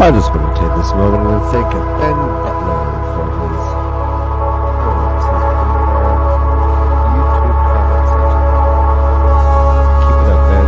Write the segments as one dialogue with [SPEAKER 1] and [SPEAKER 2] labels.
[SPEAKER 1] I just want to take this moment and thank Ben Butler for his YouTube comment section. Keep it up, Ben.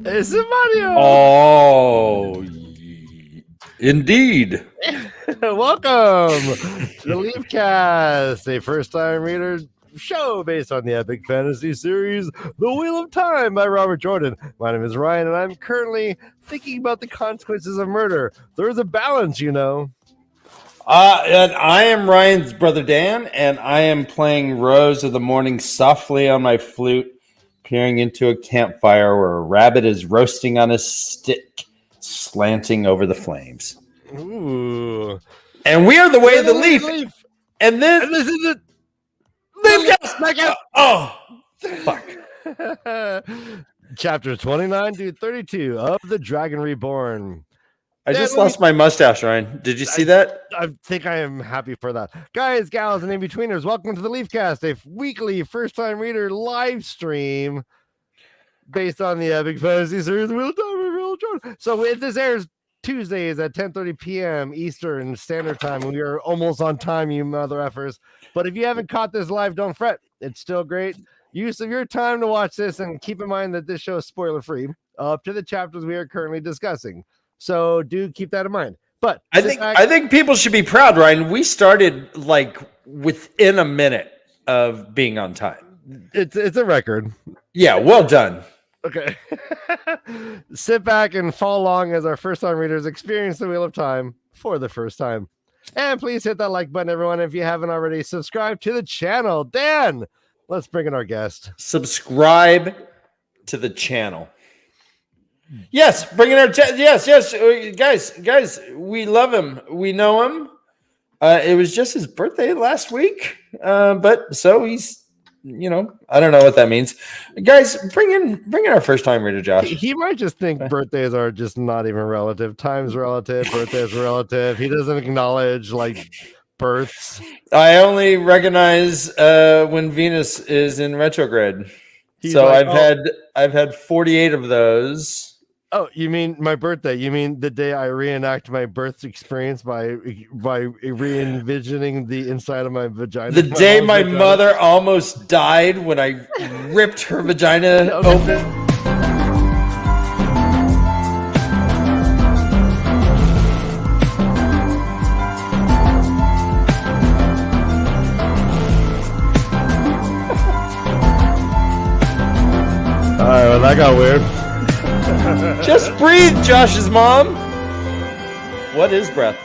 [SPEAKER 1] It's Mario.
[SPEAKER 2] Oh, indeed.
[SPEAKER 1] Welcome to the LeafCast, a first-time reader show based on the epic fantasy series The Wheel of Time by Robert Jordan. My name is Ryan, and I'm currently thinking about the consequences of murder. There is a balance, you know.
[SPEAKER 2] And I am Ryan's brother Dan, and I am playing Rose of the Morning softly on my flute, peering into a campfire where a rabbit is roasting on a stick, slanting over the flames.
[SPEAKER 1] Ooh.
[SPEAKER 2] And we are the way of the leaf. And this
[SPEAKER 1] is the
[SPEAKER 2] LeafCast. Oh, fuck.
[SPEAKER 1] Chapter 29 to 32 of the Dragon Reborn.
[SPEAKER 2] I just lost my mustache, Ryan. Did you see that?
[SPEAKER 1] I think I am happy for that. Guys, gals, and in-betweeners, welcome to the LeafCast, a weekly first-time reader live stream based on the epic fantasy series. So if this airs Tuesdays at 10:30 p.m. Eastern Standard Time, we are almost on time, you mother effers. But if you haven't caught this live, don't fret. It's still great use of your time to watch this, and keep in mind that this show is spoiler-free up to the chapters we are currently discussing. So do keep that in mind. But
[SPEAKER 2] I think people should be proud, Ryan. We started like within a minute of being on time.
[SPEAKER 1] It's a record.
[SPEAKER 2] Yeah, well done.
[SPEAKER 1] Okay. Sit back and follow along as our first-time readers experience the Wheel of Time for the first time. And please hit that like button, everyone, if you haven't already. Subscribe to the channel. Dan, let's bring in our guest.
[SPEAKER 2] Subscribe to the channel. Yes, bring in our yes, guys, we love him. We know him. It was just his birthday last week, but so he's, I don't know what that means. Guys, bring in our first time reader, Josh.
[SPEAKER 1] He might just think birthdays are just not even relative. Time's relative, birthday's relative. He doesn't acknowledge like births.
[SPEAKER 2] I only recognize when Venus is in retrograde. So
[SPEAKER 1] like,
[SPEAKER 2] I've had 48 of those.
[SPEAKER 1] Oh, you mean my birthday? You mean the day I reenact my birth experience by re-envisioning the inside of my vagina?
[SPEAKER 2] The day my mother almost died when I ripped her vagina open.
[SPEAKER 1] All right, well, that got weird.
[SPEAKER 2] Just breathe, Josh's mom. What is breath?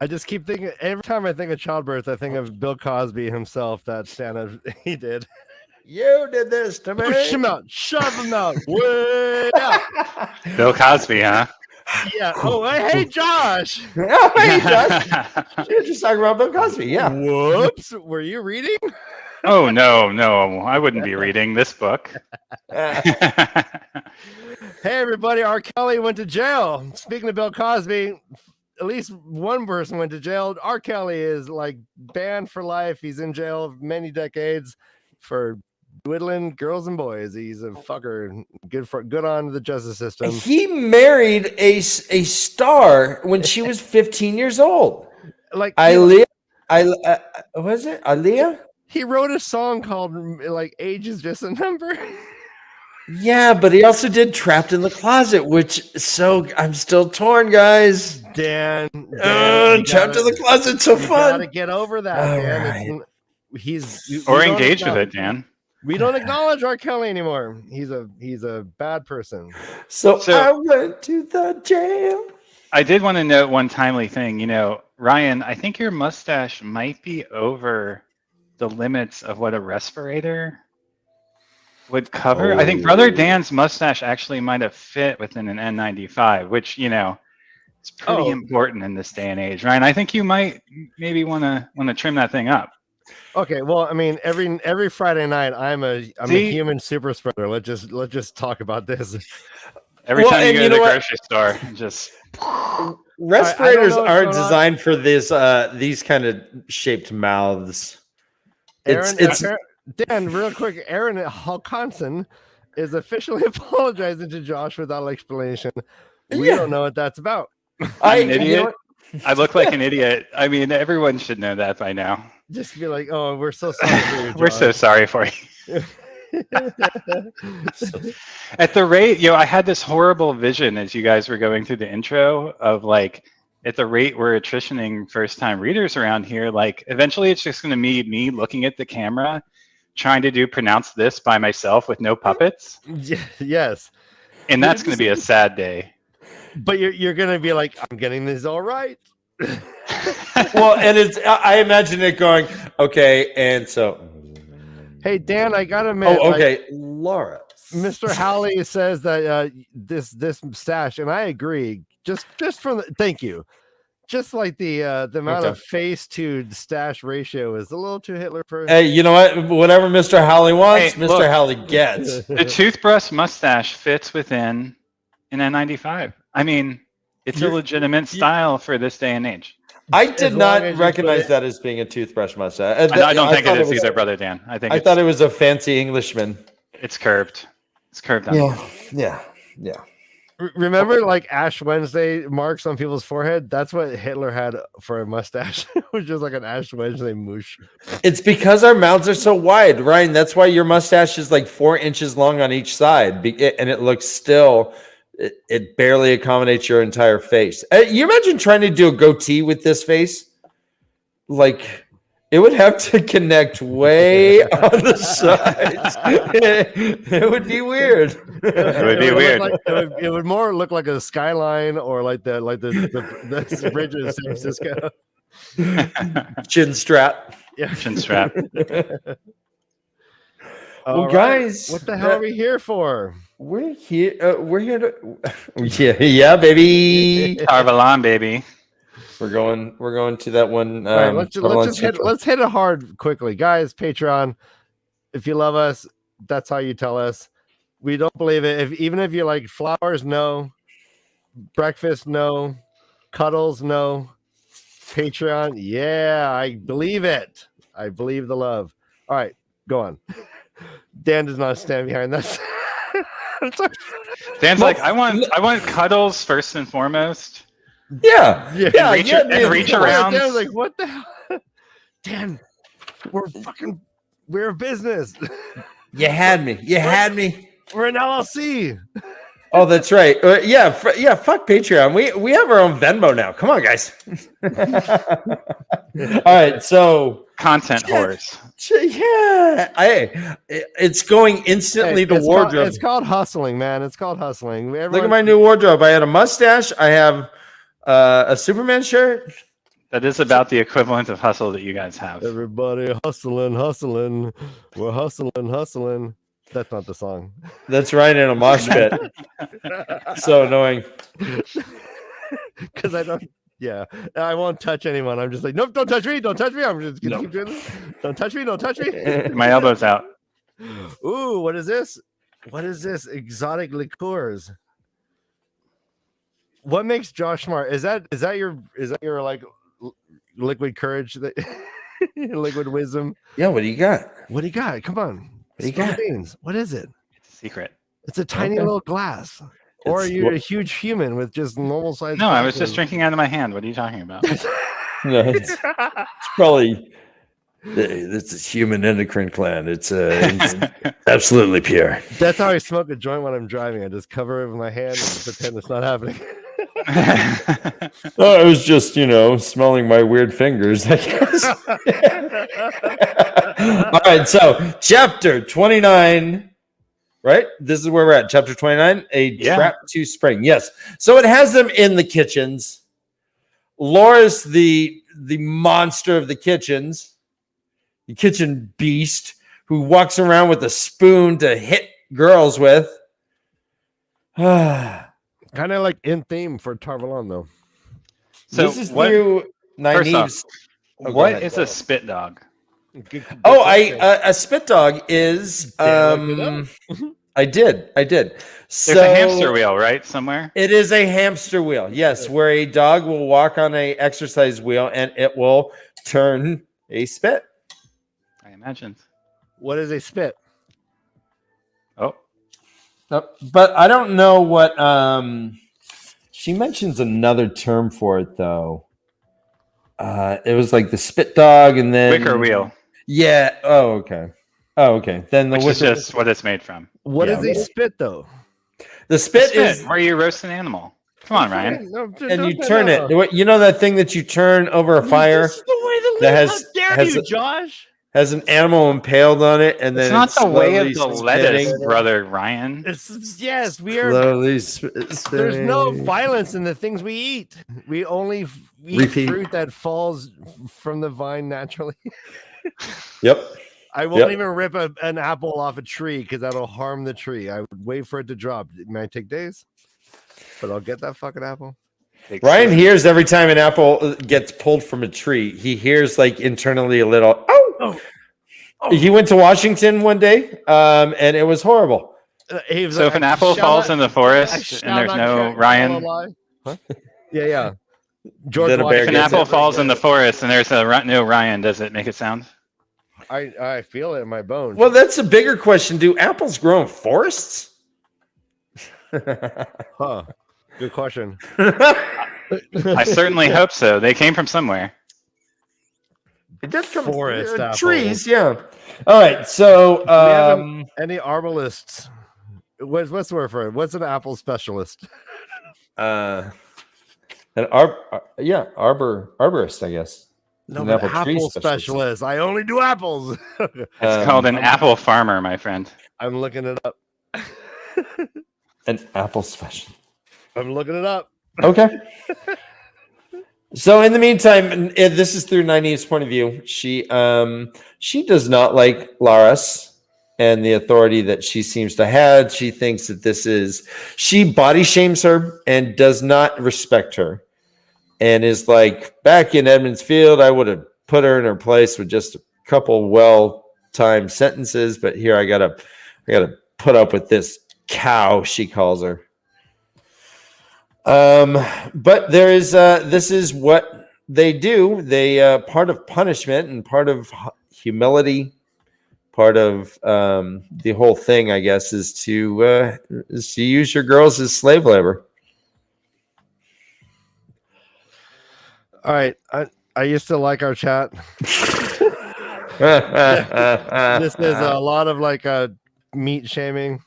[SPEAKER 1] I just keep thinking, every time I think of childbirth, I think of Bill Cosby himself, that stand-up he did.
[SPEAKER 2] You did this to me.
[SPEAKER 1] Push him out, shove him out, way out.
[SPEAKER 3] Bill Cosby, huh?
[SPEAKER 1] Yeah. Oh, hey, Josh.
[SPEAKER 2] Oh, hey, Josh. You're just talking about Bill Cosby, yeah.
[SPEAKER 1] Whoops. Were you reading?
[SPEAKER 3] Oh, no, I wouldn't be reading this book.
[SPEAKER 1] Hey, everybody. R. Kelly went to jail. Speaking of Bill Cosby, at least one person went to jail. R. Kelly is like banned for life. He's in jail many decades for whittling girls and boys. He's a fucker. Good on the justice system.
[SPEAKER 2] He married a star when she was 15 years old.
[SPEAKER 1] Like
[SPEAKER 2] was it Aaliyah?
[SPEAKER 1] He wrote a song called like "Age Is Just a Number."
[SPEAKER 2] Yeah, but he also did "Trapped in the Closet," I'm still torn, guys.
[SPEAKER 1] Dan,
[SPEAKER 2] "Trapped in the Closet," so fun.
[SPEAKER 1] Gotta get over that, Dan. Right.
[SPEAKER 3] Or engage with it, Dan.
[SPEAKER 1] We don't acknowledge R. Kelly anymore. He's a bad person.
[SPEAKER 2] So I went to the jail.
[SPEAKER 3] I did want to note one timely thing. You know, Ryan, I think your mustache might be over the limits of what a respirator would cover. I think Brother Dan's mustache actually might have fit within an N95, which, you know, is pretty important in this day and age, Ryan. I think you might maybe want to trim that thing up.
[SPEAKER 1] Okay, well, I mean, every Friday night, I'm a human super spreader. Let's just talk about this.
[SPEAKER 3] Every time you go to the grocery store, just
[SPEAKER 2] respirators aren't designed for this these kind of shaped mouths.
[SPEAKER 1] Dan, real quick, Aaron Halconson is officially apologizing to Josh without explanation. We don't know what that's about.
[SPEAKER 3] I'm an idiot. I look like an idiot. I mean, everyone should know that by now.
[SPEAKER 1] Just be like, oh, we're so sorry for you, Josh.
[SPEAKER 3] We're so sorry for you. At the rate, I had this horrible vision as you guys were going through the intro of like, at the rate we're attritioning first-time readers around here, like eventually it's just going to be me looking at the camera, trying to pronounce this by myself with no puppets.
[SPEAKER 1] Yes.
[SPEAKER 3] And that's going to be a sad day.
[SPEAKER 1] But you're going to be like, I'm getting this all right.
[SPEAKER 2] Well, and I imagine it going, okay, and so.
[SPEAKER 1] Hey, Dan, I got to admit.
[SPEAKER 2] Oh, okay. Laura.
[SPEAKER 1] Mr. Howley says that this stash, and I agree, just from thank you. Just like the amount of face to stash ratio is a little too Hitler for.
[SPEAKER 2] Hey, you know what? Whatever Mr. Howley wants, Mr. Howley gets.
[SPEAKER 3] The toothbrush mustache fits within an N95. I mean, it's a legitimate style for this day and age.
[SPEAKER 2] I did not recognize that as being a toothbrush mustache.
[SPEAKER 3] I don't think it is either, Brother Dan. I
[SPEAKER 2] thought it was a fancy Englishman.
[SPEAKER 3] It's curved. It's curved on.
[SPEAKER 2] Yeah.
[SPEAKER 1] Remember, like Ash Wednesday marks on people's forehead? That's what Hitler had for a mustache. It was just like an Ash Wednesday moosh.
[SPEAKER 2] It's because our mouths are so wide, Ryan. That's why your mustache is like 4 inches long on each side, and it looks still. It barely accommodates your entire face. You imagine trying to do a goatee with this face? Like, it would have to connect way on the sides. It would be weird.
[SPEAKER 3] It would be weird.
[SPEAKER 1] It would more look like a skyline or like the bridge of San Francisco.
[SPEAKER 2] Chin strap.
[SPEAKER 3] Yeah, chin strap.
[SPEAKER 2] Well, guys,
[SPEAKER 1] what the hell are we here for?
[SPEAKER 2] We're here to yeah, baby.
[SPEAKER 3] Tarvalon, baby.
[SPEAKER 2] We're going to that one.
[SPEAKER 1] Let's hit it hard quickly, guys. Patreon, if you love us, that's how you tell us. We don't believe it. Even if you like flowers, no. Breakfast, no. Cuddles, no. Patreon, yeah, I believe it. I believe the love. All right, go on. Dan does not stand behind that. I'm sorry.
[SPEAKER 3] Dan's like, I want cuddles first and foremost.
[SPEAKER 2] Yeah.
[SPEAKER 3] And reach around.
[SPEAKER 1] Dan was like, what the hell? Dan, we're a business.
[SPEAKER 2] You had me.
[SPEAKER 1] We're an LLC.
[SPEAKER 2] Oh, that's right. Yeah. Fuck Patreon. We have our own Venmo now. Come on, guys. All right. So
[SPEAKER 3] Content whores.
[SPEAKER 2] Yeah. It's going instantly to wardrobe.
[SPEAKER 1] It's called hustling, man. It's called hustling.
[SPEAKER 2] Look at my new wardrobe. I had a mustache. I have a Superman shirt.
[SPEAKER 3] That is about the equivalent of hustle that you guys have.
[SPEAKER 1] Everybody hustling. We're hustling. That's not the song.
[SPEAKER 2] That's right, in a mosh pit. So annoying.
[SPEAKER 1] Because I don't. Yeah, I won't touch anyone. I'm just like, nope, don't touch me. I'm just gonna keep doing this. Don't touch me.
[SPEAKER 3] My elbow's out.
[SPEAKER 1] Ooh, what is this? Exotic liqueurs. What makes Josh smart? Is that your like liquid courage, that liquid wisdom?
[SPEAKER 2] Yeah. What do you got?
[SPEAKER 1] Come on.
[SPEAKER 2] What do you got?
[SPEAKER 1] Beans. What is it?
[SPEAKER 3] It's a secret.
[SPEAKER 1] It's a tiny little glass. Or are you a huge human with just normal size?
[SPEAKER 3] No, I was just drinking out of my hand. What are you talking about?
[SPEAKER 2] No, it's probably it's a human endocrine gland. It's absolutely pure.
[SPEAKER 1] That's how I smoke a joint when I'm driving. I just cover it with my hand and pretend it's not happening.
[SPEAKER 2] Oh, I was just, smelling my weird fingers, I guess. All right, so chapter 29, right? This is where we're at. Chapter 29, trap to spring. Yes. So it has them in the kitchens. Laura's the monster of the kitchens, the kitchen beast who walks around with a spoon to hit girls with.
[SPEAKER 1] Kind of like in theme for Tarvalon, though.
[SPEAKER 3] So
[SPEAKER 2] this is through Nynaeve's.
[SPEAKER 3] What is a spit dog?
[SPEAKER 2] A spit dog is I did. So
[SPEAKER 3] There's a hamster wheel, right? Somewhere.
[SPEAKER 2] It is a hamster wheel, yes, where a dog will walk on a exercise wheel and it will turn a spit.
[SPEAKER 3] I imagined.
[SPEAKER 1] What is a spit?
[SPEAKER 3] Oh.
[SPEAKER 2] But I don't know what she mentions another term for it though. It was like the spit dog and then
[SPEAKER 3] wicker wheel.
[SPEAKER 2] Yeah. Oh, okay. Then the
[SPEAKER 3] which is just what it's made from.
[SPEAKER 1] What is a spit though?
[SPEAKER 2] The spit is
[SPEAKER 3] where you roast an animal. Come on, Ryan.
[SPEAKER 2] And you turn it. You know that thing that you turn over a fire?
[SPEAKER 1] This is the way the
[SPEAKER 2] that
[SPEAKER 1] how dare you, Josh?
[SPEAKER 2] Has an animal impaled on it, and then
[SPEAKER 3] it's not the way of the
[SPEAKER 2] spitting.
[SPEAKER 3] lettuce, brother Ryan.
[SPEAKER 1] Yes, we are. There's no violence in the things we eat. We only eat fruit that falls from the vine naturally.
[SPEAKER 2] Yep.
[SPEAKER 1] I won't even rip an apple off a tree because that'll harm the tree. I would wait for it to drop. It might take days, but I'll get that fucking apple.
[SPEAKER 2] Ryan hears every time an apple gets pulled from a tree. He hears like internally a little oh. He went to Washington one day, and it was horrible.
[SPEAKER 3] So if an apple falls in the forest and there's no Ryan,
[SPEAKER 1] huh? Yeah. George,
[SPEAKER 3] if an apple falls in the forest and there's no Ryan, does it make a sound?
[SPEAKER 1] I feel it in my bones.
[SPEAKER 2] Well, that's a bigger question. Do apples grow in forests?
[SPEAKER 1] Huh. Good question.
[SPEAKER 3] I certainly hope so. They came from somewhere.
[SPEAKER 2] It does come
[SPEAKER 1] forest
[SPEAKER 2] from trees, yeah. All right, so
[SPEAKER 1] any arborists? What's the word for it? What's an apple specialist?
[SPEAKER 2] An arborist, I guess.
[SPEAKER 1] No, an apple specialist. I only do apples.
[SPEAKER 3] It's called an apple farmer, my friend.
[SPEAKER 1] I'm looking it up.
[SPEAKER 2] An apple specialist.
[SPEAKER 1] I'm looking it up.
[SPEAKER 2] Okay. So in the meantime, this is through Nynaeve's point of view. She does not like Laras and the authority that she seems to have. She thinks that she body shames her and does not respect her. And is like, back in Edmonds Field, I would have put her in her place with just a couple well-timed sentences, but here I gotta put up with this cow, she calls her. But there is this is what they do. They part of punishment and part of humility, part of the whole thing, I guess, is to use your girls as slave labor.
[SPEAKER 1] All right. I used to like our chat. This is a lot of like meat shaming.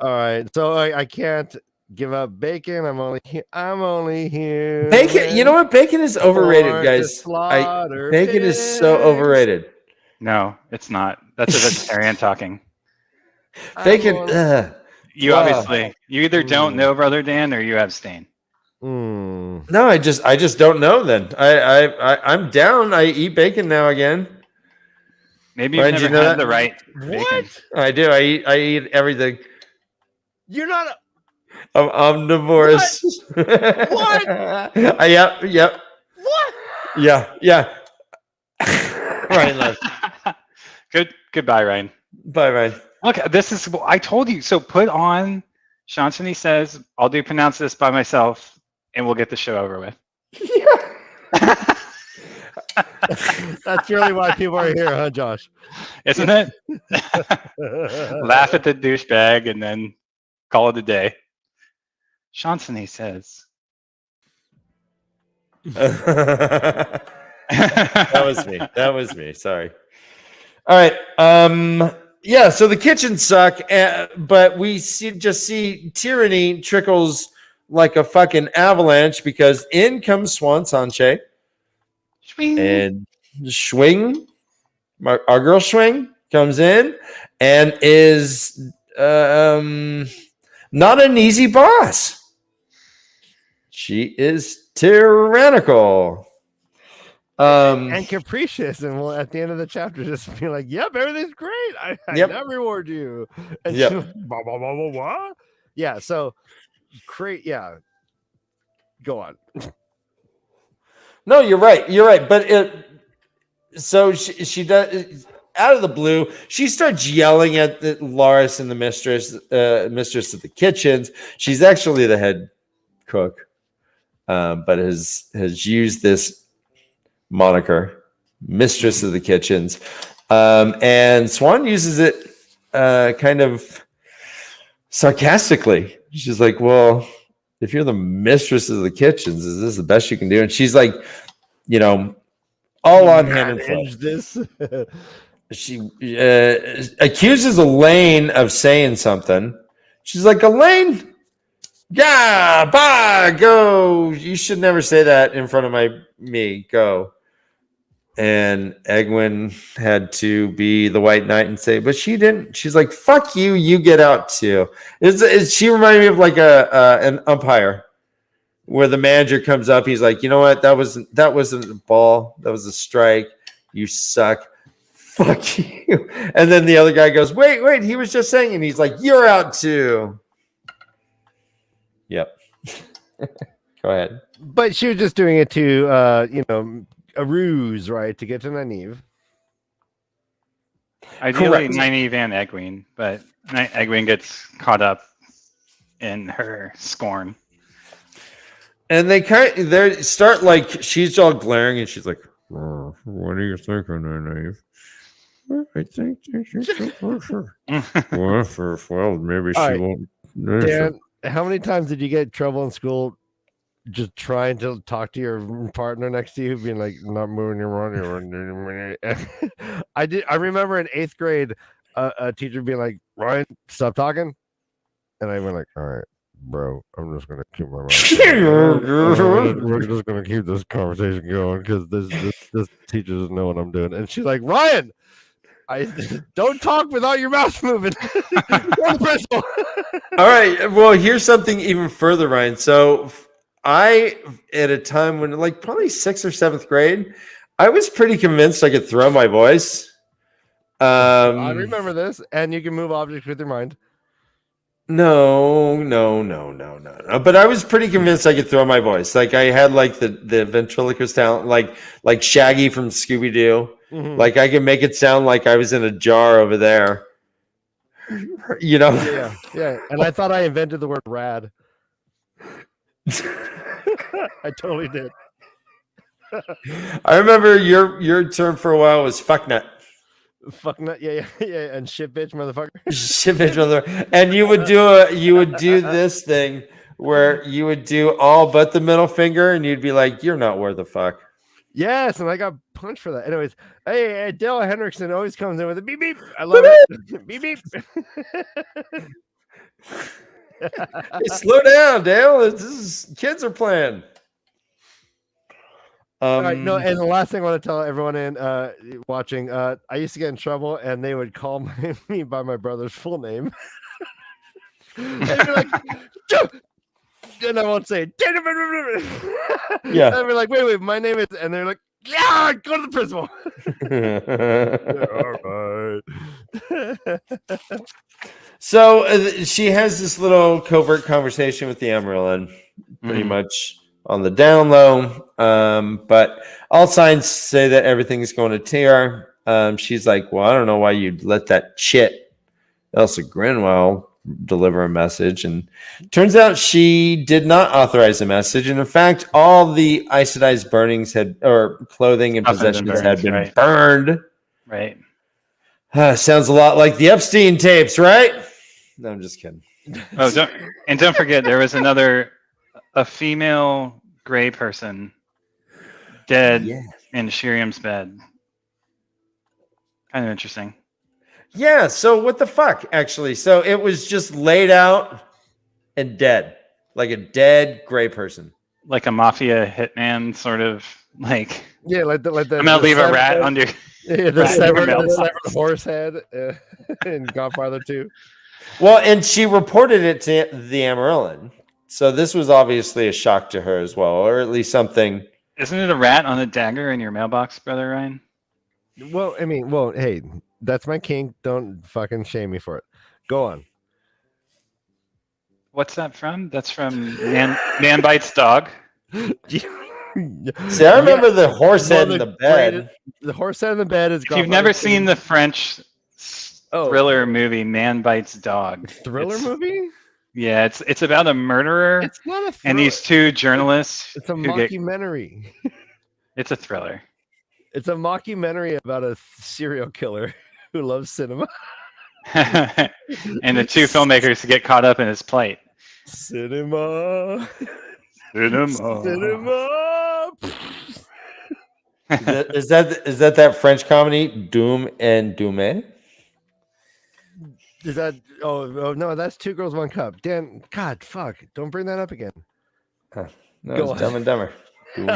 [SPEAKER 1] All right. So I can't give up bacon. I'm only here.
[SPEAKER 2] Bacon. You know what? Bacon is overrated,
[SPEAKER 1] born to
[SPEAKER 2] guys.
[SPEAKER 1] slaughter
[SPEAKER 2] Bacon is so
[SPEAKER 1] pigs.
[SPEAKER 2] overrated.
[SPEAKER 3] No, it's not. That's a vegetarian talking.
[SPEAKER 2] Bacon.
[SPEAKER 3] You obviously, you either don't know, Brother Dan, or you abstain.
[SPEAKER 2] No, I just don't know. Then I'm down. I eat bacon now again.
[SPEAKER 3] Maybe you've never had the right bacon.
[SPEAKER 1] What?
[SPEAKER 2] I do. I eat everything.
[SPEAKER 1] You're not.
[SPEAKER 2] I'm omnivorous.
[SPEAKER 1] What?
[SPEAKER 2] Yep.
[SPEAKER 1] What?
[SPEAKER 2] Yeah. Ryan left.
[SPEAKER 3] Goodbye, Ryan.
[SPEAKER 2] Bye, Ryan.
[SPEAKER 3] Look, this is. I told you. So put on. Shantini says, "I'll pronounce this by myself, and we'll get the show over with."
[SPEAKER 2] Yeah.
[SPEAKER 1] That's really why people are here, huh, Josh?
[SPEAKER 3] Isn't it? Laugh at the douchebag and then call it a day. Shantini says.
[SPEAKER 2] That was me. Sorry. All right. Yeah. So the kitchens suck, but we just see tyranny trickles like a fucking avalanche because in comes Swan Sanche and Swing, our girl Swing comes in and is not an easy boss. She is tyrannical.
[SPEAKER 1] And capricious, and we'll at the end of the chapter just be like, "Yep, everything's great. I now reward you." And she's like, blah, blah, blah, blah, blah. Yeah. So, great. Yeah. Go on.
[SPEAKER 2] No, you're right. But so she does out of the blue. She starts yelling at the Loris and the mistress of the kitchens. She's actually the head cook, but has used this moniker, mistress of the kitchens, and Swan uses it kind of sarcastically. She's like, "Well, if you're the mistress of the kitchens, is this the best you can do?" And she's like, all on hand and foot.
[SPEAKER 1] This.
[SPEAKER 2] She accuses Elaine of saying something. She's like, "Elaine, yeah, bye, go. You should never say that in front of me. Go." And Egwin had to be the white knight and say, but she didn't. She's like, "Fuck you. You get out too." She reminded me of like an umpire where the manager comes up. He's like, "You know what? That wasn't a ball. That was a strike. You suck. Fuck you." And then the other guy goes, wait. He was just saying, and he's like, "You're out too." Yep. Go ahead.
[SPEAKER 1] But she was just doing it to, a ruse, right, to get to Nynaeve.
[SPEAKER 3] Ideally, Nynaeve and Egwene, but Egwene gets caught up in her scorn.
[SPEAKER 2] And they start like she's all glaring, and she's like, "Oh, what do you think of Nynaeve?" "I think well, maybe she won't."
[SPEAKER 1] Dan, how many times did you get in trouble in school just trying to talk to your partner next to you, being like, "Not moving your money"? I remember in 8th grade, a teacher being like, "Ryan, stop talking," and I went like, "All right, bro, I'm just gonna keep my mouth. We're just gonna keep this conversation going because this teacher doesn't know what I'm doing." And she's like, "Ryan, I don't talk without your mouth moving." One principal.
[SPEAKER 2] All right. Well, here's something even further, Ryan. So I, at a time when like probably 6th or 7th grade, I was pretty convinced I could throw my voice.
[SPEAKER 1] I remember this, and you can move objects with your mind.
[SPEAKER 2] No. But I was pretty convinced I could throw my voice. Like I had like the ventriloquist talent, like Shaggy from Scooby-Doo. Mm-hmm. Like I could make it sound like I was in a jar over there.
[SPEAKER 1] Yeah. And I thought I invented the word rad. I totally did.
[SPEAKER 2] I remember your term for a while was fucknut.
[SPEAKER 1] Fuck nut, yeah, and shit bitch motherfucker.
[SPEAKER 2] Shit, bitch, mother. And you would do this thing where you would do all but the middle finger, and you'd be like, "You're not worth a fuck."
[SPEAKER 1] Yes, and I got punched for that. Anyways, hey, Dale Hendrickson always comes in with a beep beep. I love it. Beep beep.
[SPEAKER 2] Hey, slow down, Dale. Kids are playing.
[SPEAKER 1] All right, no, and the last thing I want to tell everyone in watching, I used to get in trouble, and they would call me by my brother's full name. They'd be like, and I won't say it.
[SPEAKER 2] Yeah.
[SPEAKER 1] And I'd be like, wait, my name is, and they're like, yeah, go to the principal. All right.
[SPEAKER 2] So she has this little covert conversation with the Amarilyn, pretty much on the down low. But all signs say that everything's going to tear. She's like, well, I don't know why you'd let that chit, Elsa Grinwell, deliver a message. And turns out she did not authorize the message. And in fact, all the iodized burnings or clothing and possessions had been burned.
[SPEAKER 3] Right.
[SPEAKER 2] Sounds a lot like the Epstein tapes, right? No, I'm just kidding.
[SPEAKER 3] Oh, don't forget, there was a female gray person dead in Shiriam's bed. Kind of interesting.
[SPEAKER 2] Yeah, so what the fuck, actually? So it was just laid out and dead. Like a dead gray person.
[SPEAKER 3] Like a mafia hitman, sort of like.
[SPEAKER 1] Yeah, like the
[SPEAKER 3] I'm gonna leave a rat under.
[SPEAKER 1] Yeah, the severed horse head in Godfather 2.
[SPEAKER 2] Well, and she reported it to the Amarilyn. So this was obviously a shock to her as well, or at least something.
[SPEAKER 3] Isn't it a rat on a dagger in your mailbox, Brother Ryan?
[SPEAKER 1] Well, I mean, hey, that's my kink. Don't fucking shame me for it. Go on.
[SPEAKER 3] What's that from? That's from Man Bites Dog.
[SPEAKER 2] See, I remember the horse head in the bed.
[SPEAKER 1] The horse head in the bed is.
[SPEAKER 3] If you've never seen the French thriller movie Man Bites Dog.
[SPEAKER 1] Thriller movie?
[SPEAKER 3] Yeah, it's about a murderer.
[SPEAKER 1] It's not a thriller.
[SPEAKER 3] And these two journalists.
[SPEAKER 1] It's a mockumentary.
[SPEAKER 3] It's a thriller.
[SPEAKER 1] It's a mockumentary about a serial killer who loves cinema.
[SPEAKER 3] And the two filmmakers get caught up in his plight.
[SPEAKER 1] Cinema.
[SPEAKER 2] Is that French comedy Doom and Doomé?
[SPEAKER 1] Is that? Oh no, that's Two Girls One Cup. Damn, God, fuck! Don't bring that up again.
[SPEAKER 2] No, it's Dumb and Dumber.
[SPEAKER 3] Doom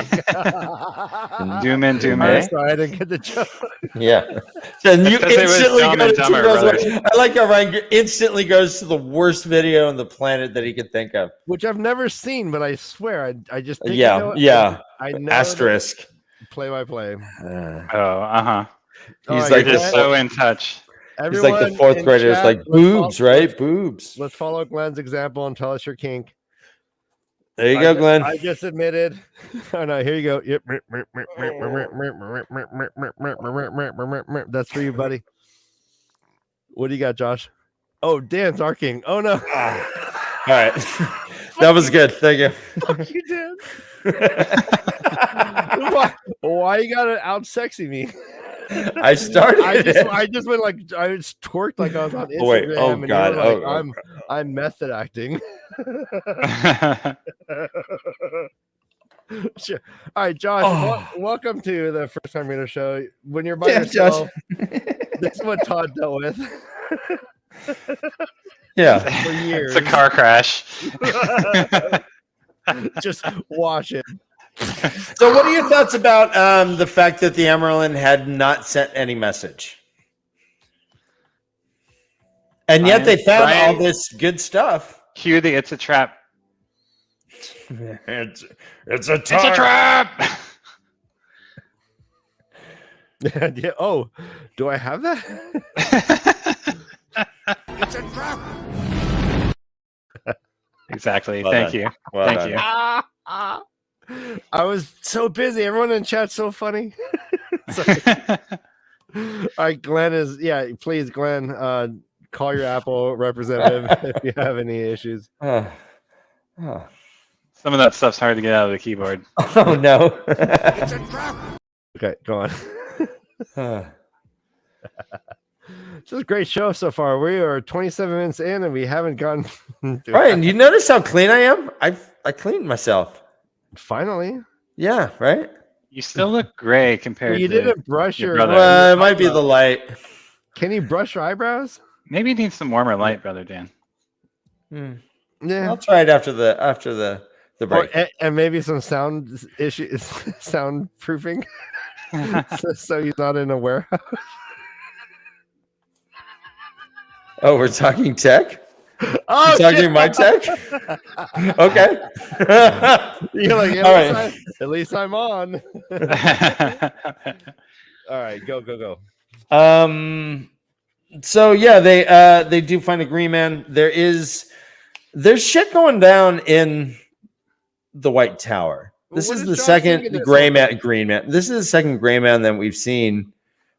[SPEAKER 3] and Doomé.
[SPEAKER 1] Sorry, I didn't get the joke.
[SPEAKER 2] Yeah. And you instantly go to I like how Ryan instantly goes to the worst video on the planet that he could think of.
[SPEAKER 1] Which I've never seen, but I swear I just think I know
[SPEAKER 2] asterisk.
[SPEAKER 1] Play by play.
[SPEAKER 2] He's like
[SPEAKER 3] just so in touch.
[SPEAKER 2] He's like the fourth grader. It's like boobs, right? Boobs.
[SPEAKER 1] Let's follow Glenn's example and tell us your kink.
[SPEAKER 2] There you go, Glenn.
[SPEAKER 1] I just admitted. Oh no, here you go. Yep. That's for you, buddy. What do you got, Josh? Oh, Dan's our king. Oh no.
[SPEAKER 2] All right. That was good. Thank you.
[SPEAKER 1] Fuck you, Dan. Why you gotta out sexy me?
[SPEAKER 2] I started.
[SPEAKER 1] I just went like I just twerked like I was on Instagram.
[SPEAKER 2] Oh God!
[SPEAKER 1] Like, I'm method acting. Sure. All right, Josh. Welcome to the First Time Reader Show. When you're by yourself, this is what Todd dealt with.
[SPEAKER 2] Yeah,
[SPEAKER 1] for years.
[SPEAKER 3] It's a car crash.
[SPEAKER 1] Just wash it.
[SPEAKER 2] So what are your thoughts about the fact that the Amarilyn had not sent any message? And yet they found all this good stuff.
[SPEAKER 3] Cue the It's a Trap.
[SPEAKER 2] It's a
[SPEAKER 3] trap.
[SPEAKER 1] Yeah. Oh, do I have that?
[SPEAKER 2] It's a trap.
[SPEAKER 3] Exactly.
[SPEAKER 2] Well
[SPEAKER 3] Thank
[SPEAKER 2] done.
[SPEAKER 3] you.
[SPEAKER 2] Well
[SPEAKER 3] Thank
[SPEAKER 2] done.
[SPEAKER 3] you.
[SPEAKER 1] I was so busy. Everyone in chat's so funny. All right, Glenn is please, Glenn, call your Apple representative if you have any issues.
[SPEAKER 3] Some of that stuff's hard to get out of the keyboard.
[SPEAKER 2] Oh no.
[SPEAKER 1] Okay, go on. This is a great show so far. We are 27 minutes in and we haven't gone.
[SPEAKER 2] Ryan, you notice how clean I am? I cleaned myself.
[SPEAKER 1] Finally.
[SPEAKER 2] Yeah, right?
[SPEAKER 3] You still look gray compared
[SPEAKER 1] Well, you
[SPEAKER 3] to
[SPEAKER 1] didn't brush
[SPEAKER 3] your
[SPEAKER 1] your.
[SPEAKER 3] brother.
[SPEAKER 2] Well, it might be the light.
[SPEAKER 1] Can you brush your eyebrows?
[SPEAKER 3] Maybe you need some warmer light, brother Dan.
[SPEAKER 1] Yeah.
[SPEAKER 2] I'll try it after the break.
[SPEAKER 1] And maybe some sound issues, soundproofing, so he's not in a warehouse.
[SPEAKER 2] Oh, we're talking tech?
[SPEAKER 1] Oh,
[SPEAKER 2] You're talking my tech? Okay.
[SPEAKER 1] You're like,
[SPEAKER 2] All right.
[SPEAKER 1] at least I'm on. All right, go.
[SPEAKER 2] So yeah, they do find a green man. There's shit going down in the White Tower. This is the second green man. This is the second gray man that we've seen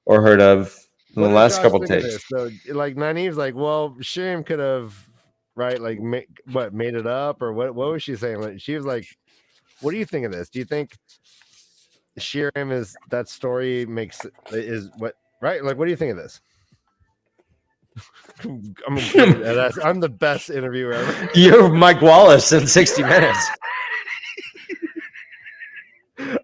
[SPEAKER 2] or heard of in the last couple takes.
[SPEAKER 1] So, like, Nynaeve's like, well, Shiriam could have, right? Like, made it up, or what? What was she saying? Like, she was like, "What do you think of this? Do you think Shiriam is that story is what right? Like, what do you think of this?" I'm the best interviewer ever.
[SPEAKER 2] You're Mike Wallace in 60 Minutes.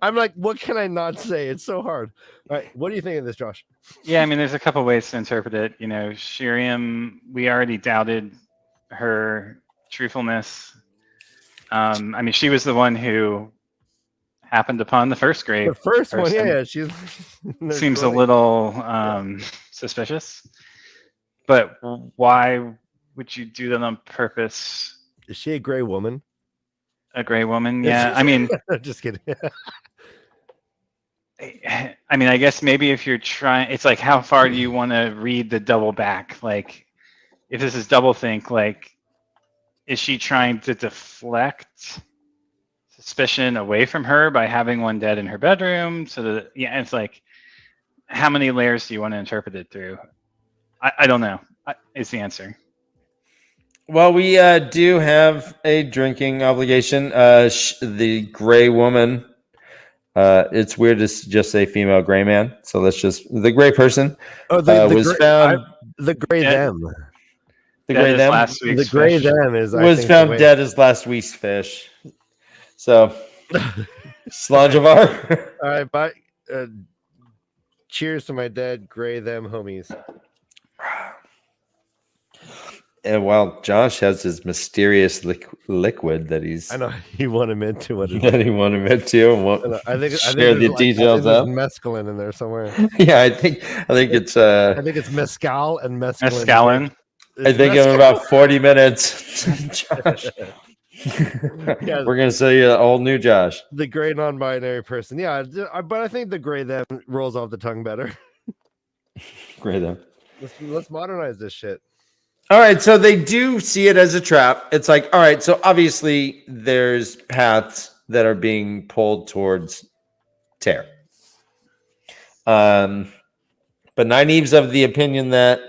[SPEAKER 1] I'm like, what can I not say? It's so hard. All right, what do you think of this, Josh?
[SPEAKER 3] Yeah, I mean, there's a couple ways to interpret it. You know, Shiriam, we already doubted her truthfulness. I mean, she was the one who happened upon the first grave.
[SPEAKER 1] The first one,
[SPEAKER 3] person.
[SPEAKER 1] yeah, she's
[SPEAKER 3] Seems a little suspicious. But why would you do that on purpose?
[SPEAKER 1] Is she a gray woman?
[SPEAKER 3] A gray woman? Yeah, I mean,
[SPEAKER 1] just kidding.
[SPEAKER 3] I mean, I guess maybe if you're trying, it's like, how far do you want to read the double back? Like, if this is double think, like, is she trying to deflect suspicion away from her by having one dead in her bedroom? So that, yeah, it's like, how many layers do you want to interpret it through? I don't know. Is the answer.
[SPEAKER 2] Well, we do have a drinking obligation. The gray woman. It's weird to just say female gray man. So let's just the gray person.
[SPEAKER 1] Oh,
[SPEAKER 2] was found.
[SPEAKER 1] The gray them.
[SPEAKER 2] The gray them.
[SPEAKER 3] Last week's
[SPEAKER 1] The gray
[SPEAKER 3] fish.
[SPEAKER 1] them is
[SPEAKER 2] Was found dead as last week's fish. So, Slanjavar.
[SPEAKER 1] All right, bye. Cheers to my dead gray them homies.
[SPEAKER 2] And while Josh has his mysterious liquid that he's,
[SPEAKER 1] I know he won't admit to what it is.
[SPEAKER 2] that he won't admit to, and won't
[SPEAKER 1] I think
[SPEAKER 2] share the details
[SPEAKER 1] of
[SPEAKER 2] of.
[SPEAKER 1] mescaline in there somewhere.
[SPEAKER 2] Yeah, I think it's.
[SPEAKER 1] I think it's mescal and mescaline.
[SPEAKER 3] Mescaline.
[SPEAKER 2] I think in about 40 minutes, Josh.
[SPEAKER 1] Yeah.
[SPEAKER 2] We're gonna sell you an old new Josh.
[SPEAKER 1] The gray non-binary person. Yeah, but I think the gray them rolls off the tongue better.
[SPEAKER 2] Gray them.
[SPEAKER 1] Let's modernize this shit.
[SPEAKER 2] All right, so they do see it as a trap. It's like, all right, so obviously there's paths that are being pulled towards Tear. But Nynaeve's of the opinion that,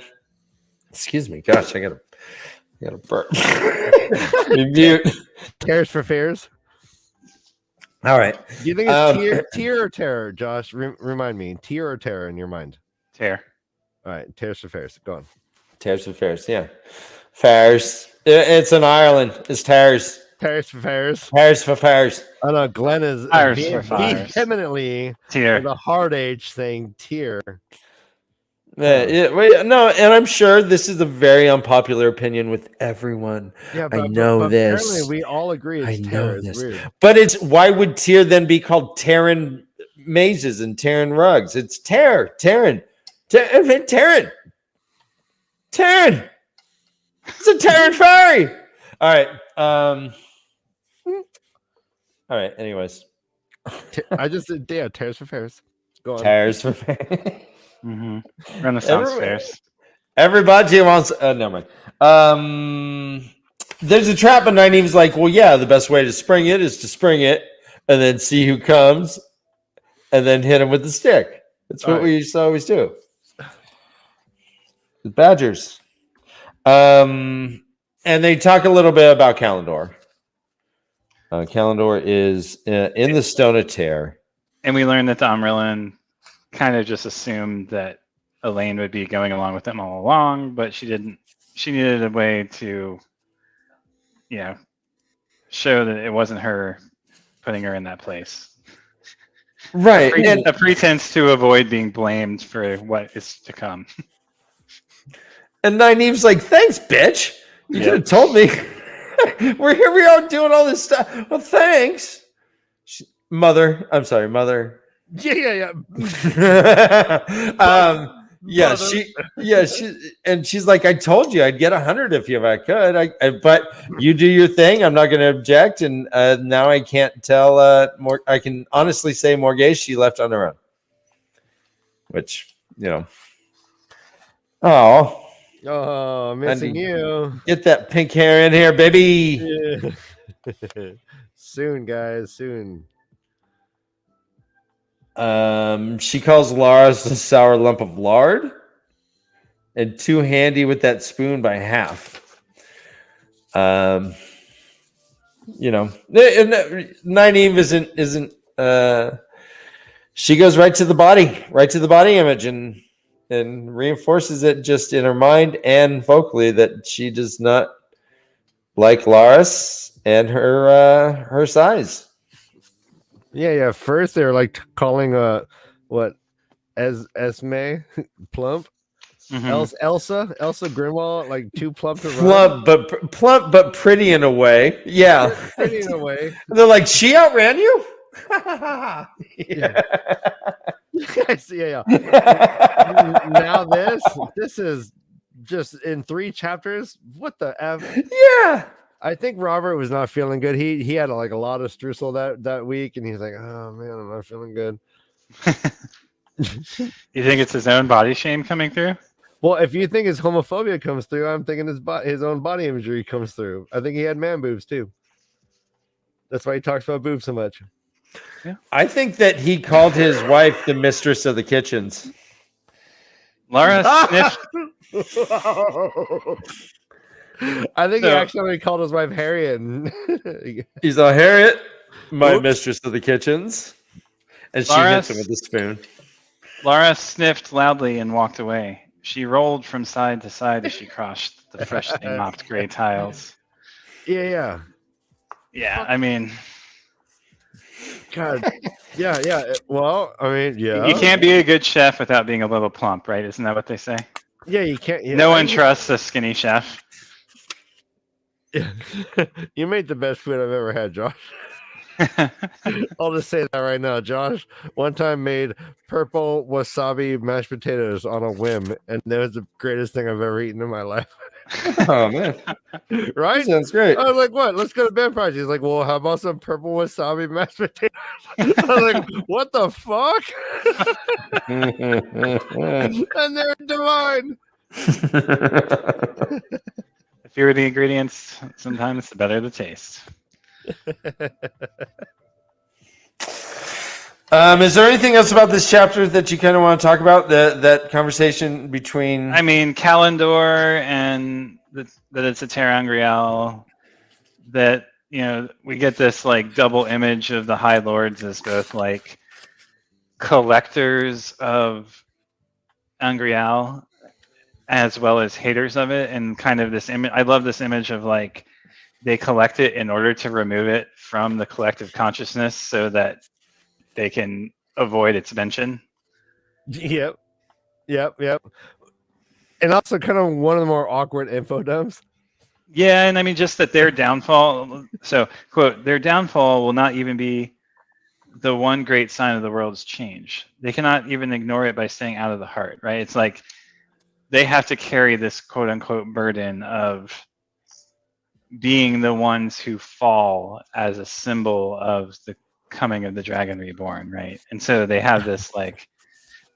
[SPEAKER 2] excuse me, gosh, I gotta burp. Mute.
[SPEAKER 1] Tears for fears.
[SPEAKER 2] All right.
[SPEAKER 1] Do you think it's tear or terror, Josh? Remind me, tear or terror in your mind?
[SPEAKER 3] Tear.
[SPEAKER 1] All right, tears for fears. Go on.
[SPEAKER 2] Tears for Fairs, yeah. Fairs. It's in Ireland. It's Tears.
[SPEAKER 1] Tears for fears.
[SPEAKER 2] Tears for Fairs.
[SPEAKER 1] I know Glenn is vehemently
[SPEAKER 3] Tear.
[SPEAKER 1] with a hard age saying tear.
[SPEAKER 2] No, and I'm sure this is a very unpopular opinion with everyone.
[SPEAKER 1] Yeah,
[SPEAKER 2] I know this.
[SPEAKER 1] Apparently, we all agree it's tear. It's weird.
[SPEAKER 2] But it's why would Tear then be called Terran mazes and Terran rugs? It's Terran. Terran. It's a Terran fairy. All right. All right. Anyways,
[SPEAKER 1] I just said, yeah, tears for fairs. Go on.
[SPEAKER 2] Tears for fairs.
[SPEAKER 3] Mm-hmm. Renaissance fairs.
[SPEAKER 2] Everybody wants. No mind. There's a trap, and Nynaeve's like, well, yeah, the best way to spring it is to spring it, and then see who comes, and then hit him with the stick. That's what we used to always do. The Badgers. And they talk a little bit about Kalendor. Kalendor is in the Stone of Tear.
[SPEAKER 3] And we learned that the Amrillan kind of just assumed that Elaine would be going along with them all along, but she didn't. She needed a way to, show that it wasn't her putting her in that place.
[SPEAKER 2] Right.
[SPEAKER 3] A pretense to avoid being blamed for what is to come.
[SPEAKER 2] And Nynaeve's like, thanks, bitch. You could have told me. We're here. We are doing all this stuff. Well, thanks. Mother. I'm sorry, Mother.
[SPEAKER 1] Yeah.
[SPEAKER 2] She's like, I told you I'd get 100 if I could. But you do your thing. I'm not going to object. And now I can't tell more. I can honestly say Morgase she left on her own. Which,
[SPEAKER 1] Oh, missing you.
[SPEAKER 2] Get that pink hair in here, baby.
[SPEAKER 1] Yeah. Soon, guys. Soon.
[SPEAKER 2] She calls Laras a sour lump of lard and too handy with that spoon by half. Nynaeve isn't she goes right to the body image and reinforces it just in her mind and vocally that she does not like Laras and her size.
[SPEAKER 1] Yeah. First, they were like calling Esme plump, Elsa Grimwald like too plump to run.
[SPEAKER 2] Plump but pretty in a way. Yeah,
[SPEAKER 1] pretty in a way.
[SPEAKER 2] They're like, she outran you.
[SPEAKER 1] Yeah. Yeah. Now this is just in 3 chapters. What the F?
[SPEAKER 2] Yeah.
[SPEAKER 1] I think Robert was not feeling good. He had like a lot of streusel that week, and he's like, "Oh man, I'm not feeling good."
[SPEAKER 3] You think it's his own body shame coming through?
[SPEAKER 1] Well, if you think his homophobia comes through, I'm thinking his own body imagery comes through. I think he had man boobs too. That's why he talks about boobs so much.
[SPEAKER 3] Yeah.
[SPEAKER 2] I think that he called his wife the mistress of the kitchens.
[SPEAKER 3] Laura sniffed.
[SPEAKER 1] I think he actually called his wife Harriet.
[SPEAKER 2] He's a Harriet, my mistress of the kitchens. And she hits him with a spoon.
[SPEAKER 3] Laura sniffed loudly and walked away. She rolled from side to side as she crossed the freshly mopped gray tiles.
[SPEAKER 1] Yeah.
[SPEAKER 3] Yeah, I mean...
[SPEAKER 1] God. Yeah. Well, I mean, yeah.
[SPEAKER 3] You can't be a good chef without being a little plump, right? Isn't that what they say?
[SPEAKER 1] Yeah, you can't. Yeah,
[SPEAKER 3] no one trusts a skinny chef.
[SPEAKER 1] Yeah. You made the best food I've ever had, Josh. I'll just say that right now. Josh one time made purple wasabi mashed potatoes on a whim, and that was the greatest thing I've ever eaten in my life.
[SPEAKER 2] Oh man.
[SPEAKER 1] Right?
[SPEAKER 2] That sounds great.
[SPEAKER 1] I was like, what? Let's go to bed party. He's like, well, how about some purple wasabi mashed potatoes? I was like, what the fuck? And they're divine.
[SPEAKER 3] The fewer the ingredients, sometimes the better the taste.
[SPEAKER 2] Is there anything else about this chapter that you kind of want to talk about? That conversation between... I
[SPEAKER 3] mean, Kalendor and that it's a ter'angreal. That, we get this like double image of the High Lords as both like collectors of Angreal as well as haters of it, and kind of this image. I love this image of like they collect it in order to remove it from the collective consciousness so that they can avoid its mention.
[SPEAKER 1] Yep. And also kind of one of the more awkward info dumps.
[SPEAKER 3] Yeah, and I mean just that their downfall. So, quote, their downfall will not even be the one great sign of the world's change. They cannot even ignore it by staying out of the heart, right? It's like they have to carry this quote unquote burden of being the ones who fall as a symbol of the coming of the Dragon Reborn, right? And so they have this like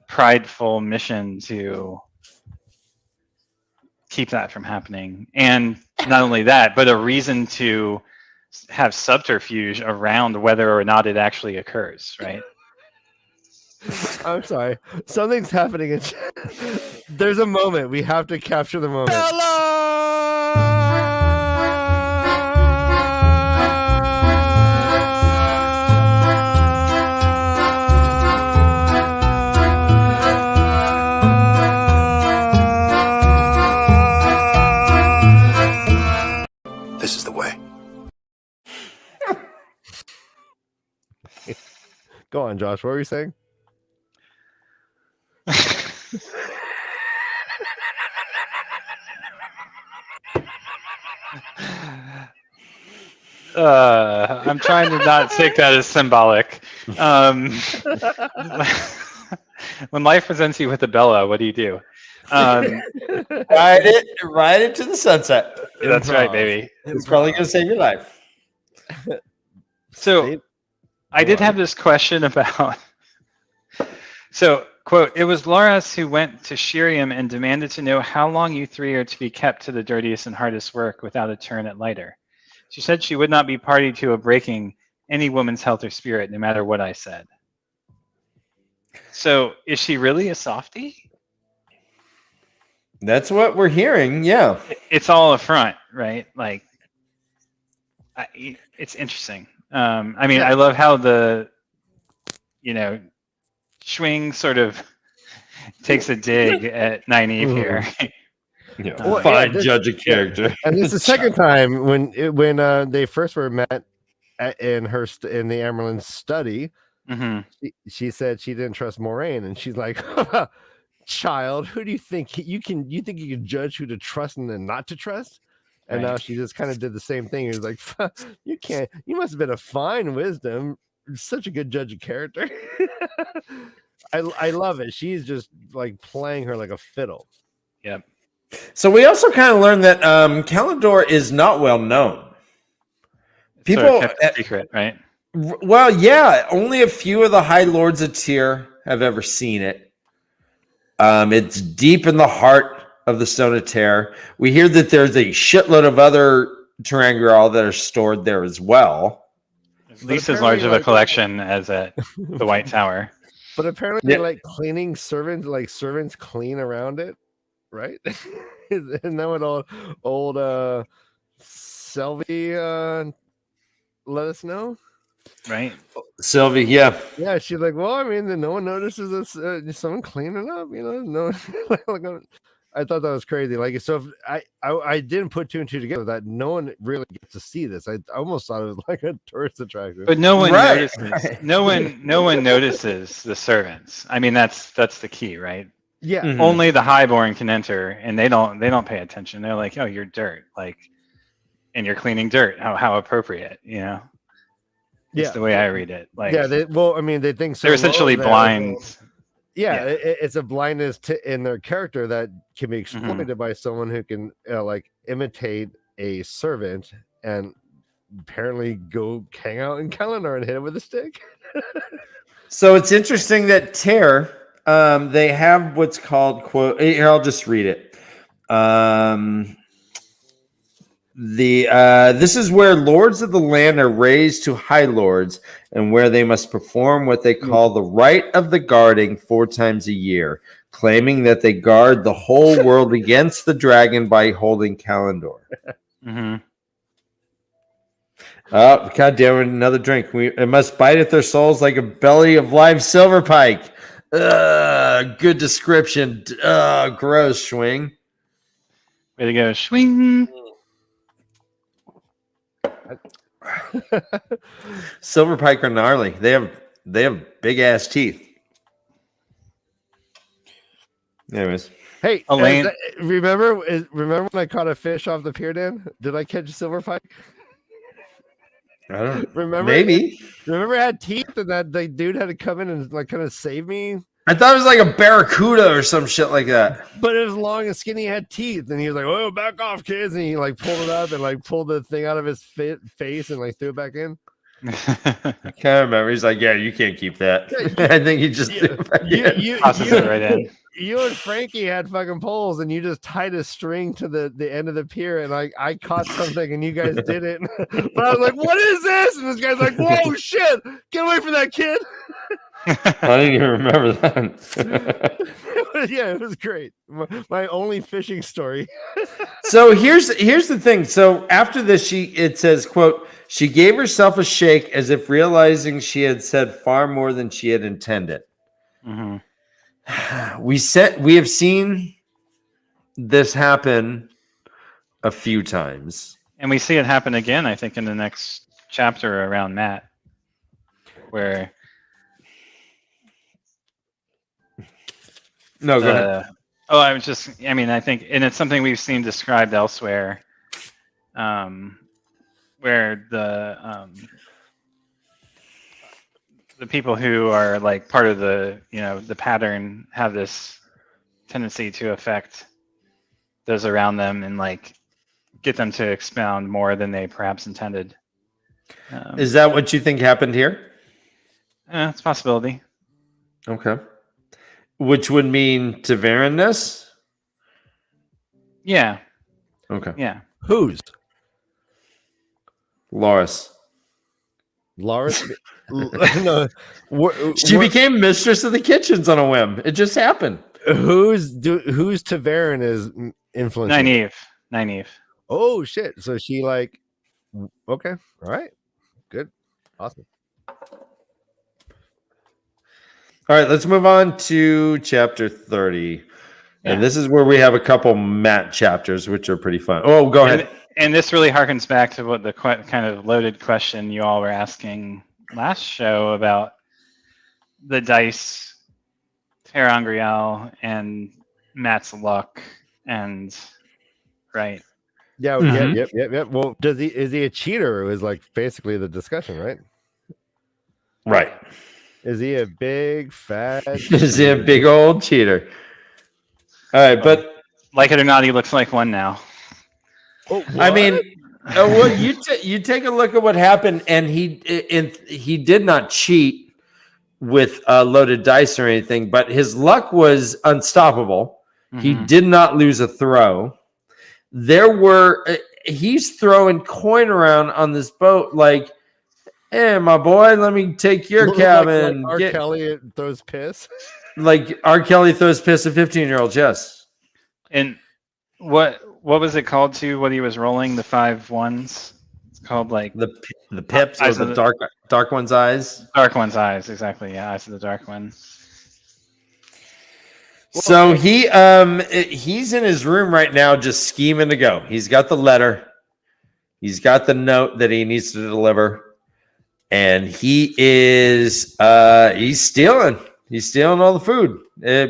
[SPEAKER 3] prideful mission to keep that from happening. And not only that, but a reason to have subterfuge around whether or not it actually occurs, right?
[SPEAKER 1] I'm sorry. Something's happening. There's a moment. We have to capture the moment. Go on, Josh. What were you saying?
[SPEAKER 3] I'm trying to not take that as symbolic. When life presents you with a Bella, what do you do?
[SPEAKER 2] Ride it to the sunset.
[SPEAKER 3] That's right,
[SPEAKER 1] Improv.
[SPEAKER 3] baby.
[SPEAKER 2] It's probably going to save your life.
[SPEAKER 3] So I did have this question about. So, quote, it was Loras who went to Shiriam and demanded to know how long you three are to be kept to the dirtiest and hardest work without a turn at lighter. She said she would not be party to a breaking any woman's health or spirit, no matter what I said. So, is she really a softie?
[SPEAKER 2] That's what we're hearing, yeah.
[SPEAKER 3] It's all a front, right? Like, it's interesting. I mean, I love how the, Schwing sort of takes a dig at Nynaeve here.
[SPEAKER 2] Fine judge of character.
[SPEAKER 1] And this is the second time when they first were met in the Amerlin's study.
[SPEAKER 3] Mm-hmm.
[SPEAKER 1] She said she didn't trust Moraine, and she's like, "Child, who do you think you can judge who to trust and then not to trust?" And now she just kind of did the same thing. He was like, "You can't. You must have been a fine wisdom. Such a good judge of character." I love it. She's just like playing her like a fiddle.
[SPEAKER 3] Yep.
[SPEAKER 2] So we also kind of learned that Kalendor is not well known. People
[SPEAKER 3] sort of kept secret, right?
[SPEAKER 2] Well, yeah, only a few of the High Lords of Tyr have ever seen it. It's deep in the heart of the Stone of Terror. We hear that there's a shitload of other Terangrial that are stored there as well.
[SPEAKER 3] At least as large of a collection as at the White Tower.
[SPEAKER 1] But apparently, like cleaning servants, like servants clean around it, right? Isn't that what old Sylvie let us know?
[SPEAKER 3] Right.
[SPEAKER 2] Sylvie, yeah.
[SPEAKER 1] Yeah, she's like, well, I mean, no one notices this, someone cleaning up, no. I thought that was crazy. Like, so if I didn't put two and two together that no one really gets to see this. I almost thought it was like a tourist attraction.
[SPEAKER 3] But no one notices. Right. No one notices the servants. I mean, that's the key, right?
[SPEAKER 1] Yeah.
[SPEAKER 3] Mm-hmm. Only the highborn can enter, and they don't pay attention. They're like, oh, you're dirt, like, and you're cleaning dirt. How appropriate, That's the way I read it. Like,
[SPEAKER 1] yeah. They think so.
[SPEAKER 3] They're essentially blind.
[SPEAKER 1] Yeah, it's a blindness in their character that can be exploited by someone who can like imitate a servant and apparently go hang out in Kalendor and hit it with a stick.
[SPEAKER 2] So it's interesting that Tyr, they have what's called quote. Here, I'll just read it. This is where lords of the land are raised to high lords, and where they must perform what they call the rite of the guarding 4 times a year, claiming that they guard the whole world against the dragon by holding Kalendor.
[SPEAKER 3] Mm-hmm.
[SPEAKER 2] Oh, God damn it, another drink. It must bite at their souls like a belly of live silver pike. Good description. Gross, Schwing.
[SPEAKER 3] Way to go, Schwing.
[SPEAKER 2] Silver pike are gnarly. They have big ass teeth. Anyways,
[SPEAKER 1] hey,
[SPEAKER 3] Elaine,
[SPEAKER 1] remember when I caught a fish off the pier? Dan, did I catch a silver pike?
[SPEAKER 2] I don't
[SPEAKER 1] remember.
[SPEAKER 2] Maybe.
[SPEAKER 1] Remember, it had teeth, and that the dude had to come in and like kind of save me.
[SPEAKER 2] I thought it was like a barracuda or some shit like that.
[SPEAKER 1] But it was long and skinny, had teeth, and he was like, "Oh, back off, kids!" And he like pulled it up and like pulled the thing out of his face and like threw it back in.
[SPEAKER 2] I can't remember. He's like, "Yeah, you can't keep that." I think he just threw it back in.
[SPEAKER 3] Right in.
[SPEAKER 1] You and Frankie had fucking poles, and you just tied a string to the end of the pier, and I caught something, and you guys didn't. But I was like, "What is this?" And this guy's like, "Whoa, shit! Get away from that kid!"
[SPEAKER 2] I didn't even remember that.
[SPEAKER 1] Yeah, it was great. My only fishing story.
[SPEAKER 2] So here's the thing. So after this, it says, quote, she gave herself a shake as if realizing she had said far more than she had intended.
[SPEAKER 3] Mm-hmm.
[SPEAKER 2] We have seen this happen a few times.
[SPEAKER 3] And we see it happen again, I think, in the next chapter around Matt, where
[SPEAKER 2] No, go ahead.
[SPEAKER 3] Oh, I mean, I think, and it's something we've seen described elsewhere, where the people who are like part of the pattern have this tendency to affect those around them and like get them to expound more than they perhaps intended.
[SPEAKER 2] Is that what you think happened here?
[SPEAKER 3] It's a possibility.
[SPEAKER 2] Okay. Which would mean TAVERN-ness?
[SPEAKER 3] Yeah.
[SPEAKER 2] Okay.
[SPEAKER 3] Yeah.
[SPEAKER 1] Whose?
[SPEAKER 2] Loris.
[SPEAKER 1] Loris? No.
[SPEAKER 2] She became mistress of the kitchens on a whim. It just happened.
[SPEAKER 1] Who's TAVERN is influencing?
[SPEAKER 3] Nynaeve.
[SPEAKER 1] Oh shit! So she like, okay, all right, good, awesome.
[SPEAKER 2] All right, let's move on to chapter 30.
[SPEAKER 3] Yeah.
[SPEAKER 2] And this is where we have a couple Matt chapters, which are pretty fun. Oh, go ahead.
[SPEAKER 3] And this really harkens back to what the kind of loaded question you all were asking last show about the dice, TerraNgrial, and Matt's luck, and right.
[SPEAKER 1] Yeah,
[SPEAKER 2] Mhm.
[SPEAKER 1] yep. Well, is he a cheater? Was like basically the discussion, right?
[SPEAKER 2] Right.
[SPEAKER 1] Is he a big fat?
[SPEAKER 2] Is he a big old cheater? All right, but
[SPEAKER 3] Like it or not, he looks like one now.
[SPEAKER 1] Oh,
[SPEAKER 2] I mean, well, you take a look at what happened, and he did not cheat with loaded dice or anything, but his luck was unstoppable. He did not lose a throw. There were he's throwing coin around on this boat like, hey, my boy, let me take your cabin.
[SPEAKER 1] Like R. Kelly throws piss.
[SPEAKER 2] Like R. Kelly throws piss at 15-year-olds, yes.
[SPEAKER 3] And what was it called to what he was rolling? The 5 1s? It's called like
[SPEAKER 2] the pips or the dark one's eyes.
[SPEAKER 3] Dark one's eyes, exactly. Yeah, eyes of the dark one.
[SPEAKER 2] So he's in his room right now just scheming to go. He's got the letter. He's got the note that he needs to deliver. And he is he's stealing. He's stealing all the food.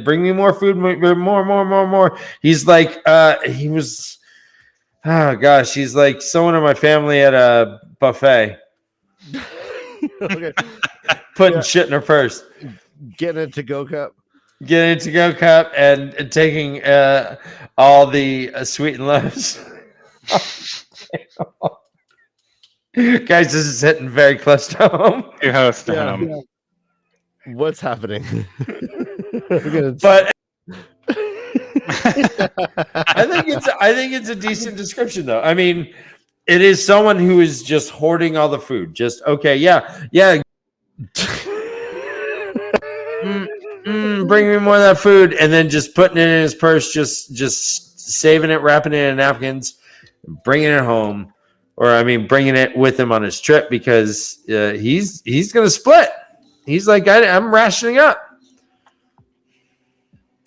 [SPEAKER 2] Bring me more food, more. He's like he was oh gosh, he's like someone in my family at a buffet.
[SPEAKER 1] Okay.
[SPEAKER 2] Putting shit in her purse.
[SPEAKER 1] Getting a to-go cup.
[SPEAKER 2] Getting a to-go cup and taking all the sweet and lows. Guys, this is hitting very close to home.
[SPEAKER 3] Your host to home.
[SPEAKER 1] Yeah. What's happening?
[SPEAKER 2] But I think it's a decent description, though. I mean, it is someone who is just hoarding all the food. Just okay, yeah. Bring me more of that food, and then just putting it in his purse, just saving it, wrapping it in napkins, bringing it home, or I mean, bringing it with him on his trip because he's gonna split. He's like, I'm rationing up.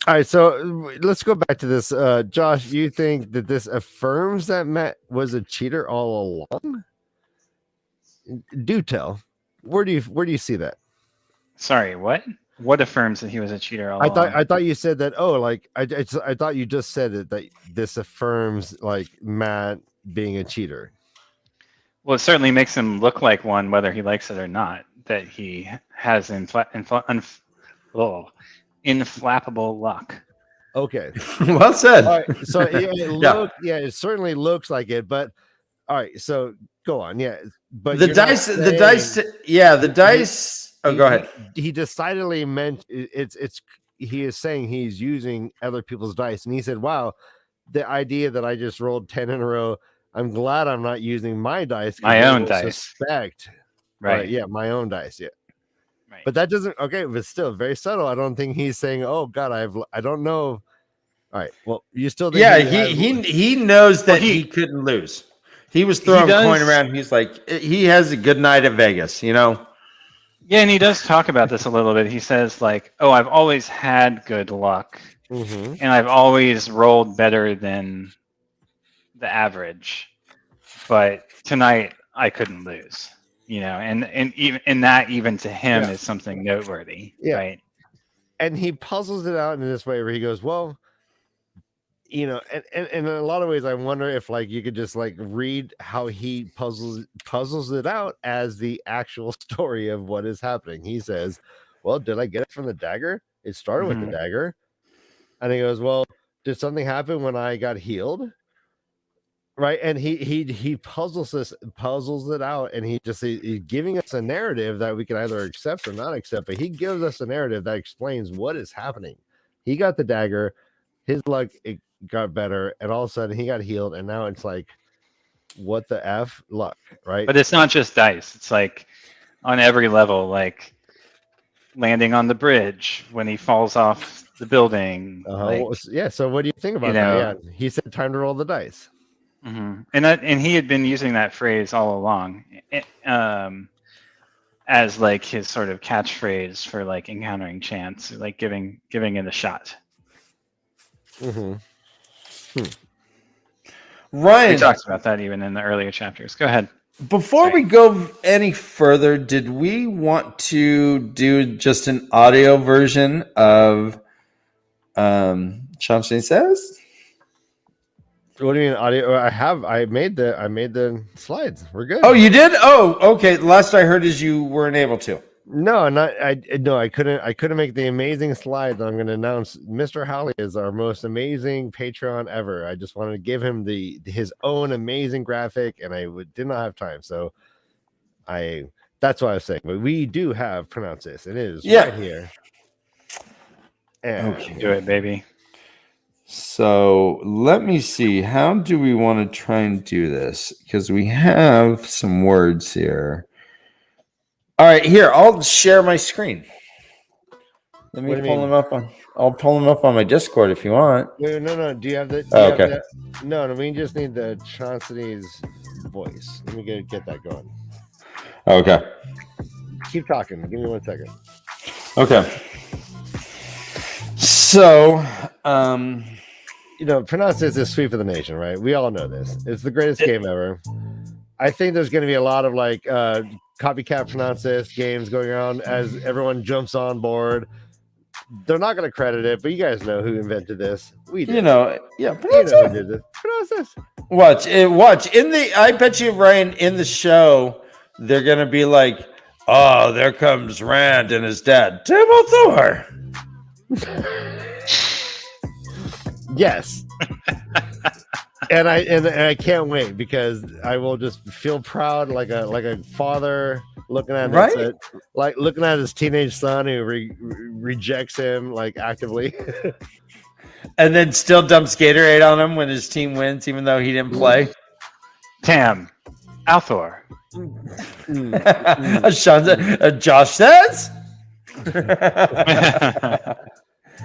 [SPEAKER 1] All right, so let's go back to this. Josh, you think that this affirms that Matt was a cheater all along? Do tell. Where do you see that?
[SPEAKER 3] Sorry, what? What affirms that he was a cheater all along?
[SPEAKER 1] I thought you said that. Oh, like I thought you just said it, that this affirms like Matt being a cheater.
[SPEAKER 3] Well, it certainly makes him look like one, whether he likes it or not. That he has inflappable luck.
[SPEAKER 1] Okay.
[SPEAKER 2] Well said.
[SPEAKER 1] All right. So it certainly looks like it, but all right. So go on. Yeah. But
[SPEAKER 2] the dice. Oh, go ahead.
[SPEAKER 1] He decidedly meant it's. He is saying he's using other people's dice, and he said, "Wow, the idea that I just rolled 10 in a row. I'm glad I'm not using my dice.
[SPEAKER 3] My own dice.
[SPEAKER 1] Suspect,
[SPEAKER 3] right?
[SPEAKER 1] Yeah, my own dice. Yeah."
[SPEAKER 3] Right.
[SPEAKER 1] But that doesn't but still very subtle. I don't think he's saying, "Oh God, I don't know." All right. Well, you still think
[SPEAKER 2] he knows that he couldn't lose. He was throwing coin around. He's like, he has a good night at Vegas, you know?
[SPEAKER 3] Yeah, and he does talk about this a little bit. He says like, "Oh, I've always had good luck, and I've always rolled better than the average, but tonight I couldn't lose." You know, and even to him is something noteworthy, right?
[SPEAKER 1] And he puzzles it out in this way where he goes, well, you know, and in a lot of ways, I wonder if like you could just like read how he puzzles it out as the actual story of what is happening. He says, well, did I get it from the dagger? It started with the dagger. And he goes, well, did something happen when I got healed? Right. And he puzzles it out, and he's giving us a narrative that we can either accept or not accept, but he gives us a narrative that explains what is happening. He got the dagger, his luck it got better, and all of a sudden he got healed, and now it's like, what the F luck, right?
[SPEAKER 3] But it's not just dice. It's like on every level, like landing on the bridge when he falls off the building. Like,
[SPEAKER 1] yeah. So what do you think about that? Yeah, he said time to roll the dice.
[SPEAKER 3] And he had been using that phrase all along, as like his sort of catchphrase for like encountering chance, like giving it a shot.
[SPEAKER 2] Ryan,
[SPEAKER 3] we talked about that even in the earlier chapters. Go ahead.
[SPEAKER 2] Before we go any further, did we want to do just an audio version of Chauncey Says?
[SPEAKER 1] What do you mean audio? I made the slides. We're good.
[SPEAKER 2] Oh, you did? Oh, okay. Last I heard is you weren't able to.
[SPEAKER 1] No, I couldn't make the amazing slide that I'm going to announce. Mr. Howley is our most amazing Patreon ever. I just wanted to give him his own amazing graphic, and I did not have time, so that's what I was saying. But we do have pronounce this. It is right here. And
[SPEAKER 3] okay, do it, baby.
[SPEAKER 2] So let me see. How do we want to try and do this? Because we have some words here. All right, here, I'll share my screen. Let me pull them up I'll pull them up on my Discord if you want.
[SPEAKER 1] Wait, no. Do you have the
[SPEAKER 2] okay.
[SPEAKER 1] No, we just need the Chauncey's voice. Let me get that going.
[SPEAKER 2] Okay.
[SPEAKER 1] Keep talking. Give me 1 second.
[SPEAKER 2] Okay. So,
[SPEAKER 1] pronounce this is sweep of the nation, right? We all know this. It's the greatest game ever. I think there's going to be a lot of like copycat pronounce this games going around as everyone jumps on board. They're not going to credit it, but you guys know who invented this. We did.
[SPEAKER 2] Pronounce
[SPEAKER 1] who did this. Pronounce this.
[SPEAKER 2] Watch. I bet you, Ryan, in the show, they're going to be like, oh, there comes Rand and his dad, Thor.
[SPEAKER 1] Yes. And I can't wait, because I will just feel proud like a father looking at it, like looking at his teenage son who rejects him like actively,
[SPEAKER 2] and then still dumps Gatorade on him when his team wins, even though he didn't play.
[SPEAKER 3] Tam, Althor.
[SPEAKER 2] Josh says.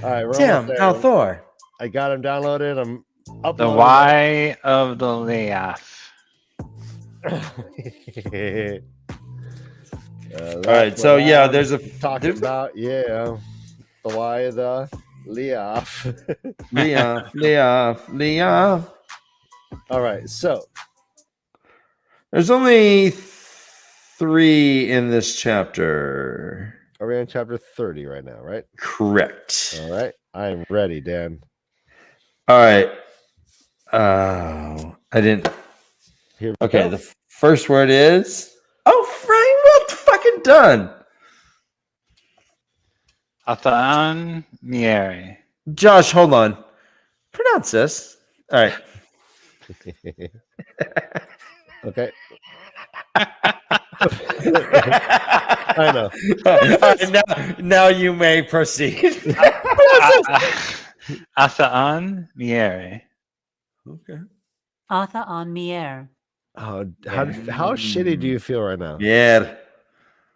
[SPEAKER 1] All right,
[SPEAKER 2] Tam, Althor.
[SPEAKER 1] I got him downloaded. I'm uploading.
[SPEAKER 3] The Y of the Leaf.
[SPEAKER 2] All right, so there's a
[SPEAKER 1] talking about the Y of the Leaf.
[SPEAKER 2] Leaf.
[SPEAKER 1] All right, so
[SPEAKER 2] there's only 3 in this chapter.
[SPEAKER 1] Are we on chapter 30 right now, right?
[SPEAKER 2] Correct.
[SPEAKER 1] All right, I'm ready, Dan.
[SPEAKER 2] All right. Oh, I didn't. Okay, the first word is. Oh, Frank, well fucking done.
[SPEAKER 3] Athan Mieri.
[SPEAKER 2] Josh, hold on. Pronounce this. All right.
[SPEAKER 1] Okay. I know.
[SPEAKER 2] Now you may proceed.
[SPEAKER 3] Athan Mieri.
[SPEAKER 2] Okay.
[SPEAKER 4] Athan Mieri.
[SPEAKER 1] Oh, how shitty do you feel right now?
[SPEAKER 2] Yeah.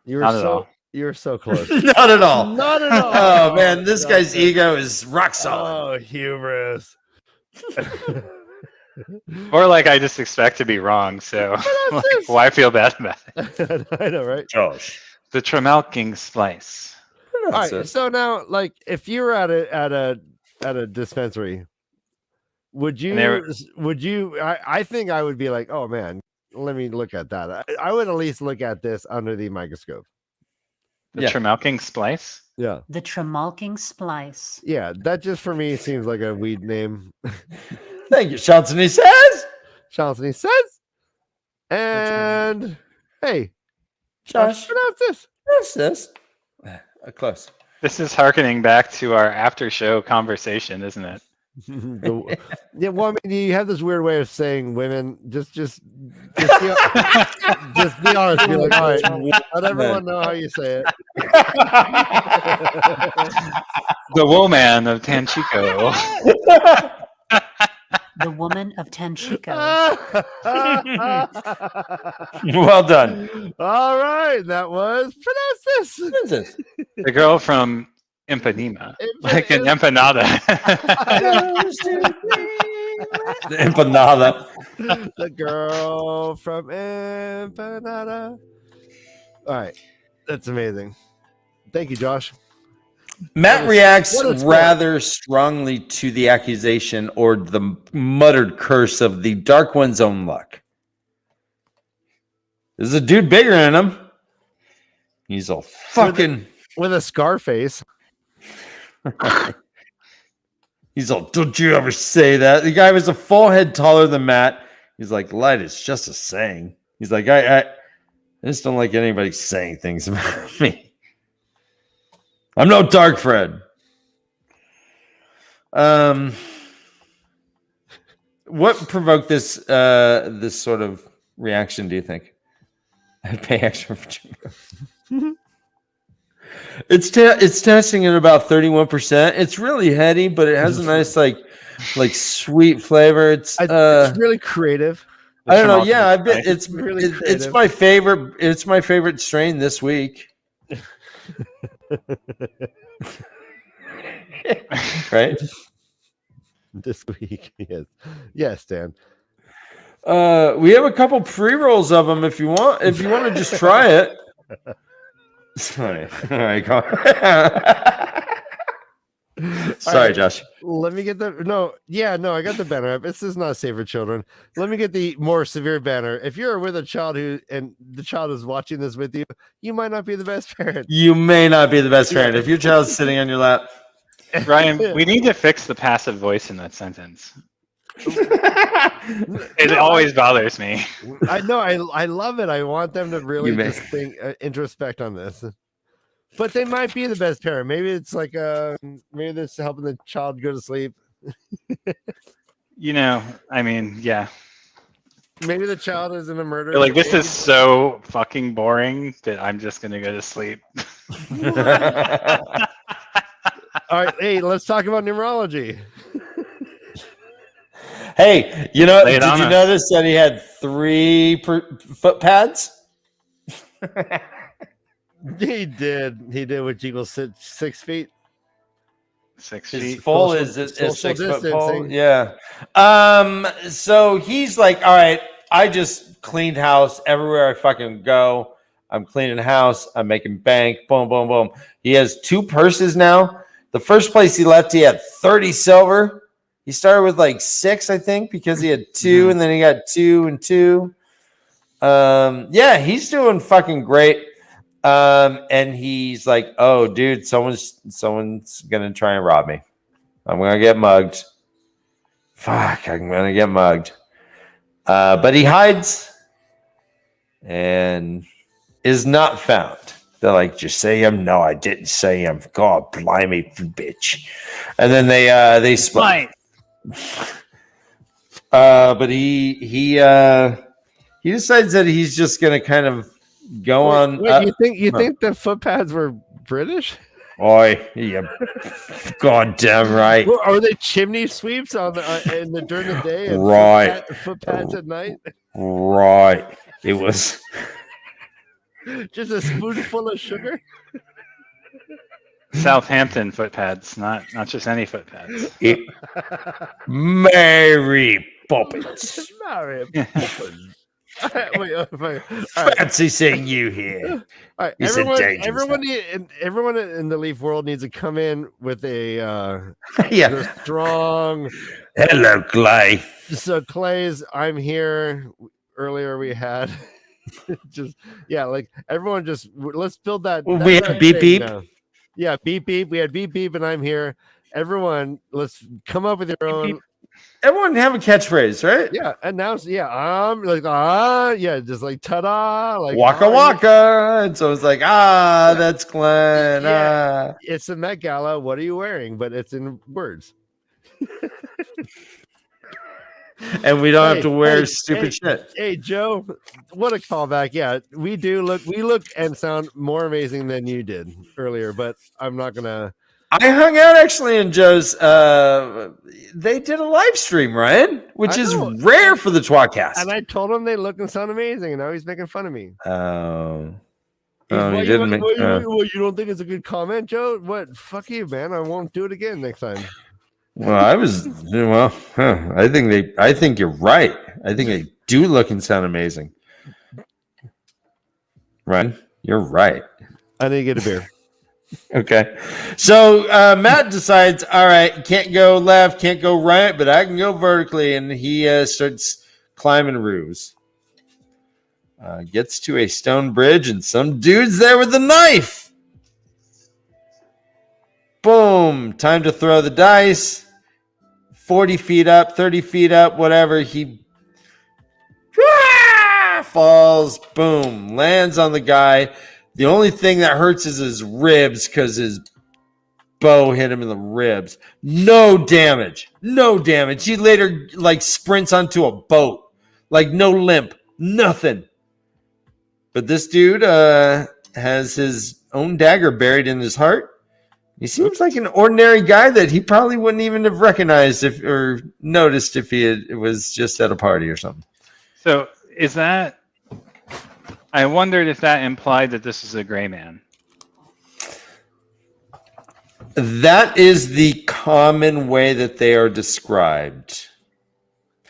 [SPEAKER 1] You were so close.
[SPEAKER 2] Not at all.
[SPEAKER 1] Not at all.
[SPEAKER 2] Oh man, this guy's ego is rock solid.
[SPEAKER 1] Oh, hubris.
[SPEAKER 3] Or like I just expect to be wrong, so like, why feel bad about it?
[SPEAKER 1] I know, right?
[SPEAKER 2] Josh.
[SPEAKER 3] The Tremalking splice.
[SPEAKER 1] All right, so now, like, if you were at a dispensary, would you? I think I would be like, oh man, let me look at that. I would at least look at this under the microscope.
[SPEAKER 3] The
[SPEAKER 2] Yeah.
[SPEAKER 3] Tremalking Splice?
[SPEAKER 1] Yeah.
[SPEAKER 4] The Tremalking Splice.
[SPEAKER 1] Yeah. That just for me seems like a weed name.
[SPEAKER 2] Thank you, Johnson. He says,
[SPEAKER 1] Johnson says. And hey,
[SPEAKER 2] Josh,
[SPEAKER 1] pronounce this.
[SPEAKER 2] what's this? Close.
[SPEAKER 3] This is harkening back to our after show conversation, isn't it?
[SPEAKER 1] Yeah, well, I mean, you have this weird way of saying women. Just be, just be honest. Be like, all right, let everyone know how you say it.
[SPEAKER 3] The woman of Tanchico.
[SPEAKER 4] The Woman of Tanchico.
[SPEAKER 2] Well done.
[SPEAKER 1] All right, that was pronounce this.
[SPEAKER 2] What is this?
[SPEAKER 3] The girl from Empanema. Like an empanada.
[SPEAKER 2] The empanada.
[SPEAKER 1] The girl from Empanada. All right, that's amazing. Thank you, Josh.
[SPEAKER 2] Matt reacts
[SPEAKER 1] what is
[SPEAKER 2] rather strongly to the accusation or the muttered curse of the Dark One's own luck. There's a dude bigger than him. He's all fucking.
[SPEAKER 1] With a scar face.
[SPEAKER 2] He's all, don't you ever say that. The guy was a full head taller than Matt. He's like, light is just a saying. He's like, I just don't like anybody saying things about me. I'm no Dark Fred. What provoked this this sort of reaction, do you think? I'd pay extra for Jimmy. It's testing at about 31%. It's really heady, but it has a nice like sweet flavor. It's
[SPEAKER 1] really creative.
[SPEAKER 2] I don't know. Yeah, I bet it's
[SPEAKER 1] really
[SPEAKER 2] it's
[SPEAKER 1] creative.
[SPEAKER 2] my favorite. It's my favorite strain this week. Right?
[SPEAKER 1] This week, yes, Dan.
[SPEAKER 2] We have a couple pre-rolls of them if you want. If you want to just try it. Sorry. All right, go on. Sorry, Josh.
[SPEAKER 1] Let me get the I got the banner up. This is not safe for children. Let me get the more severe banner. If you're with a child and the child is watching this with you, you might not be the best parent.
[SPEAKER 2] You may not be the best parent if your child's sitting on your lap.
[SPEAKER 3] Ryan, we need to fix the passive voice in that sentence. It always bothers me.
[SPEAKER 1] I know. I love it. I want them to really just think, introspect on this. But they might be the best parent. Maybe it's like maybe this helping the child go to sleep.
[SPEAKER 3] I mean, yeah.
[SPEAKER 1] Maybe the child is in a murder.
[SPEAKER 3] They're like, this is so fucking boring that I'm just gonna go to sleep.
[SPEAKER 1] All right, hey, let's talk about numerology.
[SPEAKER 2] Hey, did you notice that he had 3 foot pads?
[SPEAKER 1] He did, which equals 6 feet.
[SPEAKER 3] 6
[SPEAKER 2] His
[SPEAKER 3] feet.
[SPEAKER 2] full
[SPEAKER 1] Social-
[SPEAKER 2] is a
[SPEAKER 1] social
[SPEAKER 2] 6 foot pole.
[SPEAKER 1] distancing.
[SPEAKER 2] Yeah. So he's like, all right, I just cleaned house everywhere I fucking go. I'm cleaning house. I'm making bank. Boom, boom, boom. He has 2 purses now. The first place he left, he had 30 silver. He started with like 6, I think, because he had 2, and then he got 2 and 2. Yeah, he's doing fucking great. And he's like, oh, dude, someone's gonna try and rob me. I'm gonna get mugged. Fuck, I'm gonna get mugged. But he hides and is not found. They're like, just say him. No, I didn't say him. God, blimey, bitch. And then they split. But he decides that he's just gonna kind of go on.
[SPEAKER 1] Wait, you think the foot pads were British?
[SPEAKER 2] Oi, yeah, goddamn right.
[SPEAKER 1] Well, are they chimney sweeps during the day? And
[SPEAKER 2] Right.
[SPEAKER 1] Foot pads at night.
[SPEAKER 2] Right. It was.
[SPEAKER 1] Just a spoonful of sugar.
[SPEAKER 3] Southampton foot pads, not just any foot pads.
[SPEAKER 2] Mary Poppins.
[SPEAKER 1] Mary Poppins. Wait.
[SPEAKER 2] Fancy seeing you here.
[SPEAKER 1] All right,
[SPEAKER 2] He's in danger,
[SPEAKER 1] everyone in the Leaf world needs to come in with a
[SPEAKER 2] Yeah.
[SPEAKER 1] strong.
[SPEAKER 2] Hello, Clay.
[SPEAKER 1] So Clay's, I'm here. Earlier we had Just yeah, like everyone just let's build that.
[SPEAKER 2] Well,
[SPEAKER 1] that's
[SPEAKER 2] we
[SPEAKER 1] our
[SPEAKER 2] have beep
[SPEAKER 1] thing
[SPEAKER 2] beep.
[SPEAKER 1] now. Yeah, beep beep. We had beep beep, and I'm here. Everyone, let's come up with your own.
[SPEAKER 2] Everyone have a catchphrase, right?
[SPEAKER 1] Yeah, announce. Yeah, like yeah, just like ta-da, like
[SPEAKER 2] Waka waka. And so it's like,
[SPEAKER 1] Yeah.
[SPEAKER 2] that's Glenn.
[SPEAKER 1] Yeah. It's the Met Gala. What are you wearing? But it's in words.
[SPEAKER 2] And we don't have to wear stupid shit.
[SPEAKER 1] Hey, Joe, what a callback. Yeah, we look and sound more amazing than you did earlier, but I'm not gonna.
[SPEAKER 2] I hung out actually in Joe's. They did a live stream, Ryan, which is rare for the Twatcast.
[SPEAKER 1] And I told him they look and sound amazing, and now he's making fun of me.
[SPEAKER 2] Oh,
[SPEAKER 1] He
[SPEAKER 2] he didn't make.
[SPEAKER 1] you don't think it's a good comment, Joe? What? Fuck you, man. I won't do it again next time.
[SPEAKER 2] Well, I think you're right. I think they do look and sound amazing. Ryan, you're right.
[SPEAKER 1] I need to get a beer.
[SPEAKER 2] Okay. So Matt decides, all right, can't go left, can't go right, but I can go vertically. And he starts climbing roofs. Gets to a stone bridge, and some dude's there with a knife. Boom. Time to throw the dice. 40 feet up, 30 feet up, whatever. He falls. Boom. Lands on the guy. The only thing that hurts is his ribs because his bow hit him in the ribs. No damage. No damage. He later sprints onto a boat. No limp. Nothing. But this dude has his own dagger buried in his heart. He seems like an ordinary guy that he probably wouldn't even have recognized or noticed if it was just at a party or something.
[SPEAKER 3] So is that... I wondered if that implied that this is a gray man.
[SPEAKER 2] That is the common way that they are described.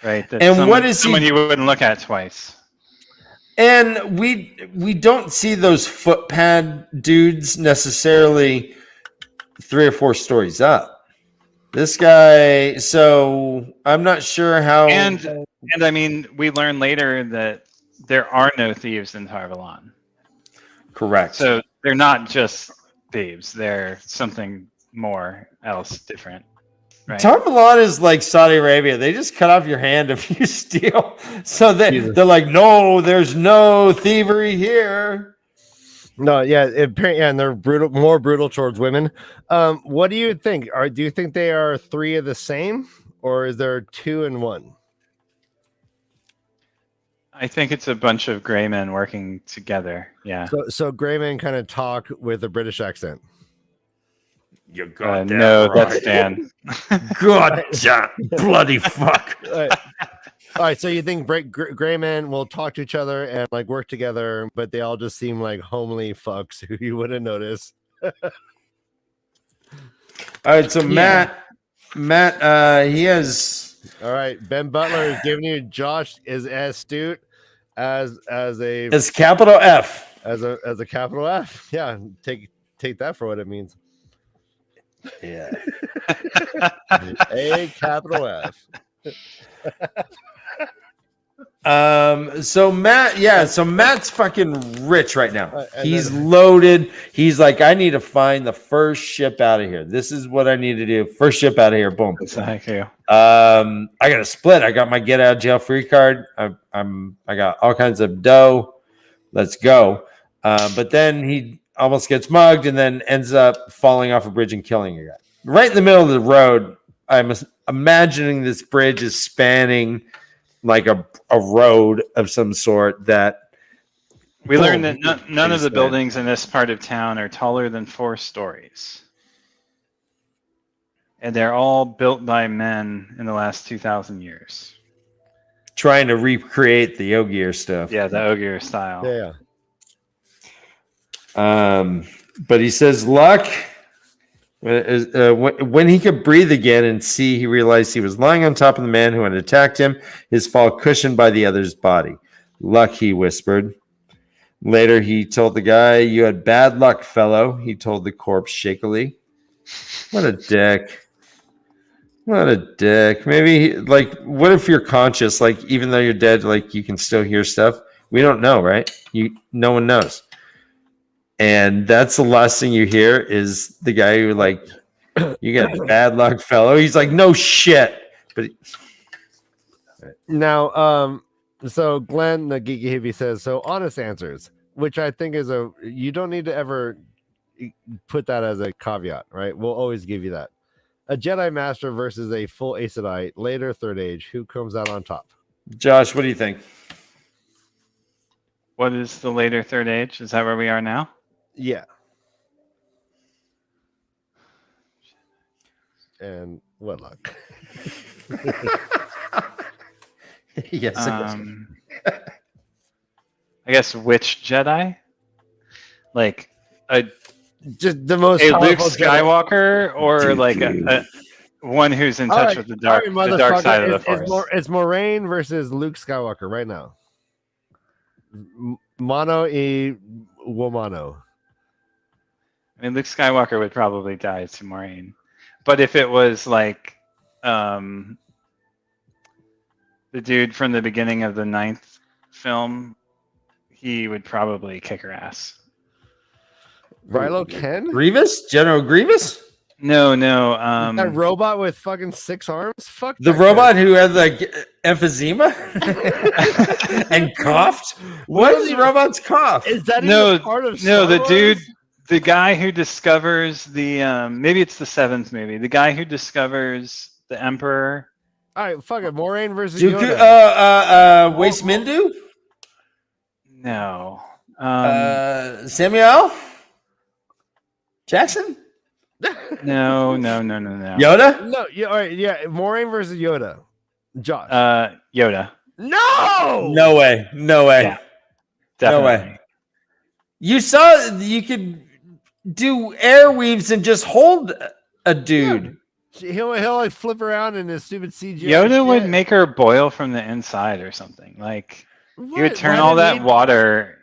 [SPEAKER 3] Right. That
[SPEAKER 2] And what is
[SPEAKER 3] someone
[SPEAKER 2] he?
[SPEAKER 3] you wouldn't look at twice.
[SPEAKER 2] And we don't see those footpad dudes necessarily 3 or 4 stories up. This guy, so I'm not sure how.
[SPEAKER 3] And I mean, we learn later that there are no thieves in Tarvalon.
[SPEAKER 2] Correct.
[SPEAKER 3] So they're not just thieves. They're something more else different. Right?
[SPEAKER 2] Tarvalon is like Saudi Arabia. They just cut off your hand if you steal. So they're like, no, there's no thievery here.
[SPEAKER 1] No, yeah, and they're more brutal towards women. What do you think? Do you think they are 3 of the same, or is there 2 and 1?
[SPEAKER 3] I think it's a bunch of gray men working together. Yeah.
[SPEAKER 1] So gray men kind of talk with a British accent.
[SPEAKER 2] You got that
[SPEAKER 3] no,
[SPEAKER 2] right.
[SPEAKER 3] that's Dan.
[SPEAKER 2] God, bloody fuck.
[SPEAKER 1] All right. So you think gray men will talk to each other and work together, but they all just seem like homely fucks who you wouldn't notice.
[SPEAKER 2] All right. So Matt, he has.
[SPEAKER 1] All right. Ben Butler is giving you Josh is as astute as a
[SPEAKER 2] capital F.
[SPEAKER 1] As a capital F. Yeah. Take that for what it means.
[SPEAKER 2] Yeah.
[SPEAKER 1] A capital F.
[SPEAKER 2] So Matt's fucking rich right now. He's loaded. He's like, I need to find the first ship out of here. This is what I need to do. First ship out of here. Boom.
[SPEAKER 3] Thank you.
[SPEAKER 2] I got a split. I got my get out of jail free card. I got all kinds of dough. Let's go. But then he almost gets mugged and then ends up falling off a bridge and killing a guy. Right in the middle of the road. I'm imagining this bridge is spanning like a road of some sort that
[SPEAKER 3] we learned that none of the buildings in this part of town are taller than 4 stories. And they're all built by men in the last 2,000 years.
[SPEAKER 2] Trying to recreate the Ogier stuff.
[SPEAKER 3] Yeah, the Ogier style.
[SPEAKER 1] Yeah.
[SPEAKER 2] But he says luck. When he could breathe again and see, he realized he was lying on top of the man who had attacked him, his fall cushioned by the other's body. Luck, he whispered. Later, he told the guy, you had bad luck, fellow, he told the corpse shakily. What a dick. What a dick. Maybe, what if you're conscious, even though you're dead, you can still hear stuff? We don't know, right? No one knows. And that's the last thing you hear is the guy who like, you got bad luck, fellow. He's like, no shit. But
[SPEAKER 1] Now, so Glenn, the Geeky Hippie says, so honest answers, which I think is you don't need to ever put that as a caveat, right? We'll always give you that. A Jedi Master versus a full Aes Sedai, later Third Age, who comes out on top?
[SPEAKER 2] Josh, what do you think?
[SPEAKER 3] What is the later Third Age? Is that where we are now?
[SPEAKER 1] Yeah. And what luck?
[SPEAKER 2] Yes.
[SPEAKER 3] I guess which Jedi? Like
[SPEAKER 1] Just the most
[SPEAKER 3] a Luke
[SPEAKER 1] powerful Jedi.
[SPEAKER 3] Skywalker, or like a one who's in touch with the dark side of the Force.
[SPEAKER 1] It's Moraine versus Luke Skywalker right now. Mono e womano.
[SPEAKER 3] I mean, Luke Skywalker would probably die to Moraine, but if it was like the dude from the beginning of the 9th film, he would probably kick her ass.
[SPEAKER 1] Rilo Ken?
[SPEAKER 2] Grievous? General Grievous?
[SPEAKER 3] No.
[SPEAKER 1] That robot with fucking 6 arms? Fuck
[SPEAKER 2] The
[SPEAKER 1] that
[SPEAKER 2] robot
[SPEAKER 1] guy.
[SPEAKER 2] who had like emphysema and coughed? What does robots cough?
[SPEAKER 1] Is that
[SPEAKER 3] No,
[SPEAKER 1] even part of
[SPEAKER 3] no,
[SPEAKER 1] Star
[SPEAKER 3] the
[SPEAKER 1] Wars?
[SPEAKER 3] dude, the guy who discovers the maybe it's the 7th movie. The guy who discovers the Emperor.
[SPEAKER 1] All right, fuck it. Moraine versus
[SPEAKER 2] Dooku,
[SPEAKER 1] Yoda.
[SPEAKER 2] Waste Mindu?
[SPEAKER 3] No.
[SPEAKER 2] Samuel Jackson?
[SPEAKER 3] No.
[SPEAKER 2] Yoda?
[SPEAKER 1] No, yeah, all right, yeah. Moraine versus Yoda. Josh.
[SPEAKER 3] Yoda.
[SPEAKER 1] No!
[SPEAKER 2] No way.
[SPEAKER 3] Yeah, definitely.
[SPEAKER 2] No way. You saw you could do air weaves and just hold a dude.
[SPEAKER 1] He'll like flip around in his stupid CGI.
[SPEAKER 3] Yoda would
[SPEAKER 1] shit.
[SPEAKER 3] make her boil from the inside or something. Like he would
[SPEAKER 1] What?
[SPEAKER 3] turn
[SPEAKER 1] Why
[SPEAKER 3] all
[SPEAKER 1] did
[SPEAKER 3] that
[SPEAKER 1] he-
[SPEAKER 3] water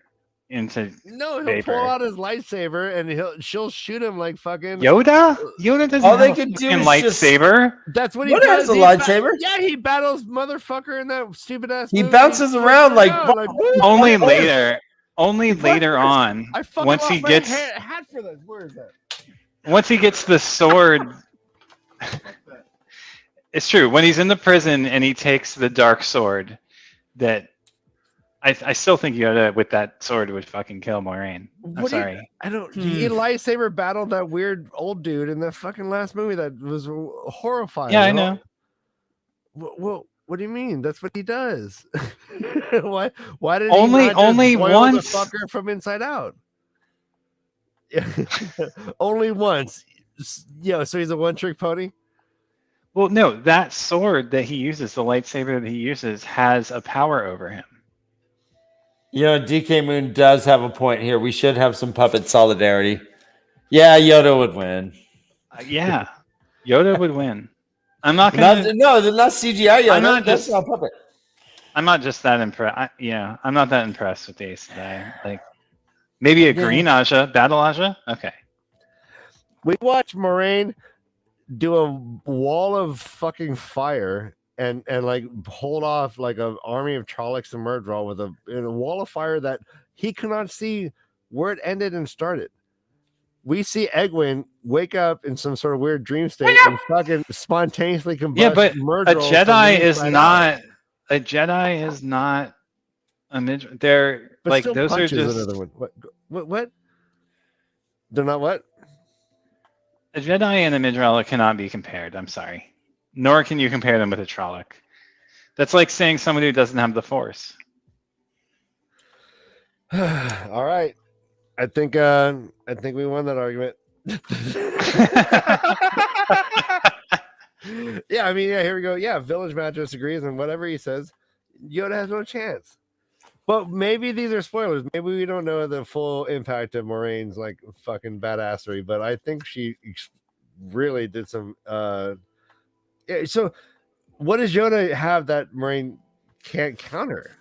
[SPEAKER 3] into
[SPEAKER 1] No, he'll
[SPEAKER 3] vapor.
[SPEAKER 1] pull out his lightsaber and she'll shoot him like fucking.
[SPEAKER 3] Yoda? Yoda doesn't
[SPEAKER 2] All they
[SPEAKER 3] have
[SPEAKER 2] could
[SPEAKER 3] a
[SPEAKER 2] do
[SPEAKER 3] fucking
[SPEAKER 2] is just-
[SPEAKER 3] lightsaber.
[SPEAKER 1] That's what he
[SPEAKER 2] Yoda
[SPEAKER 1] does.
[SPEAKER 2] has a
[SPEAKER 1] He
[SPEAKER 2] lightsaber?
[SPEAKER 1] Yeah, he battles motherfucker in that stupid ass.
[SPEAKER 2] He
[SPEAKER 1] movie.
[SPEAKER 2] bounces
[SPEAKER 1] He
[SPEAKER 2] around like-
[SPEAKER 1] woo!
[SPEAKER 3] Only
[SPEAKER 2] Oh,
[SPEAKER 3] later. Only
[SPEAKER 1] Fuck
[SPEAKER 3] later
[SPEAKER 1] first.
[SPEAKER 3] on.
[SPEAKER 1] I fucking
[SPEAKER 3] Once
[SPEAKER 1] lost
[SPEAKER 3] he
[SPEAKER 1] my
[SPEAKER 3] gets
[SPEAKER 1] hat for this. Where is that?
[SPEAKER 3] once he gets the sword. It's true. When he's in the prison and he takes the dark sword, that I still think Yoda with that sword would fucking kill Moraine. I'm
[SPEAKER 1] What do you-
[SPEAKER 3] sorry.
[SPEAKER 1] I don't. He lightsaber battled that weird old dude in the fucking last movie that was horrifying.
[SPEAKER 3] Yeah, I know.
[SPEAKER 1] Well, what do you mean? That's what he does. Why? Why did
[SPEAKER 3] Only-
[SPEAKER 1] he not just
[SPEAKER 3] only
[SPEAKER 1] boil
[SPEAKER 3] once.
[SPEAKER 1] the fucker from inside out? Only once. Yeah. So he's a one-trick pony.
[SPEAKER 3] Well, no, that sword that he uses, the lightsaber that he uses, has a power over him.
[SPEAKER 2] You know, DKmoon does have a point here. We should have some puppet solidarity. Yeah, Yoda would win.
[SPEAKER 3] Yeah, Yoda would win. I'm not gonna.
[SPEAKER 2] No, they're not CGI Yoda.
[SPEAKER 3] I'm not
[SPEAKER 2] That's
[SPEAKER 3] just-
[SPEAKER 2] not puppet.
[SPEAKER 3] I'm not just that impressed. I'm not that impressed with the Aes Sedai. Like maybe a green Aja, battle Aja. Okay.
[SPEAKER 1] We watched Moraine do a wall of fucking fire and like hold off like an army of Trollocs and Murdral with in a wall of fire that he could not see where it ended and started. We see Egwene wake up in some sort of weird dream state and fucking spontaneously combust.
[SPEAKER 3] Yeah, but
[SPEAKER 1] Murdral
[SPEAKER 3] a
[SPEAKER 1] from
[SPEAKER 3] Jedi
[SPEAKER 1] the
[SPEAKER 3] is
[SPEAKER 1] inside
[SPEAKER 3] not.
[SPEAKER 1] out.
[SPEAKER 3] A Jedi is not a mid. They're
[SPEAKER 1] But
[SPEAKER 3] like
[SPEAKER 1] still
[SPEAKER 3] those are
[SPEAKER 1] punches
[SPEAKER 3] just.
[SPEAKER 1] another one. What? They're not what?
[SPEAKER 3] A Jedi and a Midrella cannot be compared. I'm sorry. Nor can you compare them with a Trolloc. That's like saying someone who doesn't have the Force.
[SPEAKER 1] All right. I think we won that argument. Yeah, I mean, yeah, here we go. Yeah, Village Mattress agrees, and whatever he says, Yoda has no chance. But maybe these are spoilers. Maybe we don't know the full impact of Moraine's like fucking badassery, but I think she really did some yeah, so what does Yoda have that Moraine can't counter?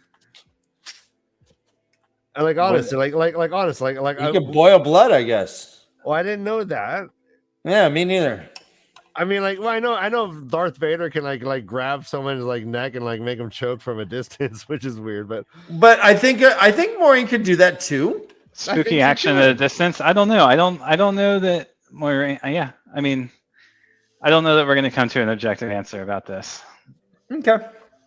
[SPEAKER 1] And like honestly, like honestly, like
[SPEAKER 2] You can boil blood, I guess.
[SPEAKER 1] well, I didn't know that.
[SPEAKER 2] Yeah, me neither.
[SPEAKER 1] I mean, like, well, I know Darth Vader can like grab someone's like neck and like make them choke from a distance, which is weird. But
[SPEAKER 2] I think Maureen could do that too.
[SPEAKER 3] Spooky action at a distance. I don't know. I don't know that more. Yeah. I mean, I don't know that we're going to come to an objective answer about this.
[SPEAKER 2] Okay.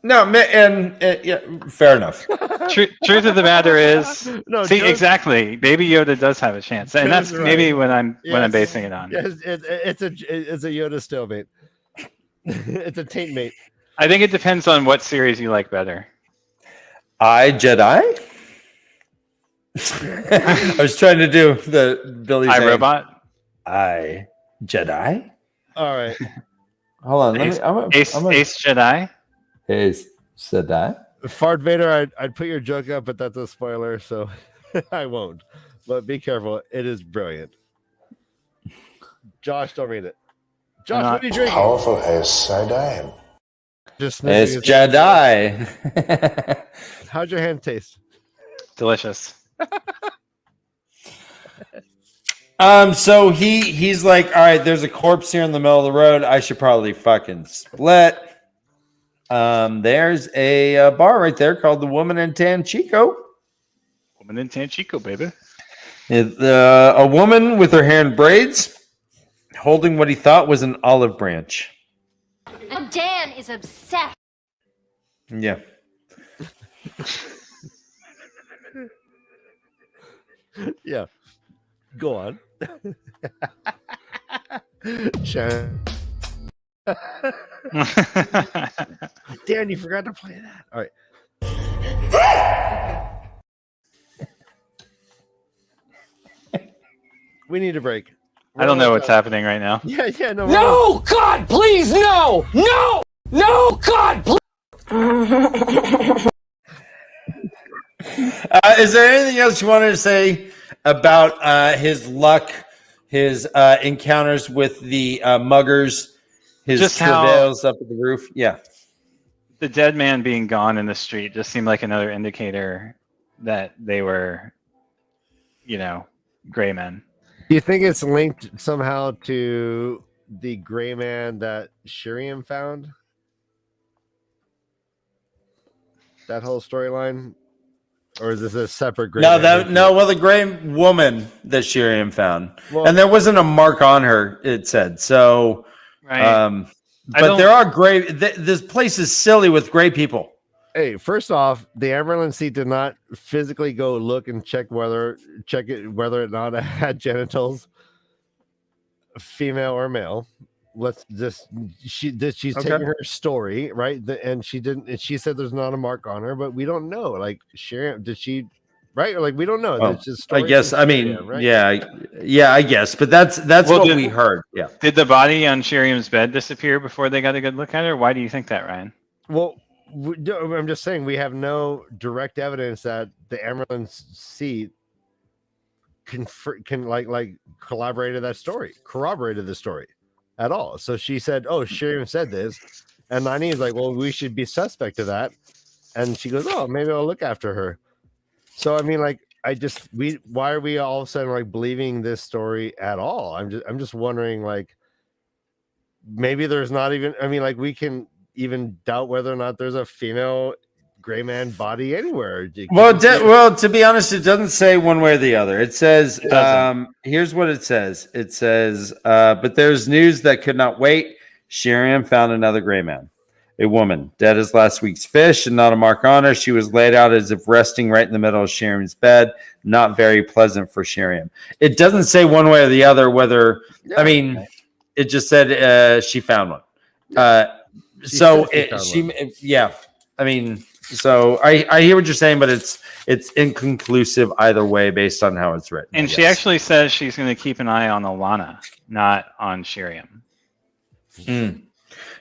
[SPEAKER 2] No, and yeah, fair enough.
[SPEAKER 3] Truth of the matter is,
[SPEAKER 1] No,
[SPEAKER 3] see,
[SPEAKER 1] Joe's-
[SPEAKER 3] exactly. Baby Yoda does have a chance, and that's
[SPEAKER 1] Joe's right.
[SPEAKER 3] maybe what I'm
[SPEAKER 1] Yes.
[SPEAKER 3] basing it on.
[SPEAKER 1] Yes, it's a Yoda stalemate. It's a taint mate.
[SPEAKER 3] I think it depends on what series you like better.
[SPEAKER 2] I Jedi. I was trying to do the Billy.
[SPEAKER 3] iRobot,
[SPEAKER 2] I Jedi.
[SPEAKER 1] All right.
[SPEAKER 2] Hold on.
[SPEAKER 3] Ace
[SPEAKER 2] Ace
[SPEAKER 3] Jedi.
[SPEAKER 2] Jedi.
[SPEAKER 1] FartVader, I'd put your joke up, but that's a spoiler, so I won't. But be careful. It is brilliant. Josh, don't read it. Josh, what are you drinking?
[SPEAKER 5] Powerful as side-eye.
[SPEAKER 1] Just
[SPEAKER 2] It's
[SPEAKER 1] sniffing it.
[SPEAKER 2] Jedi.
[SPEAKER 1] How'd your hand taste?
[SPEAKER 3] Delicious.
[SPEAKER 2] So he's like, all right, there's a corpse here in the middle of the road. I should probably fucking split. There's a bar right there called the Woman in Tanchico.
[SPEAKER 3] Woman in Tanchico, baby.
[SPEAKER 2] A woman with her hair in braids, holding what he thought was an olive branch.
[SPEAKER 6] And Dan is obsessed.
[SPEAKER 2] Yeah.
[SPEAKER 1] Yeah. Go on. Shannon. Dan, you forgot to play that. All right. We need a break.
[SPEAKER 3] I don't know what's happening right now.
[SPEAKER 1] Yeah, no.
[SPEAKER 7] No, God, please, no! No! No, God, please!
[SPEAKER 2] Is there anything else you wanted to say about his luck, his encounters with the muggers, his
[SPEAKER 3] Just how-
[SPEAKER 2] travails up at the roof? Yeah.
[SPEAKER 3] The dead man being gone in the street just seemed like another indicator that they were, gray men.
[SPEAKER 1] Do you think it's linked somehow to the gray man that Shiriam found? That whole storyline? Or is this a separate gray man?
[SPEAKER 2] Well, the gray woman that Shiriam found.
[SPEAKER 1] Well-
[SPEAKER 2] and there wasn't a mark on her, it said. So,
[SPEAKER 3] Right.
[SPEAKER 2] but there are gray. This place is silly with gray people.
[SPEAKER 1] Hey, first off, the Amberlin seat did not physically go look and check whether or not it had genitals, female or male. Let's just she's
[SPEAKER 2] Okay.
[SPEAKER 1] taking her story, right? And she didn't. And she said there's not a mark on her, but we don't know. Like, Sharon, did she? Right? Or like, we don't know.
[SPEAKER 2] Well,
[SPEAKER 1] It's just
[SPEAKER 2] I
[SPEAKER 1] story
[SPEAKER 2] guess.
[SPEAKER 1] from
[SPEAKER 2] I mean,
[SPEAKER 1] Shiriam, right?
[SPEAKER 2] yeah, I guess. But that's
[SPEAKER 3] Well,
[SPEAKER 2] what
[SPEAKER 3] did-
[SPEAKER 2] we heard. Yeah.
[SPEAKER 3] Did the body on Shiriam's bed disappear before they got a good look at her? Why do you think that, Ryan?
[SPEAKER 1] Well, I'm just saying we have no direct evidence that the Amberlin seat corroborated the story at all. So she said, "Oh, Shiriam said this," and Nani's like, "Well, we should be suspect of that," and she goes, "Oh, maybe I'll look after her." So I mean, like, why are we all of a sudden like believing this story at all? I'm just wondering, like, maybe there's not even. I mean, like, we can even doubt whether or not there's a female gray man body anywhere.
[SPEAKER 2] Well, to be honest, it doesn't say one way or the other. It says,
[SPEAKER 3] It doesn't.
[SPEAKER 2] here's what it says. It says, but there's news that could not wait. Shiriam found another gray man, a woman, dead as last week's fish and not a mark on her. She was laid out as if resting right in the middle of Shiriam's bed. Not very pleasant for Shiriam. It doesn't say one way or the other whether, I mean, it just said she found one. Yeah. I mean, so I hear what you're saying, but it's inconclusive either way based on how it's written.
[SPEAKER 3] And she actually says she's going to keep an eye on Alana, not on Shiriam.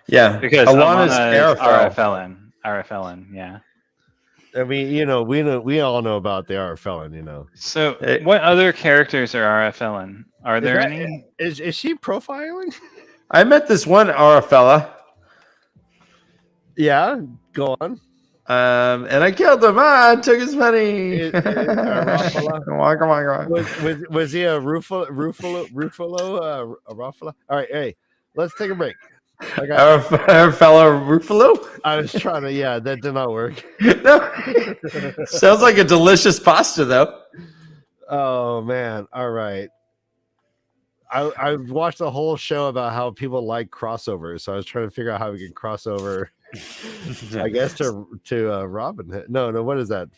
[SPEAKER 2] Yeah,
[SPEAKER 3] Because
[SPEAKER 2] Alana's
[SPEAKER 3] Alana is RFLN, yeah.
[SPEAKER 1] I mean, we all know about the RFLN,
[SPEAKER 3] So
[SPEAKER 2] Hey.
[SPEAKER 3] what other characters are RFLN? Are there
[SPEAKER 1] that-
[SPEAKER 3] any?
[SPEAKER 1] Is she profiling?
[SPEAKER 2] I met this one fella,
[SPEAKER 1] Yeah, go on.
[SPEAKER 2] and I killed him. I took his money.
[SPEAKER 1] Ruffalo?
[SPEAKER 2] Come on.
[SPEAKER 1] Was he a Ruffalo? A Ruffalo? All right, hey, let's take a break.
[SPEAKER 2] Our fellow Ruffalo.
[SPEAKER 1] I was trying to, yeah, that did not work.
[SPEAKER 2] No. Sounds like a delicious pasta, though.
[SPEAKER 1] Oh man! All right. I watched the whole show about how people like crossovers, so I was trying to figure out how we can cross over. I guess to Robin Hood. No, what is that?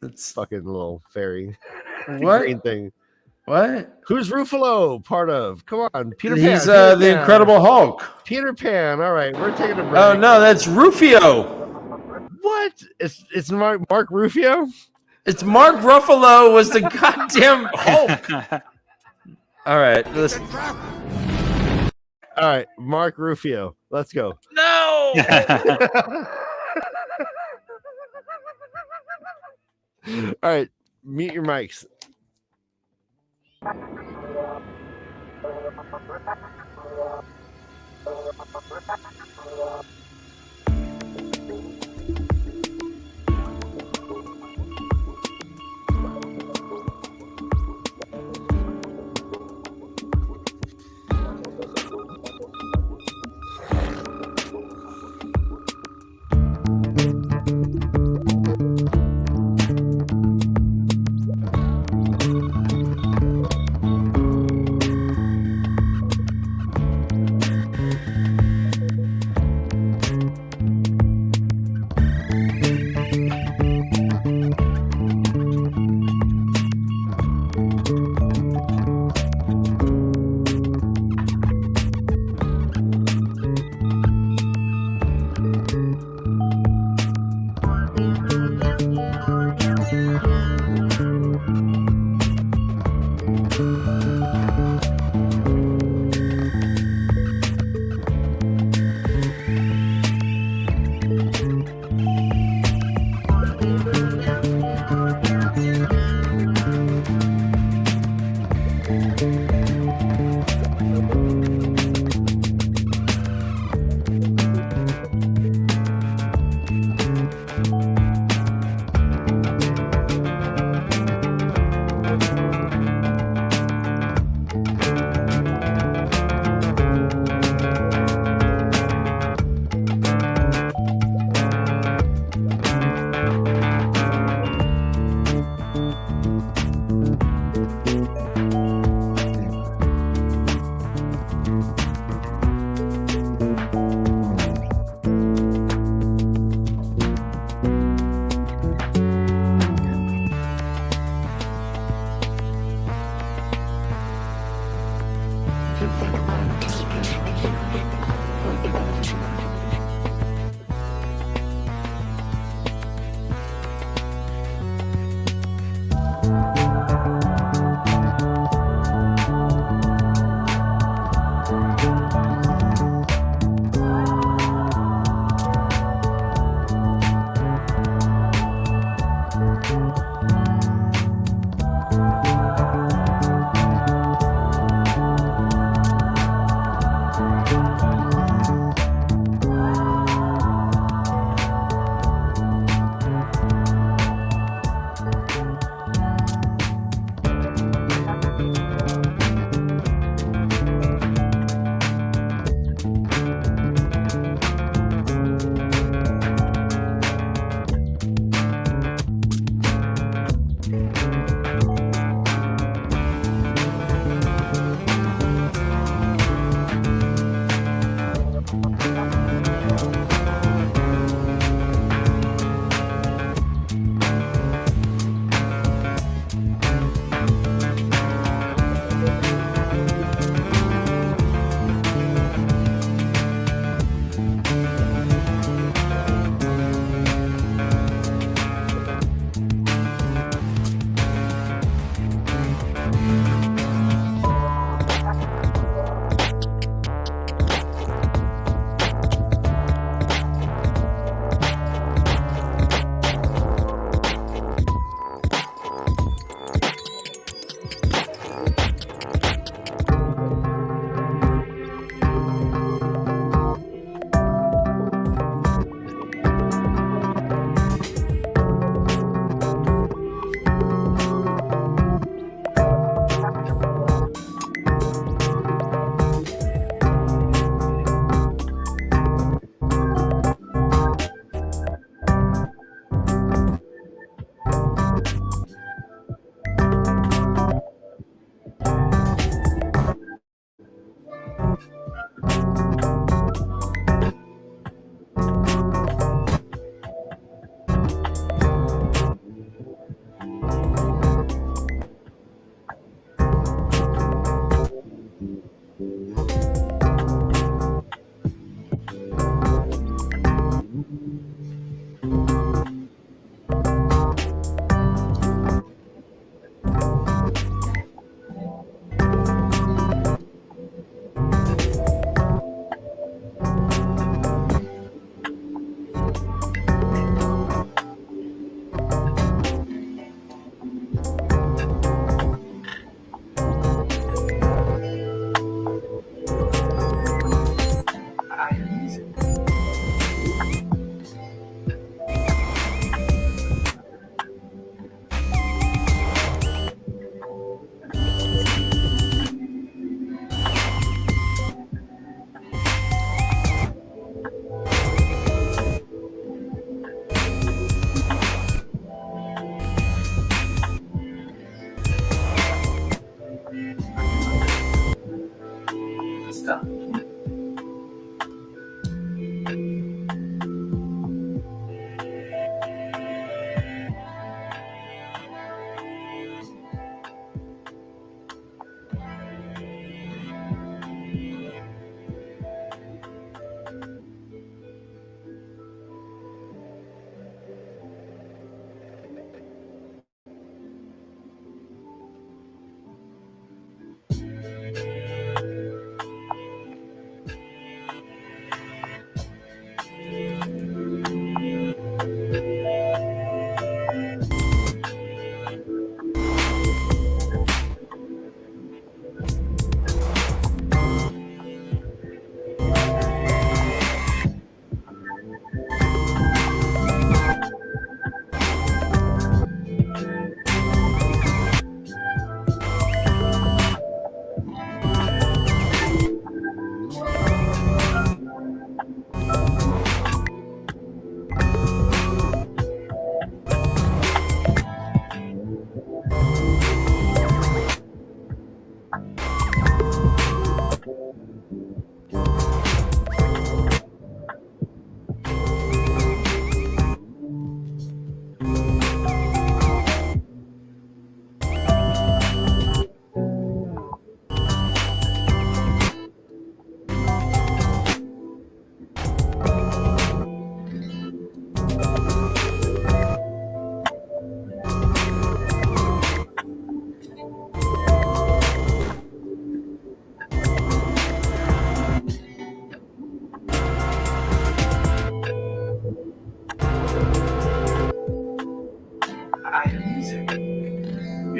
[SPEAKER 2] It's
[SPEAKER 1] Fucking little fairy
[SPEAKER 2] what?
[SPEAKER 1] green thing.
[SPEAKER 2] What?
[SPEAKER 1] Who's Ruffalo part of? Come on, Peter Pan.
[SPEAKER 2] He's
[SPEAKER 1] Peter
[SPEAKER 2] the
[SPEAKER 1] Pan.
[SPEAKER 2] Incredible Hulk.
[SPEAKER 1] Peter Pan. All right, we're taking a break.
[SPEAKER 2] Oh no, that's Rufio.
[SPEAKER 1] What? It's Mark Rufio.
[SPEAKER 2] It's Mark Ruffalo was the goddamn Hulk. All right, listen.
[SPEAKER 1] All right, Mark Rufio. Let's go.
[SPEAKER 2] No.
[SPEAKER 1] All right, mute your mics.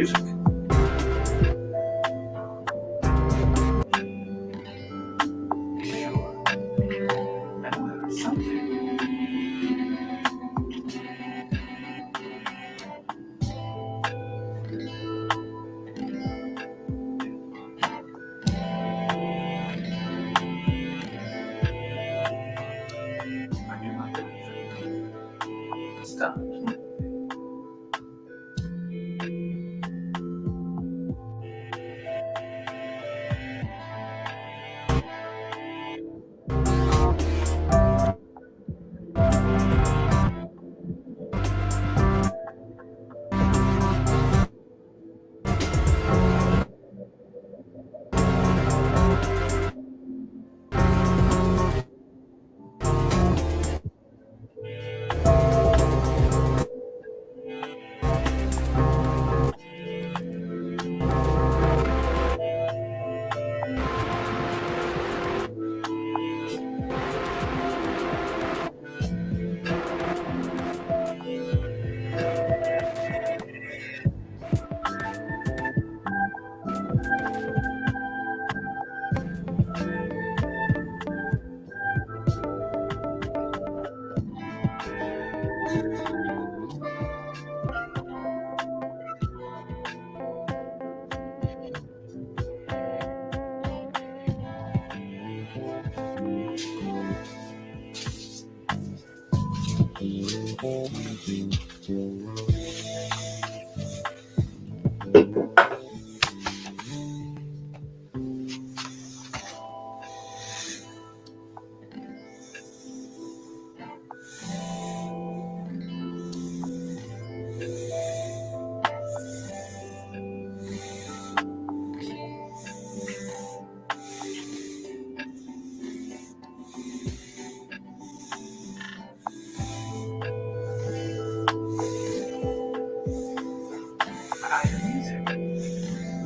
[SPEAKER 8] Music. Sure. And there's something. I do not believe it. It's done.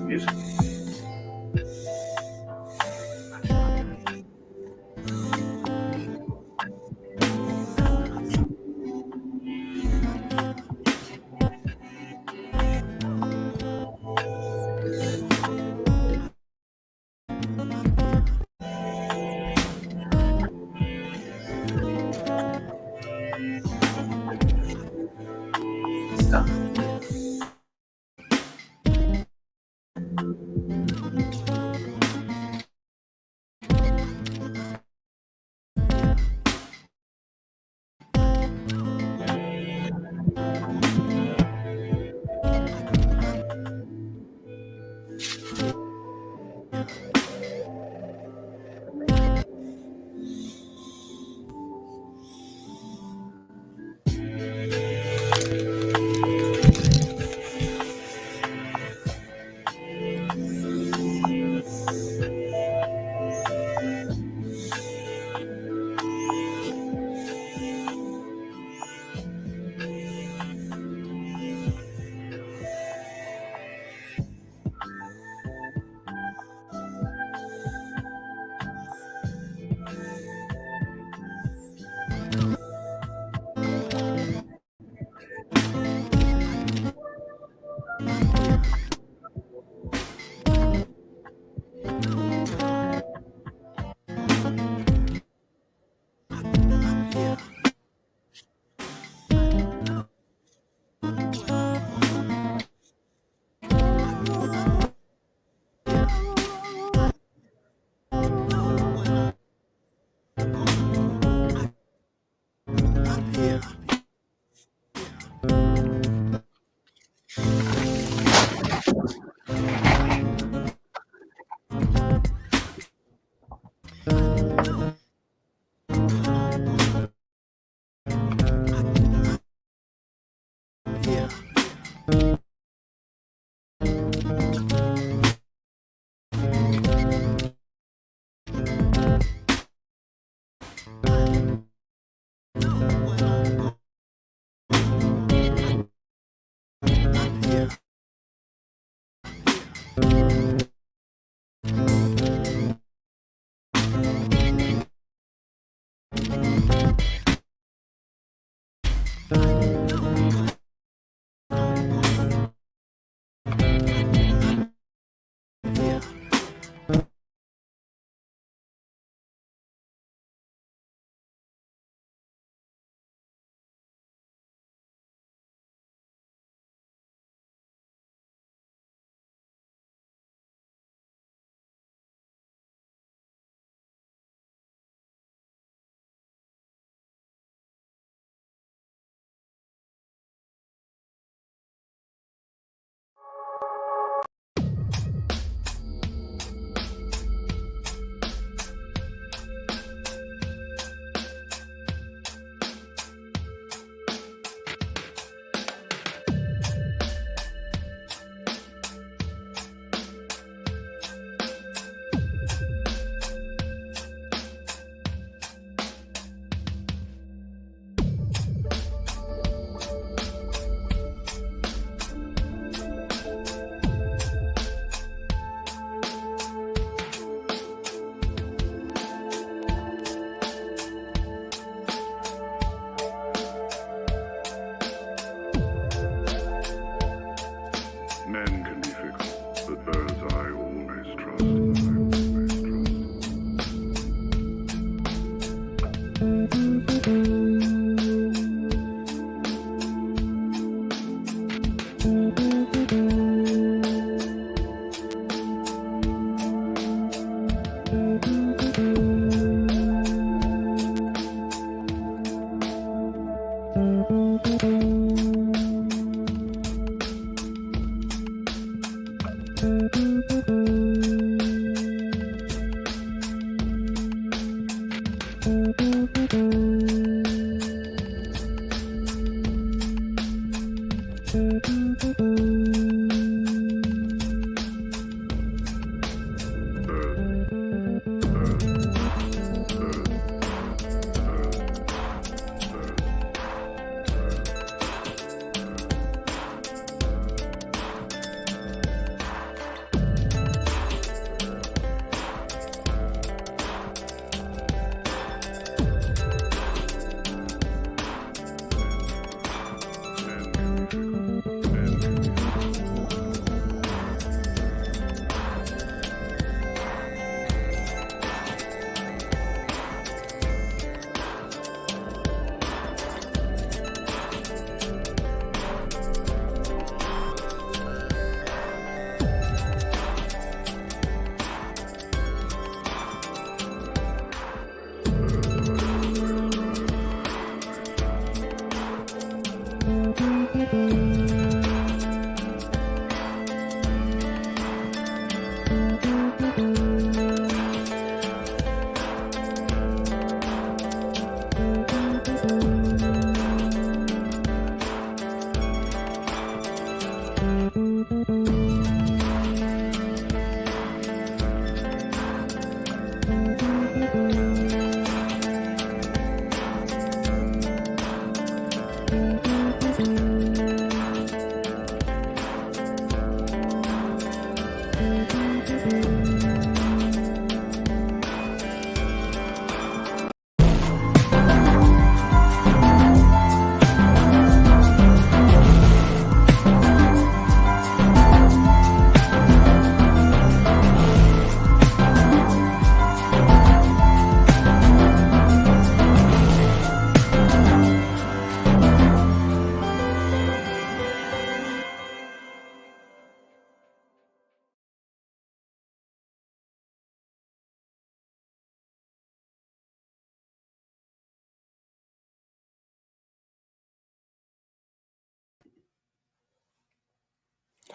[SPEAKER 8] Music. It's done.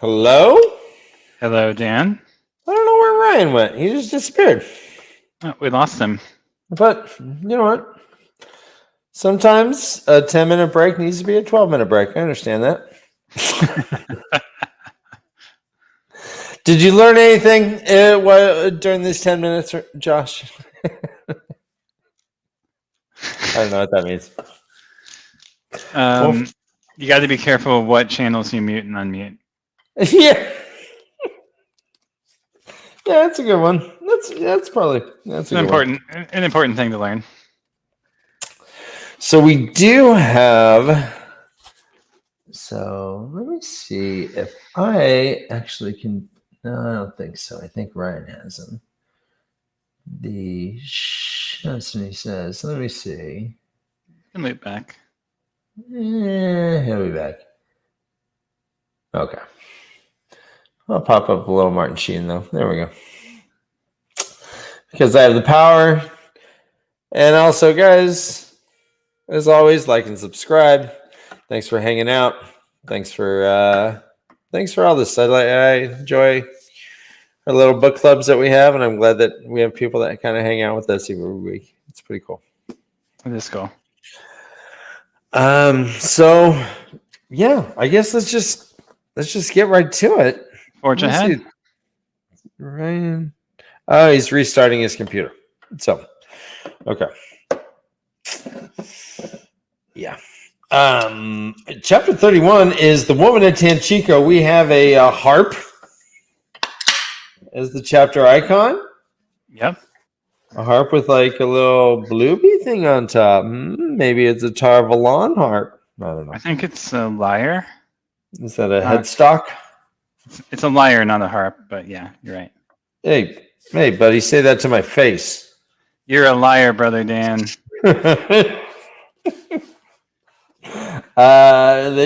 [SPEAKER 2] Hello?
[SPEAKER 3] Hello, Dan.
[SPEAKER 2] I don't know where Ryan went. He just disappeared.
[SPEAKER 3] Oh, we lost him.
[SPEAKER 2] But you know what? Sometimes a 10-minute break needs to be a 12-minute break. I understand that. Did you learn anything during these 10 minutes, Josh? I don't know what that means.
[SPEAKER 3] You got to be careful of what channels you mute and unmute.
[SPEAKER 2] Yeah. Yeah, that's a good one. That's probably
[SPEAKER 3] It's an important thing to learn.
[SPEAKER 2] So we do have. So let me see if I actually can. No, I don't think so. I think Ryan has them. That's what he says. Let me see.
[SPEAKER 3] And loop back.
[SPEAKER 2] He'll be back. Okay. I'll pop up a little Martin Sheen though. There we go. Because I have the power. And also, guys, as always, like and subscribe. Thanks for hanging out. Thanks for all this. I enjoy our little book clubs that we have, and I'm glad that we have people that kind of hang out with us every week. It's pretty cool.
[SPEAKER 3] It is cool.
[SPEAKER 2] So yeah, I guess let's just get right to it.
[SPEAKER 3] Forge ahead.
[SPEAKER 2] Ryan. Oh, he's restarting his computer. So, okay. Yeah. Chapter 31 is The Woman at Tanchico. We have a harp as the chapter icon.
[SPEAKER 3] Yep.
[SPEAKER 2] A harp with like a little bluebee thing on top. Maybe it's a Tarvalon harp. I don't know.
[SPEAKER 3] I think it's a lyre.
[SPEAKER 2] Is that a headstock?
[SPEAKER 3] It's a lyre, not a harp, but yeah, you're right.
[SPEAKER 2] Hey, buddy, say that to my face.
[SPEAKER 3] You're a liar, brother Dan.
[SPEAKER 2] They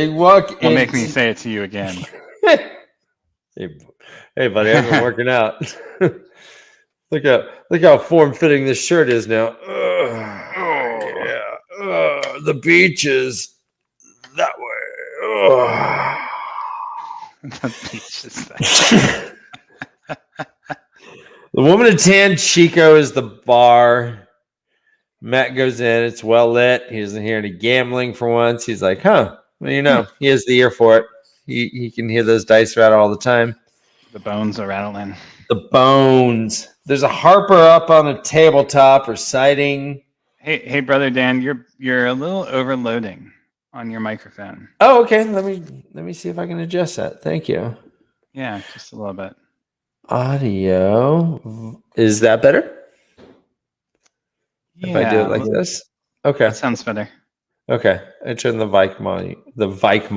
[SPEAKER 2] walk in.
[SPEAKER 3] Don't make me say it to you again.
[SPEAKER 2] Hey, buddy, I've been working out. Look how form-fitting this shirt is now. Yeah. The beach is that way.
[SPEAKER 3] The beach is that.
[SPEAKER 2] The Woman at Tanchico is the bar. Matt goes in. It's well lit. He doesn't hear any gambling for once. He's like, huh. Well, you know, he has the ear for it. He can hear those dice rattle all the time.
[SPEAKER 3] The bones are rattling.
[SPEAKER 2] The bones. There's a harper up on a tabletop reciting.
[SPEAKER 3] Hey, brother Dan, you're a little overloading on your microphone.
[SPEAKER 2] Oh, okay. Let me see if I can adjust that. Thank you.
[SPEAKER 3] Yeah, just a little bit.
[SPEAKER 2] Audio. Is that better?
[SPEAKER 3] Yeah,
[SPEAKER 2] If I do it like this? Okay.
[SPEAKER 3] that sounds better.
[SPEAKER 2] Okay. I turned the mic volume. The mic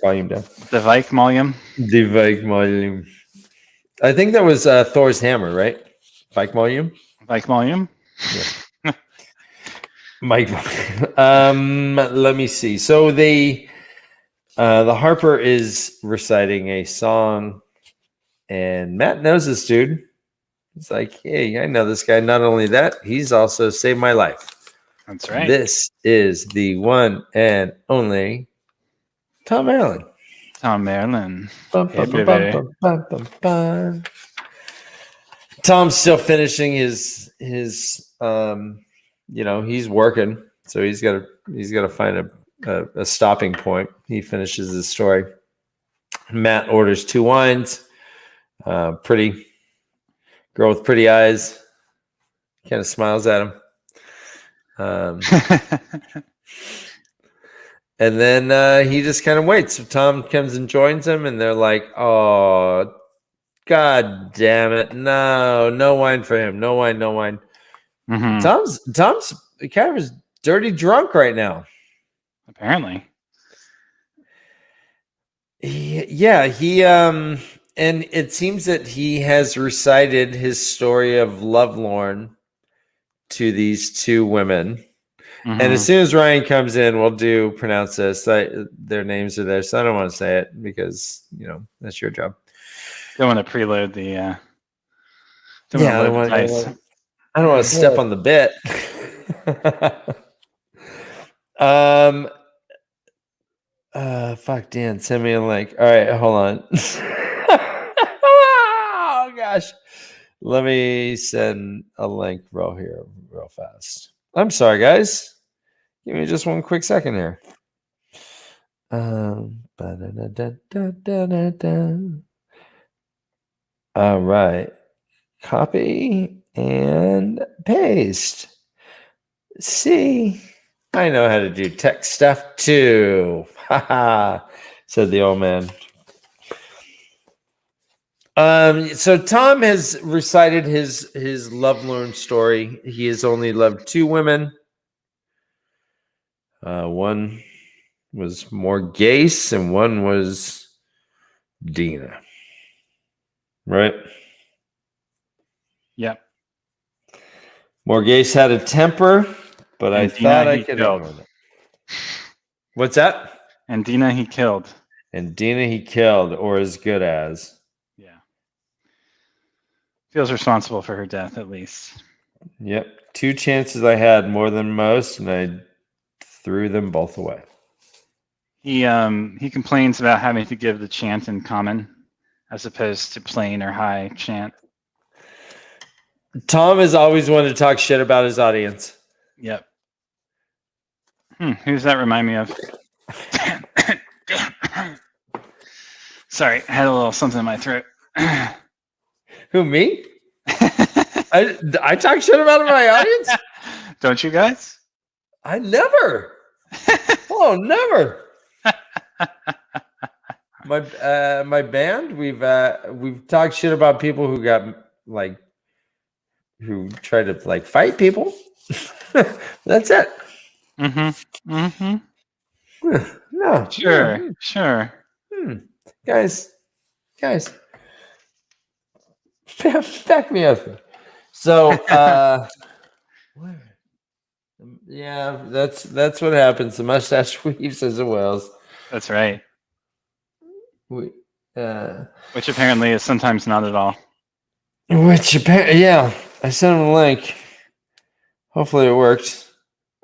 [SPEAKER 2] volume down.
[SPEAKER 3] The Vike volume.
[SPEAKER 2] The mic volume. I think that was Thor's hammer, right? Mic volume.
[SPEAKER 3] Vike volume.
[SPEAKER 2] Mic volume. Let me see. So the harper is reciting a song, and Matt knows this dude. He's like, hey, I know this guy. Not only that, he's also saved my life.
[SPEAKER 3] That's right.
[SPEAKER 2] This is the one and only Tom Maryland.
[SPEAKER 3] Tom Maryland.
[SPEAKER 2] Tom's still finishing his he's working, so he's got to find a stopping point. He finishes his story. Matt orders 2 wines. Pretty girl with pretty eyes, kind of smiles at him. And then he just kind of waits. So Tom comes and joins him, and they're like, oh, God damn it. No wine for him. No wine.
[SPEAKER 3] Mhm.
[SPEAKER 2] Tom's kind of dirty drunk right now.
[SPEAKER 3] Apparently.
[SPEAKER 2] He and it seems that he has recited his story of lovelorn to these 2 women.
[SPEAKER 3] Mhm.
[SPEAKER 2] And as soon as Ryan comes in, we'll pronounce this. Their names are there, so I don't want to say it because that's your job.
[SPEAKER 3] Don't want to preload the.
[SPEAKER 2] I don't want to step on the bit. Fuck, Dan, send me a link. All right, hold on. Oh gosh, let me send a link real fast. I'm sorry, guys. Give me just one quick second here. All right. Copy and paste. See, I know how to do tech stuff too. Haha, said the old man. So Tom has recited his lovelorn story. He has only loved 2 women. One was Morgase and one was Dina. Right?
[SPEAKER 3] Yep.
[SPEAKER 2] Morgase had a temper, but
[SPEAKER 3] And
[SPEAKER 2] I
[SPEAKER 3] Dina
[SPEAKER 2] thought I
[SPEAKER 3] he
[SPEAKER 2] could
[SPEAKER 3] killed.
[SPEAKER 2] ignore it. What's that?
[SPEAKER 3] And Dina he killed.
[SPEAKER 2] And Dina he killed, or as good as.
[SPEAKER 3] Yeah. Feels responsible for her death, at least.
[SPEAKER 2] Yep. 2 chances I had more than most, and I threw them both away.
[SPEAKER 3] He complains about having to give the chant in common as opposed to plain or high chant.
[SPEAKER 2] Tom has always wanted to talk shit about his audience.
[SPEAKER 3] Yep. Who's that remind me of? Sorry, I had a little something in my throat.
[SPEAKER 2] Who, me? I talk shit about my audience?
[SPEAKER 3] Don't you guys?
[SPEAKER 2] I never. Oh, never. My band, we've talked shit about people who got who try to fight people. That's it.
[SPEAKER 3] Mm-hmm.
[SPEAKER 2] No.
[SPEAKER 3] Sure.
[SPEAKER 2] Guys, back me up. So, yeah, that's what happens. The mustache weaves as it wills.
[SPEAKER 3] That's right.
[SPEAKER 2] Which
[SPEAKER 3] Which apparently is sometimes not at all.
[SPEAKER 2] yeah, I sent him a link. Hopefully it worked.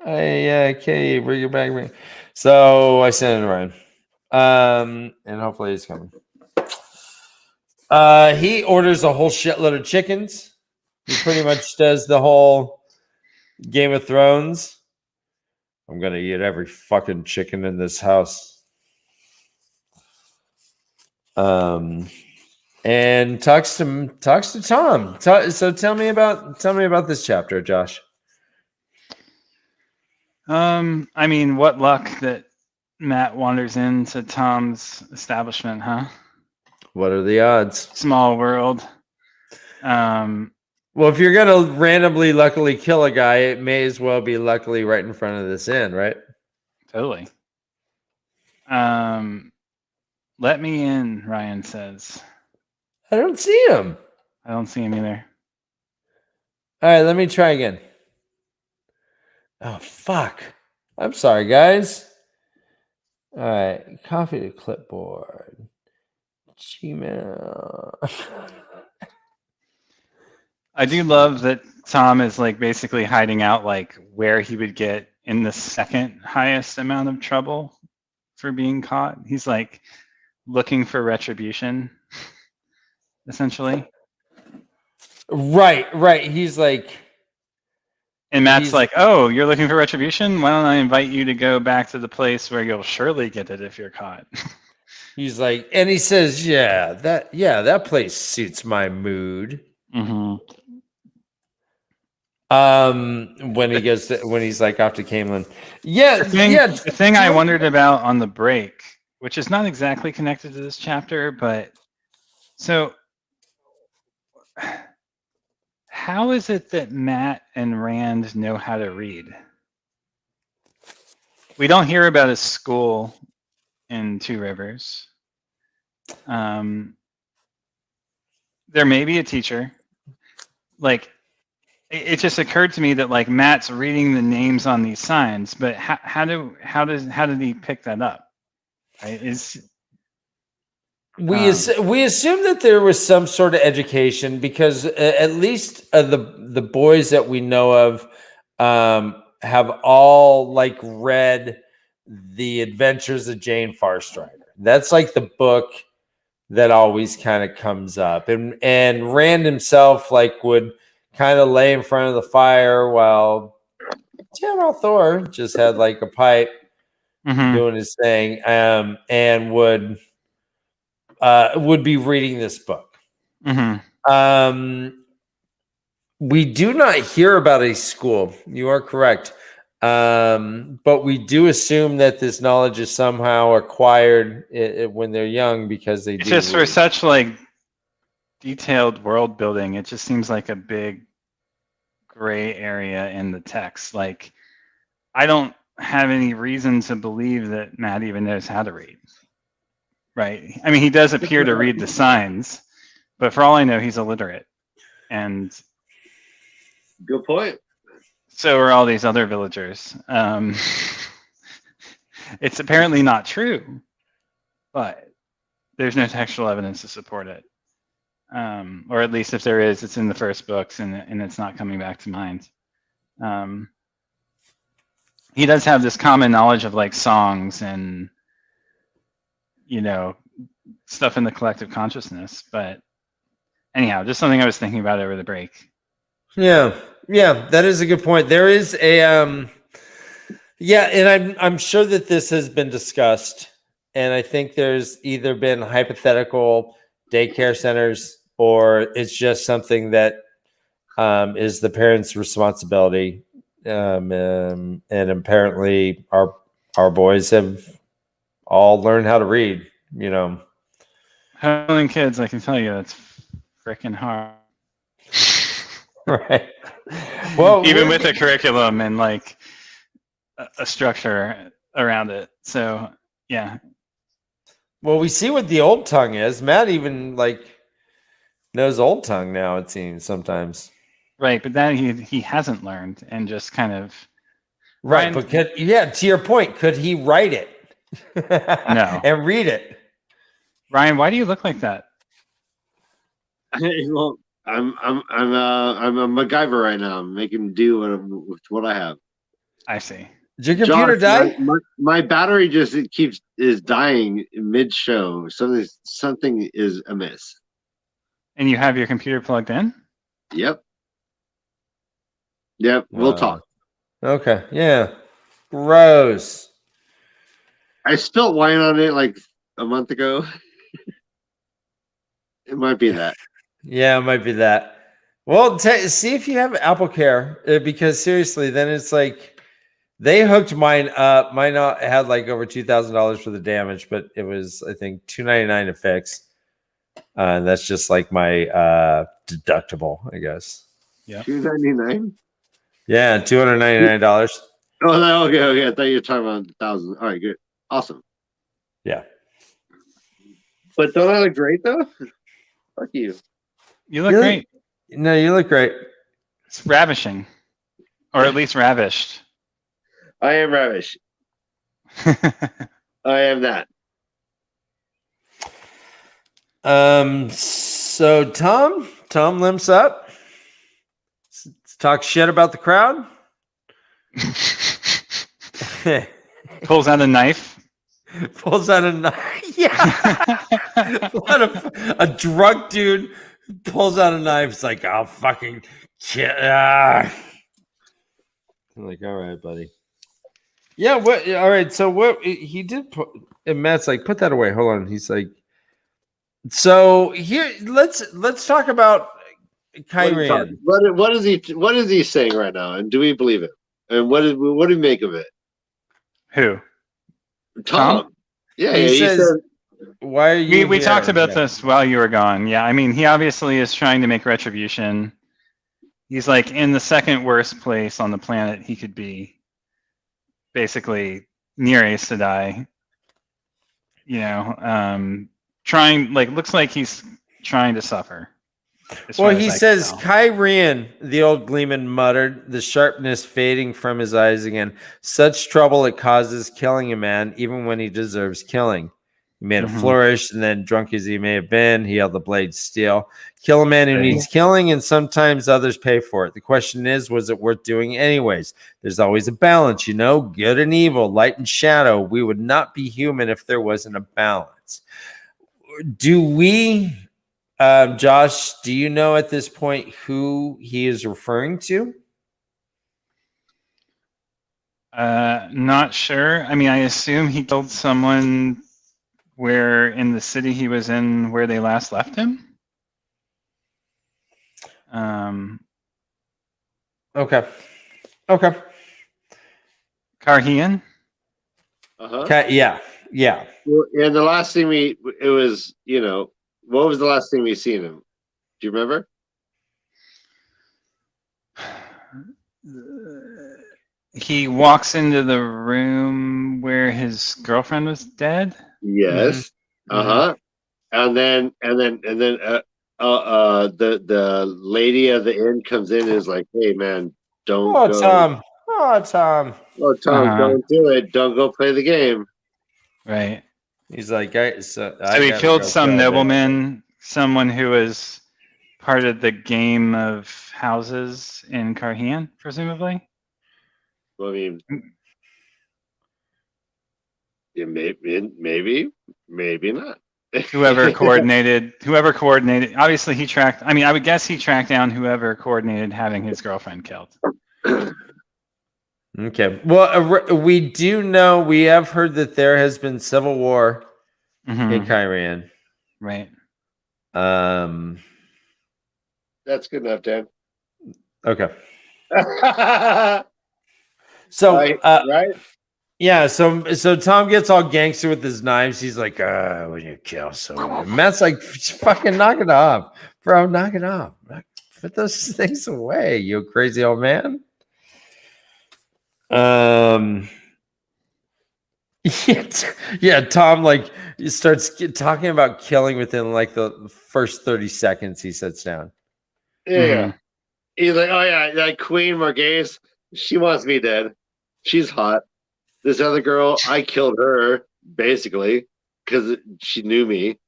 [SPEAKER 2] Okay, bring it back. So I sent it to Ryan. And hopefully it's coming. He orders a whole shitload of chickens. He pretty much does the whole Game of Thrones. I'm gonna eat every fucking chicken in this house. And talks to Tom. So tell me about this chapter, Josh.
[SPEAKER 3] I mean, what luck that Matt wanders into Tom's establishment, huh?
[SPEAKER 2] What are the odds?
[SPEAKER 3] Small world.
[SPEAKER 2] Well, if you're gonna randomly luckily kill a guy, it may as well be luckily right in front of this inn, right?
[SPEAKER 3] Totally. Let me in, Ryan says.
[SPEAKER 2] I don't see him.
[SPEAKER 3] I don't see him either.
[SPEAKER 2] All right, let me try again. Oh, fuck. I'm sorry, guys. All right, copy to clipboard. Gmail.
[SPEAKER 3] I do love that Tom is like basically hiding out like where he would get in the second highest amount of trouble for being caught. He's like looking for retribution, essentially.
[SPEAKER 2] Right. He's like,
[SPEAKER 3] and Matt's like, "Oh, you're looking for retribution? Why don't I invite you to go back to the place where you'll surely get it if you're caught?"
[SPEAKER 2] He's like, and he says, that place suits my mood.
[SPEAKER 3] Mm-hmm.
[SPEAKER 2] When he's like off to Camelin.
[SPEAKER 3] The thing I wondered about on the break, which is not exactly connected to this chapter, but so how is it that Matt and Rand know how to read? We don't hear about a school in Two Rivers. There may be a teacher. Like, it just occurred to me that like Matt's reading the names on these signs, but how did he pick that up? Right?
[SPEAKER 2] We assume that there was some sort of education because at least the boys that we know of have all like read The Adventures of Jane Farstrider. That's like the book that always kind of comes up, and Rand himself like would kind of lay in front of the fire while General Thor just had like a pipe doing his thing, and would be reading this book. We do not hear about a school. You are correct. But we do assume that this knowledge is somehow acquired when they're young because they
[SPEAKER 3] it's
[SPEAKER 2] do
[SPEAKER 3] just
[SPEAKER 2] read.
[SPEAKER 3] For such like detailed world building, it just seems like a big gray area in the text. Like, I don't have any reason to believe that Matt even knows how to read. Right? I mean, he does appear to read the signs, but for all I know, he's illiterate. And
[SPEAKER 9] good point.
[SPEAKER 3] So are all these other villagers. It's apparently not true, but there's no textual evidence to support it. Or at least if there is, it's in the first books and it's not coming back to mind. He does have this common knowledge of like songs and, stuff in the collective consciousness. But anyhow, just something I was thinking about over the break.
[SPEAKER 2] Yeah, that is a good point. There is a and I'm sure that this has been discussed, and I think there's either been hypothetical daycare centers or it's just something that is the parents' responsibility. And apparently our boys have all learned how to read,
[SPEAKER 3] Homeschooling kids, I can tell you, that's freaking hard.
[SPEAKER 2] Right. Well,
[SPEAKER 3] even with a curriculum and like a structure around it. So yeah.
[SPEAKER 2] Well, we see what the old tongue is. Matt even like knows old tongue now, it seems sometimes.
[SPEAKER 3] Right, but that he hasn't learned and just kind of
[SPEAKER 2] right. But to your point, could he write it?
[SPEAKER 3] No.
[SPEAKER 2] And read it?
[SPEAKER 3] Ryan, why do you look like that?
[SPEAKER 9] Well, I'm a MacGyver right now. I'm making do with what I have.
[SPEAKER 3] I see.
[SPEAKER 2] Did your computer die?
[SPEAKER 9] My battery just is dying mid show. Something is amiss.
[SPEAKER 3] And you have your computer plugged in?
[SPEAKER 9] Yep. We'll talk.
[SPEAKER 2] Okay. Yeah. Gross.
[SPEAKER 9] I spilled wine on it like a month ago. It might be that.
[SPEAKER 2] Yeah, it might be that. Well, see if you have Apple Care, because seriously, then it's like they hooked mine up. Mine had like over $2,000 for the damage, but it was, I think, $299 to fix. And that's just like my deductible, I guess.
[SPEAKER 3] Yeah.
[SPEAKER 9] $299.
[SPEAKER 2] Yeah, $299.
[SPEAKER 9] Oh, no, okay. I thought you were talking about 1,000. All right, good, awesome.
[SPEAKER 2] Yeah.
[SPEAKER 9] But don't I look great though? Fuck you.
[SPEAKER 3] You look great.
[SPEAKER 2] No, you look great.
[SPEAKER 3] It's ravishing, or at least ravished.
[SPEAKER 9] I am ravish. I am that.
[SPEAKER 2] So Tom limps up. Talk shit about the crowd.
[SPEAKER 3] Pulls out a knife.
[SPEAKER 2] Pulls out a knife. Yeah. What a drunk dude pulls out a knife. It's like, I'll fucking kill. I'm like, all right, buddy. Yeah. What? All right. So what he did put, and Matt's like, put that away. Hold on. He's like, so here, let's talk about Kyrian.
[SPEAKER 9] What is he saying right now? And do we believe it? And what do we make of it?
[SPEAKER 3] Who?
[SPEAKER 9] Tom. Yeah,
[SPEAKER 2] he
[SPEAKER 9] says,
[SPEAKER 2] why are you
[SPEAKER 3] we
[SPEAKER 2] here?
[SPEAKER 3] talked about this while you were gone. Yeah, I mean, he obviously is trying to make retribution. He's like in the second worst place on the planet he could be, basically near Ace to die. You know, trying, like, looks like he's trying to suffer.
[SPEAKER 2] Well, he says, Kyrian, the old gleeman muttered, the sharpness fading from his eyes again. Such trouble it causes killing a man, even when he deserves killing. He made a flourish, and then, drunk as he may have been, he held the blade steel. Kill a man who needs killing, and sometimes others pay for it. The question is, was it worth doing anyways? There's always a balance, you know, good and evil, light and shadow. We would not be human if there wasn't a balance. Do we... Josh, do you know at this point who he is referring to?
[SPEAKER 3] Not sure. I mean, I assume he killed someone where in the city he was in where they last left him.
[SPEAKER 2] Okay.
[SPEAKER 3] Carhian?
[SPEAKER 2] Okay, yeah.
[SPEAKER 9] Well, and the last thing it was, you know, what was the last thing we seen him? Do you remember?
[SPEAKER 3] He walks into the room where his girlfriend was dead.
[SPEAKER 9] Yes. And then the lady of the inn comes in and is like, "Hey man, don't go.
[SPEAKER 2] Tom.
[SPEAKER 9] Don't do it. Don't go play the game."
[SPEAKER 3] Right.
[SPEAKER 2] He's like,
[SPEAKER 3] so he killed some nobleman, someone who was part of the game of houses in Carhian, presumably.
[SPEAKER 9] Well, I mean, yeah, maybe not.
[SPEAKER 3] Whoever coordinated. Obviously, he tracked. I mean, I would guess he tracked down whoever coordinated having his girlfriend killed.
[SPEAKER 2] Okay. Well, we do know, we have heard that there has been civil war in Kyrian.
[SPEAKER 3] Right.
[SPEAKER 9] That's good enough, Dan.
[SPEAKER 2] Okay. So,
[SPEAKER 9] right?
[SPEAKER 2] Yeah. So Tom gets all gangster with his knives. He's like, when you kill someone, Matt's like, fucking knock it off, bro. Knock it off. Put those things away, you crazy old man. Yeah, Tom like starts talking about killing within like the first 30 seconds he sits down.
[SPEAKER 9] Yeah. He's like, oh yeah, that Queen Margaise, she wants me dead. She's hot. This other girl, I killed her basically because she knew me.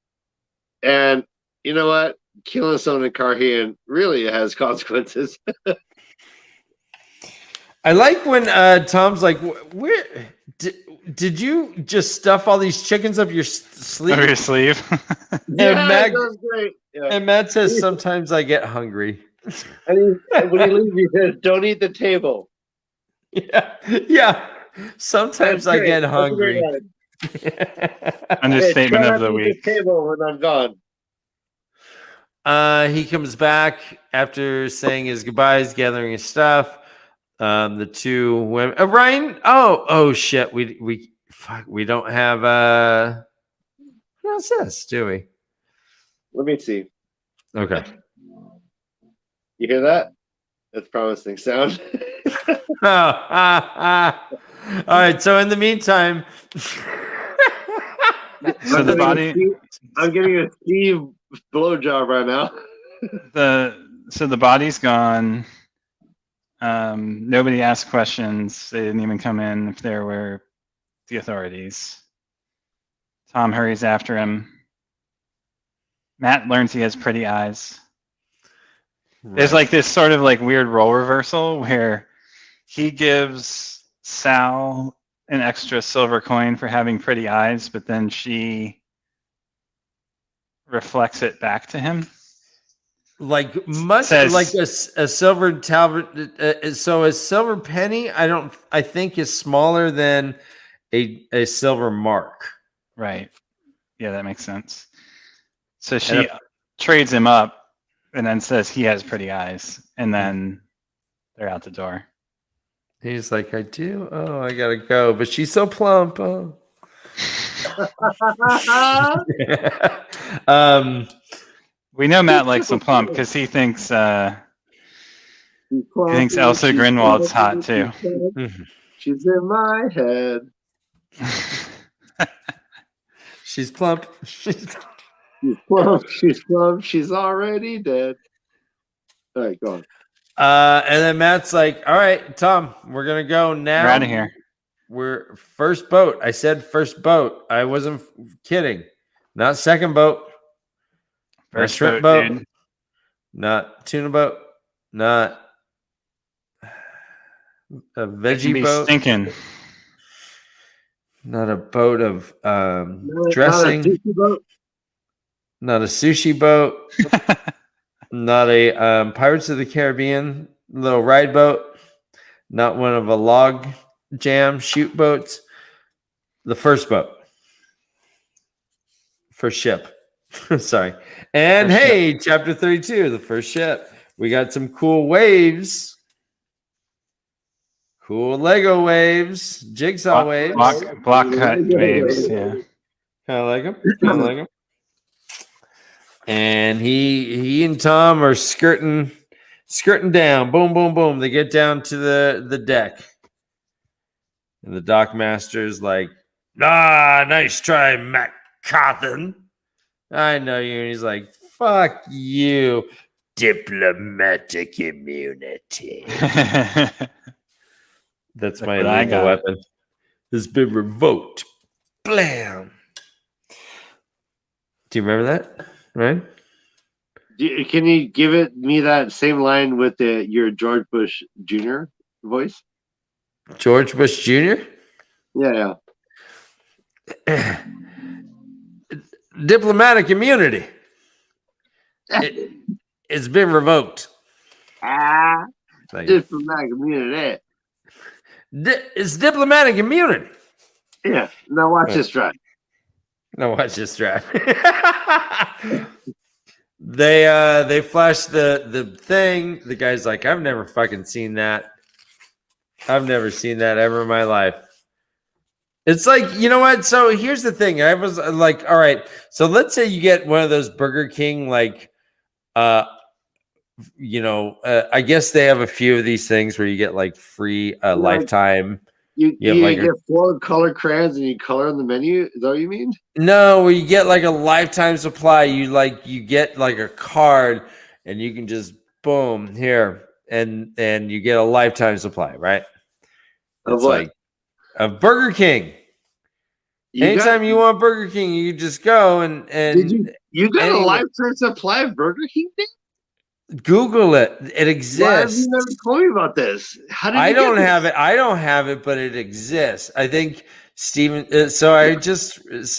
[SPEAKER 9] And you know what? Killing someone in Carhian really has consequences.
[SPEAKER 2] I like when Tom's like, "Where did you just stuff all these chickens up your sleeve?"
[SPEAKER 3] Up your sleeve.
[SPEAKER 9] Yeah, that was great. Yeah.
[SPEAKER 2] And Matt says, "Sometimes I get hungry."
[SPEAKER 9] And when he leaves, he says, "Don't eat the table."
[SPEAKER 2] Yeah. Sometimes I get hungry.
[SPEAKER 3] Understatement of the week.
[SPEAKER 9] The table when I'm gone.
[SPEAKER 2] He comes back after saying his goodbyes, gathering his stuff. The two women, Ryan. Oh shit. We don't have what's this? Do we?
[SPEAKER 9] Let me see.
[SPEAKER 2] Okay.
[SPEAKER 9] You hear that? That's promising sound.
[SPEAKER 2] All right. So in the meantime,
[SPEAKER 3] So the body,
[SPEAKER 9] I'm getting a Steve blowjob right now.
[SPEAKER 3] the body's gone. Nobody asked questions. They didn't even come in if there were the authorities. Tom hurries after him. Matt learns he has pretty eyes. There's like this sort of like weird role reversal where he gives Sal an extra silver coin for having pretty eyes, but then she reflects it back to him.
[SPEAKER 2] like much
[SPEAKER 3] Says-
[SPEAKER 2] like a silver talbot. So a silver penny, I think is smaller than a silver mark.
[SPEAKER 3] Right. Yeah, that makes sense. So she trades him up and then says he has pretty eyes, and then they're out the door.
[SPEAKER 2] He's like, I do. Oh, I gotta go, but she's so plump. Oh.
[SPEAKER 3] We know Matt likes them plump because he thinks Elsa Grinwald's hot too.
[SPEAKER 9] She's in my head.
[SPEAKER 2] She's plump.
[SPEAKER 9] She's plump. She's plump. She's already dead. All right, go on.
[SPEAKER 2] And then Matt's like, all right, Tom, we're gonna go now.
[SPEAKER 3] We're out of here.
[SPEAKER 2] We're first boat. I said first boat. I wasn't kidding. Not second boat. Not
[SPEAKER 3] First
[SPEAKER 2] shrimp
[SPEAKER 3] boat,
[SPEAKER 2] boat.
[SPEAKER 3] dude.
[SPEAKER 2] Not tuna boat. Not a
[SPEAKER 3] Can
[SPEAKER 2] veggie
[SPEAKER 3] be
[SPEAKER 2] boat.
[SPEAKER 3] stinking.
[SPEAKER 2] Not a boat of dressing. Not a sushi boat. Not a Pirates of the Caribbean little ride boat. Not one of a log jam shoot boats. The first boat. First ship. Sorry. And
[SPEAKER 3] First
[SPEAKER 2] hey, chapter 32, the first ship. We got some cool waves. Cool Lego waves. Jigsaw waves.
[SPEAKER 3] Block cut waves. Yeah.
[SPEAKER 2] Kind of like them. Kind of like them. And he and Tom are skirting down. Boom, boom, boom. They get down to the deck. And the dock master's like, nice try, Matt Cawthon. I know you. And he's like, fuck you. Diplomatic immunity. That's my
[SPEAKER 3] what I
[SPEAKER 2] lethal
[SPEAKER 3] got.
[SPEAKER 2] weapon. Has been revoked. Blam. Do you remember that? Right?
[SPEAKER 9] Can you give me that same line with your George Bush Jr. voice?
[SPEAKER 2] George Bush Jr.?
[SPEAKER 9] Yeah.
[SPEAKER 2] Diplomatic immunity. It's been revoked.
[SPEAKER 9] Diplomatic immunity.
[SPEAKER 2] It's diplomatic immunity.
[SPEAKER 9] Yeah. Now watch this drive.
[SPEAKER 2] No, watch this drive. They flash the thing. The guy's like, I've never fucking seen that. I've never seen that ever in my life. It's like, you know what? So here's the thing. I was like, all right. So let's say you get one of those Burger King, like, I guess they have a few of these things where you get like free lifetime.
[SPEAKER 9] You
[SPEAKER 2] like
[SPEAKER 9] get 4 color crayons and you color on the menu. Is that what you mean?
[SPEAKER 2] No, where you get like a lifetime supply. You get like a card and you can just boom here and you get a lifetime supply, right?
[SPEAKER 9] Of
[SPEAKER 2] It's
[SPEAKER 9] what?
[SPEAKER 2] like of Burger King. Anytime you want Burger King, you just go and
[SPEAKER 9] you got
[SPEAKER 2] anyway.
[SPEAKER 9] a lifetime supply of Burger King?
[SPEAKER 2] Google it. It
[SPEAKER 9] Why have
[SPEAKER 2] exists.
[SPEAKER 9] you never told me about this? How did you
[SPEAKER 2] I don't
[SPEAKER 9] get
[SPEAKER 2] have it. I don't have it, but it exists. I think Steven. So this is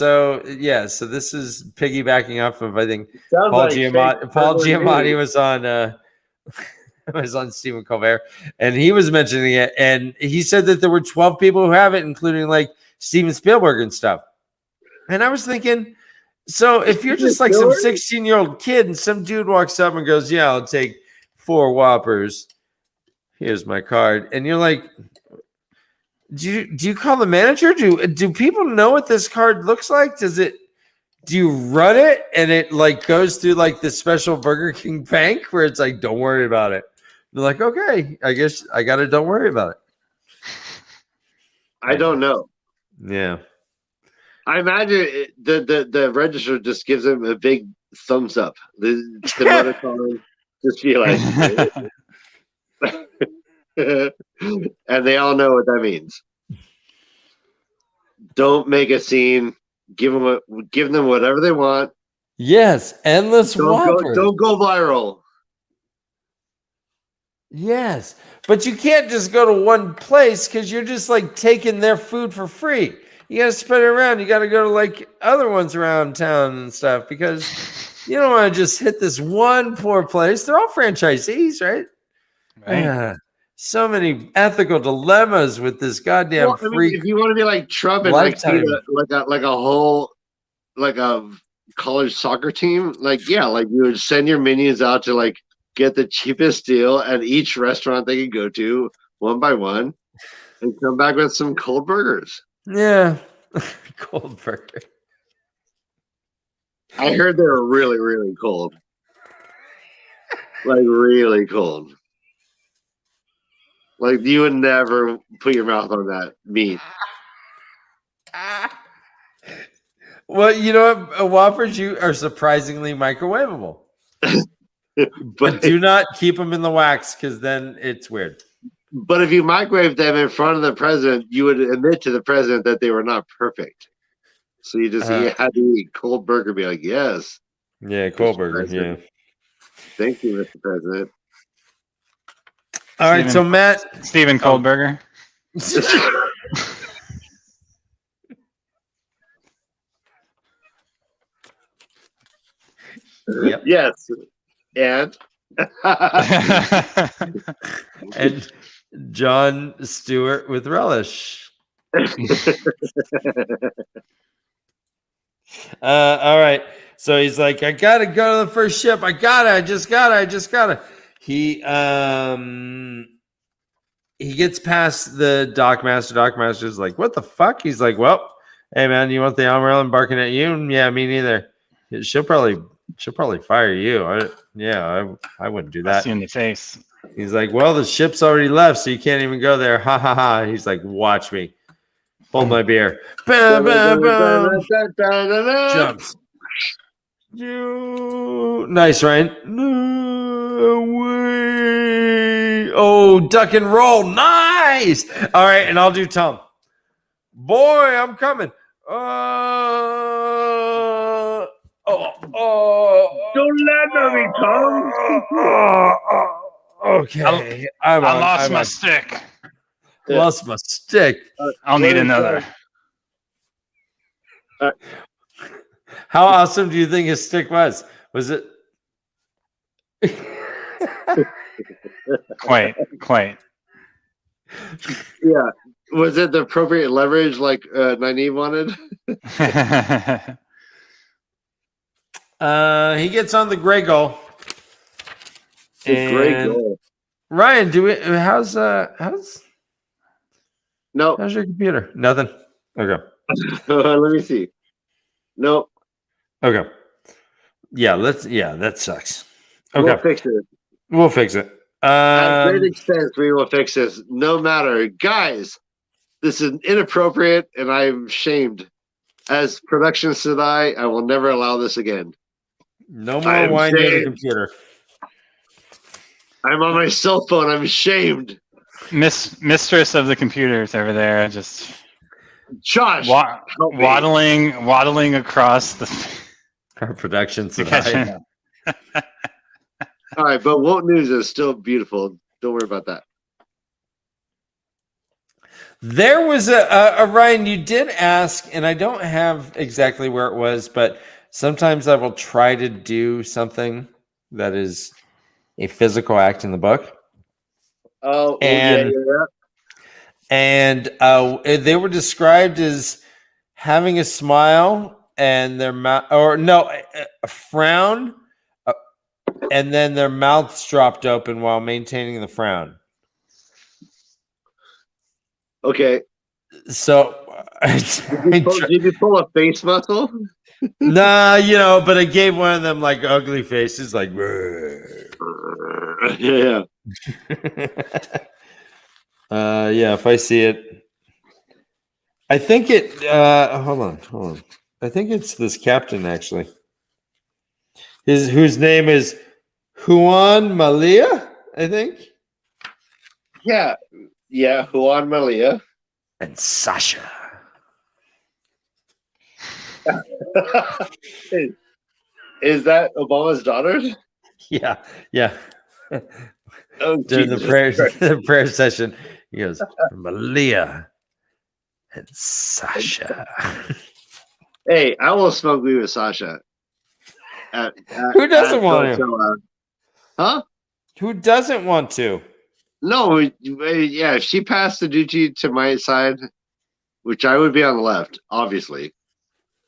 [SPEAKER 2] piggybacking off of I think
[SPEAKER 9] Sounds
[SPEAKER 2] Paul
[SPEAKER 9] like
[SPEAKER 2] Giamatti.
[SPEAKER 9] fake
[SPEAKER 2] Paul
[SPEAKER 9] Burger
[SPEAKER 2] Giamatti
[SPEAKER 9] King.
[SPEAKER 2] was on. Was on Stephen Colbert, and he was mentioning it, and he said that there were 12 people who have it, including like Steven Spielberg and stuff. And I was thinking, So if you're just like some 16-year-old kid and some dude walks up and goes, "Yeah, I'll take 4 Whoppers. Here's my card," and you're like, do you call the manager? Do people know what this card looks like? Do you run it and it like goes through like the special Burger King bank where it's like, don't worry about it? They're like, okay, I guess I got it. Don't worry about it.
[SPEAKER 9] I don't know.
[SPEAKER 2] Yeah. I
[SPEAKER 9] imagine the register just gives him a big thumbs up. The mother calling just be like, and they all know what that means. Don't make a scene. Give them whatever they want.
[SPEAKER 2] Yes, endless Whoppers.
[SPEAKER 9] Don't go viral.
[SPEAKER 2] Yes, but you can't just go to one place because you're just like taking their food for free. You got to spread it around. You got to go to like other ones around town and stuff because you don't want to just hit this one poor place. They're all franchisees, right? Yeah. So many ethical dilemmas with this goddamn freak.
[SPEAKER 9] If you want to be like Trump and like a whole like a college soccer team, like you would send your minions out to like get the cheapest deal at each restaurant they could go to one by one, and come back with some cold burgers.
[SPEAKER 2] Yeah, cold burger.
[SPEAKER 9] I heard they were really, really cold, like really cold. Like you would never put your mouth on that meat.
[SPEAKER 2] Well, you know what? Whoppers you are surprisingly microwavable. But do not keep them in the wax because then it's weird.
[SPEAKER 9] But if you microwave them in front of the president, you would admit to the president that they were not perfect. So you had to eat cold burger, be like, yes.
[SPEAKER 2] Yeah, cold burger. Yeah.
[SPEAKER 9] Thank you, Mr. President.
[SPEAKER 2] All right, so Matt.
[SPEAKER 3] Stephen Coldburger.
[SPEAKER 9] Yep. Yes. And
[SPEAKER 2] and John Stewart with relish. All right. So he's like, I gotta go to the first ship. I just gotta. He gets past the dockmaster. Dockmaster's like, what the fuck? He's like, well, hey man, you want the Amarillo barking at you? Yeah, me neither. She'll probably fire you. I wouldn't do that.
[SPEAKER 3] See in the face.
[SPEAKER 2] He's like, well, the ship's already left, so you can't even go there. Ha ha ha. He's like, watch me. Hold my beer. Bam, bam, bam. Jumps. Nice, Ryan. No way. Oh, duck and roll. Nice. All right, and I'll do Tom. Boy, I'm coming.
[SPEAKER 9] Don't laugh at me, Tom.
[SPEAKER 2] Okay.
[SPEAKER 3] I lost my stick.
[SPEAKER 2] Lost my stick.
[SPEAKER 3] I'll need another.
[SPEAKER 2] How awesome do you think his stick was? Was it?
[SPEAKER 3] Quite.
[SPEAKER 9] Yeah. Was it the appropriate leverage like Nynaeve wanted?
[SPEAKER 2] He gets on the gray goal.
[SPEAKER 9] Great goal.
[SPEAKER 2] Ryan, how's
[SPEAKER 9] no?
[SPEAKER 2] How's your computer? Nothing. Okay.
[SPEAKER 9] Let me see. Nope.
[SPEAKER 2] Okay. Yeah, that sucks. Okay. We'll fix it.
[SPEAKER 9] At great expense, we will fix this. No matter. Guys, this is inappropriate and I'm shamed. As production Sedai, I will never allow this again.
[SPEAKER 2] No more wine in the computer.
[SPEAKER 9] I'm on my cell phone. I'm ashamed.
[SPEAKER 3] Mistress of the computers over there, just
[SPEAKER 9] Josh,
[SPEAKER 3] waddling across
[SPEAKER 2] our production
[SPEAKER 3] kitchen.
[SPEAKER 9] All right, but Wolt News is still beautiful. Don't worry about that.
[SPEAKER 2] There was a Ryan, you did ask, and I don't have exactly where it was, but sometimes I will try to do something that is a physical act in the book.
[SPEAKER 9] Oh,
[SPEAKER 2] and they were described as having a smile and their mouth, or no, a frown, and then their mouths dropped open while maintaining the frown.
[SPEAKER 9] Okay.
[SPEAKER 2] So,
[SPEAKER 9] Did you pull a face muscle?
[SPEAKER 2] nah, but it gave one of them like ugly faces, like.
[SPEAKER 9] Yeah.
[SPEAKER 2] Yeah, if I see it, I think it. Hold on. I think it's this captain actually. Whose name is Juan Malia, I think.
[SPEAKER 9] Yeah. Juan Malia
[SPEAKER 2] and Sasha.
[SPEAKER 9] Is that Obama's daughter?
[SPEAKER 2] Yeah.
[SPEAKER 9] Oh,
[SPEAKER 2] During
[SPEAKER 9] Jesus
[SPEAKER 2] the prayer session, he goes, Malia and Sasha.
[SPEAKER 9] Hey, I will smoke weed with Sasha.
[SPEAKER 2] Who doesn't want
[SPEAKER 9] to? Huh?
[SPEAKER 2] Who doesn't want to?
[SPEAKER 9] No, yeah. If she passed the duty to my side, which I would be on the left, obviously,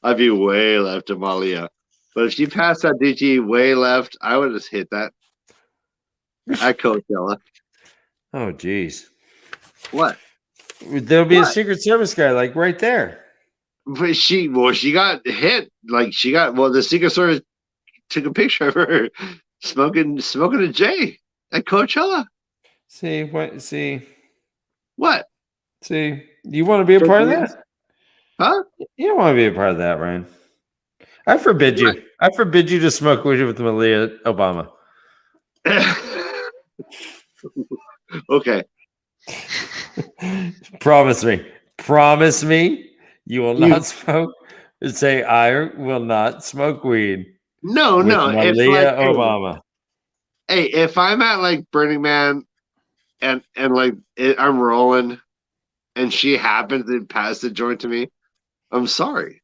[SPEAKER 9] I'd be way left of Malia. But if she passed that duty way left, I would just hit that. At Coachella.
[SPEAKER 2] Oh, geez.
[SPEAKER 9] What?
[SPEAKER 2] There'll be a Secret Service guy like right there.
[SPEAKER 9] But she got hit. Like the Secret Service took a picture of her smoking a J at Coachella.
[SPEAKER 2] See what? See
[SPEAKER 9] what?
[SPEAKER 2] See, you want to be a part of that?
[SPEAKER 9] Huh?
[SPEAKER 2] You don't want to be a part of that, Ryan. I forbid you. I forbid you to smoke weed with Malia Obama.
[SPEAKER 9] Okay.
[SPEAKER 2] Promise me you will not smoke. Say I will not smoke weed.
[SPEAKER 9] No.
[SPEAKER 2] Malia Obama.
[SPEAKER 9] Hey, if I'm at like Burning Man and like I'm rolling and she happens to pass the joint to me, I'm sorry.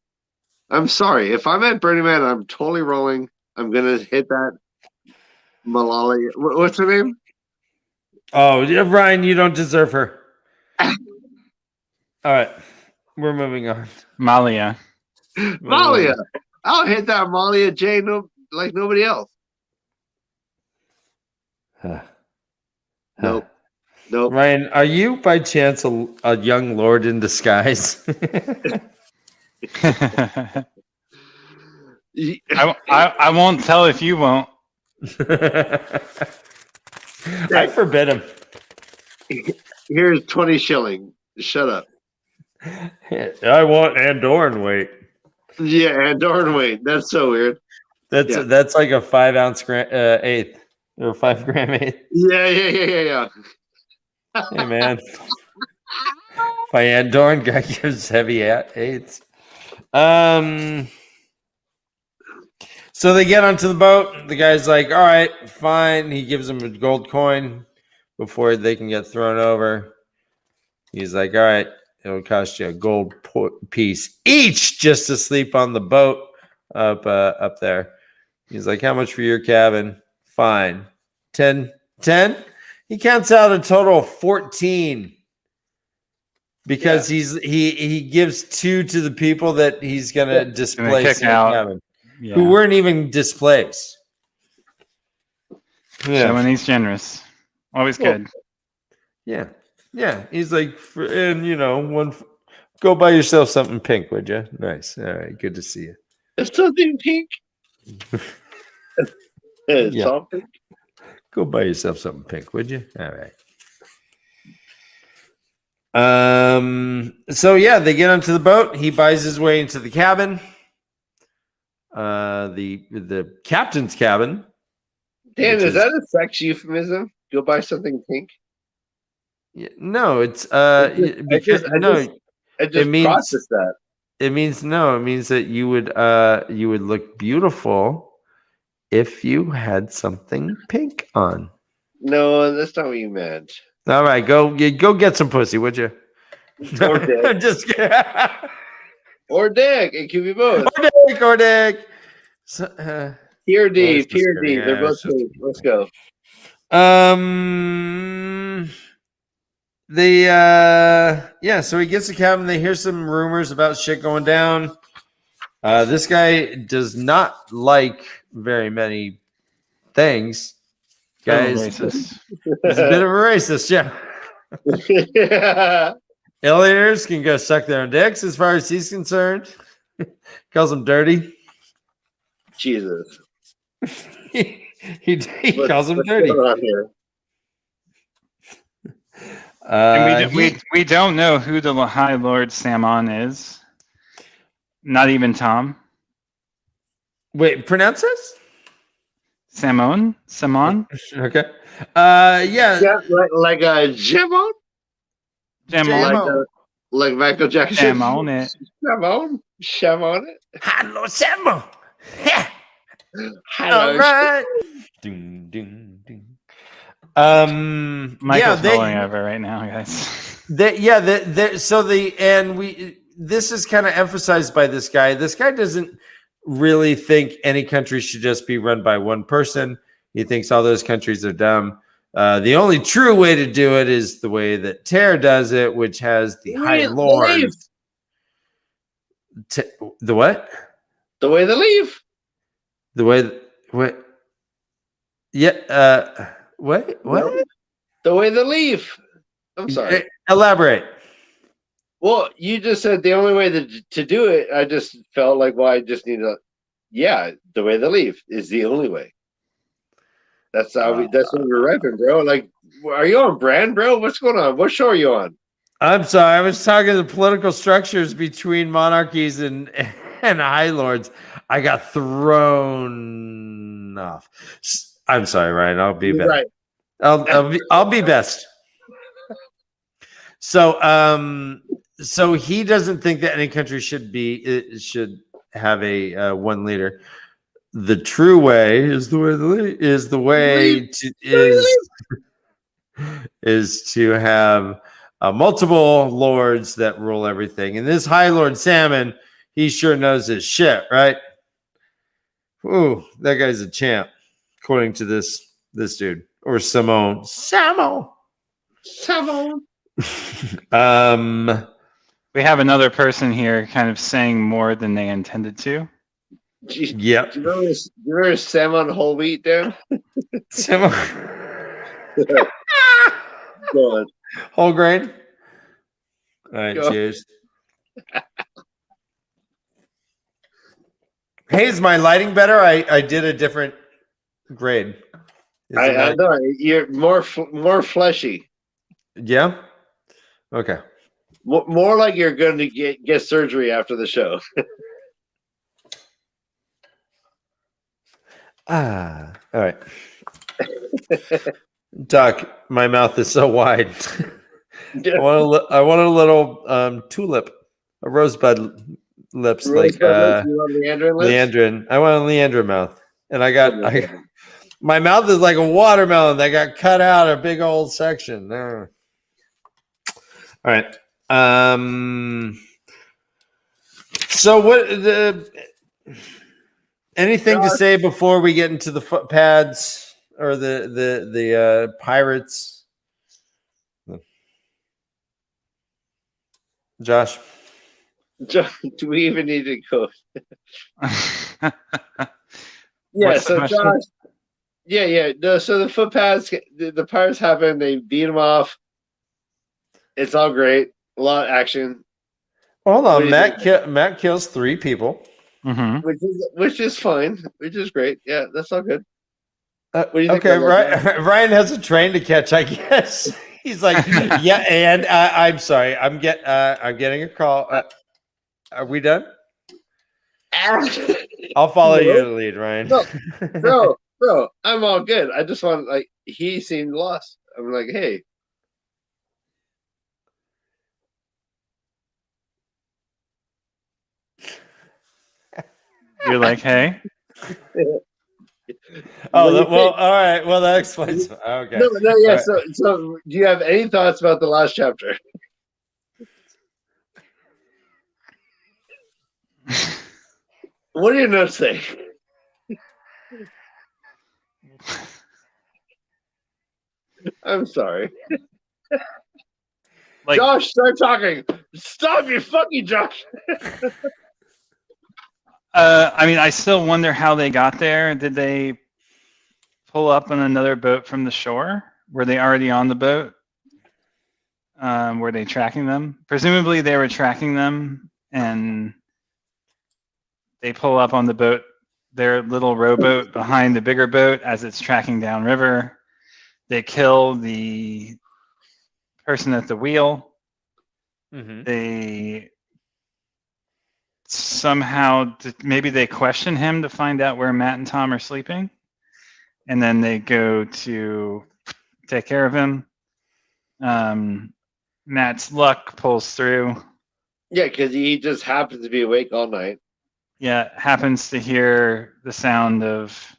[SPEAKER 9] If I'm at Burning Man and I'm totally rolling, I'm gonna hit that Malali. What's her name?
[SPEAKER 2] Oh, Ryan, you don't deserve her. All right, we're moving on.
[SPEAKER 3] Malia.
[SPEAKER 9] I'll hit that Malia J like nobody else. Nope.
[SPEAKER 2] Ryan, are you by chance a young lord in disguise?
[SPEAKER 3] I won't tell if you won't.
[SPEAKER 2] I forbid him.
[SPEAKER 9] Here's 20 shilling. Shut up.
[SPEAKER 2] I want Andorran weight.
[SPEAKER 9] Yeah, Andorran weight. That's so weird.
[SPEAKER 2] That's like a 5 ounce eighth or 5 gram eighth.
[SPEAKER 9] Yeah.
[SPEAKER 2] Hey man, my Andorran guy gives heavy eighths. So they get onto the boat. The guy's like, all right, fine. He gives them a gold coin before they can get thrown over. He's like, all right, it'll cost you a gold piece each just to sleep on the boat up there. He's like, how much for your cabin? Fine. 10? He counts out a total of 14 because he gives 2 to the people that he's going to displace in the cabin. Yeah. Who weren't even displaced.
[SPEAKER 3] Yeah. So when he's generous, always good.
[SPEAKER 2] Yeah. He's like, go buy yourself something pink, would you? Nice. All right, good to see you.
[SPEAKER 9] Something pink. Something.
[SPEAKER 2] Go buy yourself something pink, would you? All right. So yeah, they get onto the boat. He buys his way into the cabin. The captain's cabin.
[SPEAKER 9] Dan, is that a sex euphemism? Go buy something pink.
[SPEAKER 2] Yeah, no, it's
[SPEAKER 9] it means process that.
[SPEAKER 2] It means that you would look beautiful if you had something pink on.
[SPEAKER 9] No, that's not what you meant.
[SPEAKER 2] All right, go get some pussy, would you?
[SPEAKER 9] Or dick.
[SPEAKER 2] I'm just kidding.
[SPEAKER 9] Or dick. It could be both.
[SPEAKER 2] Or dick. So,
[SPEAKER 9] P or D. They're both pink. Let's go.
[SPEAKER 2] So he gets the cabin. They hear some rumors about shit going down. This guy does not like very many things. Guys,
[SPEAKER 3] Racist.
[SPEAKER 2] he's a bit of a racist, yeah.
[SPEAKER 9] Yeah.
[SPEAKER 2] Alieners can go suck their own dicks as far as he's concerned. Calls them dirty.
[SPEAKER 9] Jesus.
[SPEAKER 2] he calls them
[SPEAKER 9] What's
[SPEAKER 2] dirty.
[SPEAKER 9] going on here?
[SPEAKER 3] And we don't know who the High Lord Samon is. Not even Tom.
[SPEAKER 2] Wait, pronounce this?
[SPEAKER 3] Samon?
[SPEAKER 2] Okay. Yeah.
[SPEAKER 9] Yeah, like a Jamon?
[SPEAKER 3] Jamon.
[SPEAKER 9] Like Michael Jackson.
[SPEAKER 3] Jamon it.
[SPEAKER 9] Shamon it.
[SPEAKER 2] Hello, Sammo.
[SPEAKER 9] Hello.
[SPEAKER 2] All right. Ding, ding, ding.
[SPEAKER 3] Michael's rolling over right now, guys.
[SPEAKER 2] This is kind of emphasized by this guy. This guy doesn't really think any country should just be run by one person. He thinks all those countries are dumb. The only true way to do it is the way that Terra does it, which has the High Lords. The what?
[SPEAKER 9] The way they leave.
[SPEAKER 2] The way what? Yeah. What?
[SPEAKER 9] The way they leave. I'm sorry.
[SPEAKER 2] Elaborate.
[SPEAKER 9] Well, you just said the only way to do it. I just felt like, well, I just need to. Yeah, the way they leave is the only way. That's how that's what we're repping, bro. Like, are you on brand, bro? What's going on? What show are you on?
[SPEAKER 2] I'm sorry. I was talking the political structures between monarchies and high lords. I got thrown off. I'm sorry, Ryan. I'll be best.
[SPEAKER 9] Right.
[SPEAKER 2] I'll be best. So he doesn't think that any country should have a one leader. The true way is to have multiple lords that rule everything. And this High Lord Salmon, he sure knows his shit, right? Ooh, that guy's a champ, according to this dude or Samo.
[SPEAKER 3] We have another person here kind of saying more than they intended to.
[SPEAKER 2] Yep.
[SPEAKER 9] Do you remember salmon whole wheat, Dan? Go on.
[SPEAKER 2] Whole grain. All right, cheers. Hey, is my lighting better? I did a different grade.
[SPEAKER 9] I know you're more fleshy.
[SPEAKER 2] Yeah. Okay.
[SPEAKER 9] More like you're going to get surgery after the show.
[SPEAKER 2] All right. Doc, my mouth is so wide. I want a little tulip, a rosebud lips, like Leandrin. I want a Leandrin mouth, and I my mouth is like a watermelon that got cut out a big old section. All right. So what anything to say before we get into the foot pads or the pirates? Josh,
[SPEAKER 9] do we even need to go? Yeah, so Josh, yeah. No, so the foot pads, the pirates happen. They beat them off. It's all great. A lot of action.
[SPEAKER 2] Hold on, Matt kills 3 people,
[SPEAKER 9] which is fine, which is great. Yeah, that's all good.
[SPEAKER 2] Okay, Ryan has a train to catch, I guess. He's like, yeah, and I'm sorry, I'm getting a call. Are we done? I'll follow your lead, Ryan.
[SPEAKER 9] No, bro, I'm all good. I just want he seemed lost. I'm like, hey.
[SPEAKER 3] You're like, hey.
[SPEAKER 2] Well, all right. Well, that explains. Okay.
[SPEAKER 9] No, yeah.
[SPEAKER 2] Right.
[SPEAKER 9] So, do you have any thoughts about the last chapter? What do your notes say? I'm sorry. Josh, start talking. Stop, you fucking Josh.
[SPEAKER 3] I mean, I still wonder how they got there. Did they pull up on another boat from the shore? Were they already on the boat? Were they tracking them? Presumably they were tracking them, and they pull up on the boat, their little rowboat behind the bigger boat as it's tracking downriver. They kill the person at the wheel.
[SPEAKER 2] Mm-hmm.
[SPEAKER 3] They somehow, maybe they question him to find out where Matt and Tom are sleeping, and then they go to take care of him. Matt's luck pulls through.
[SPEAKER 9] Yeah, because he just happens to be awake all night.
[SPEAKER 3] Yeah, happens to hear the sound of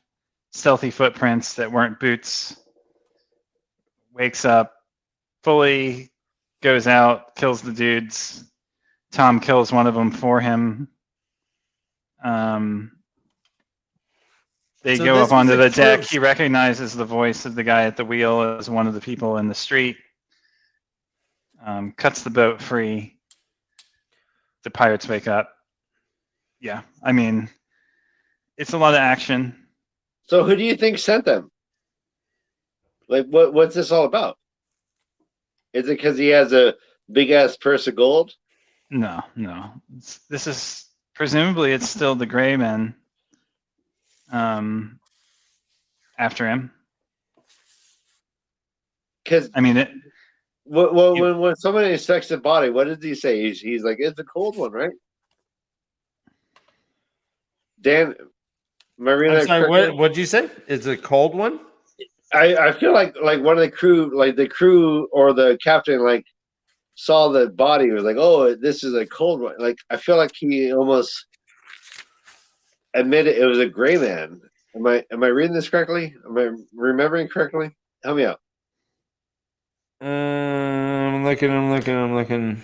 [SPEAKER 3] stealthy footprints that weren't boots. Wakes up fully, goes out, kills the dudes. Tom kills one of them for him. They
[SPEAKER 2] So
[SPEAKER 3] go
[SPEAKER 2] this
[SPEAKER 3] up onto
[SPEAKER 2] was a
[SPEAKER 3] the deck.
[SPEAKER 2] clue.
[SPEAKER 3] He recognizes the voice of the guy at the wheel as one of the people in the street. Cuts the boat free. The pirates wake up. Yeah, I mean, it's a lot of action.
[SPEAKER 9] So who do you think sent them? Like, what's this all about? Is it because he has a big ass purse of gold?
[SPEAKER 3] No. This is presumably it's still the Gray Men. After him.
[SPEAKER 9] Because
[SPEAKER 3] I mean,
[SPEAKER 9] when somebody inspects the body, what does he say? He's like, it's a cold one, right? Dan, Marina.
[SPEAKER 2] I'm sorry, what'd you say? It's a cold one?
[SPEAKER 9] I feel like one of the crew or the captain like saw the body and was like, oh, this is a cold one. Like I feel like he almost admitted it was a gray man. Am I reading this correctly? Am I remembering correctly? Help me out.
[SPEAKER 2] I'm looking.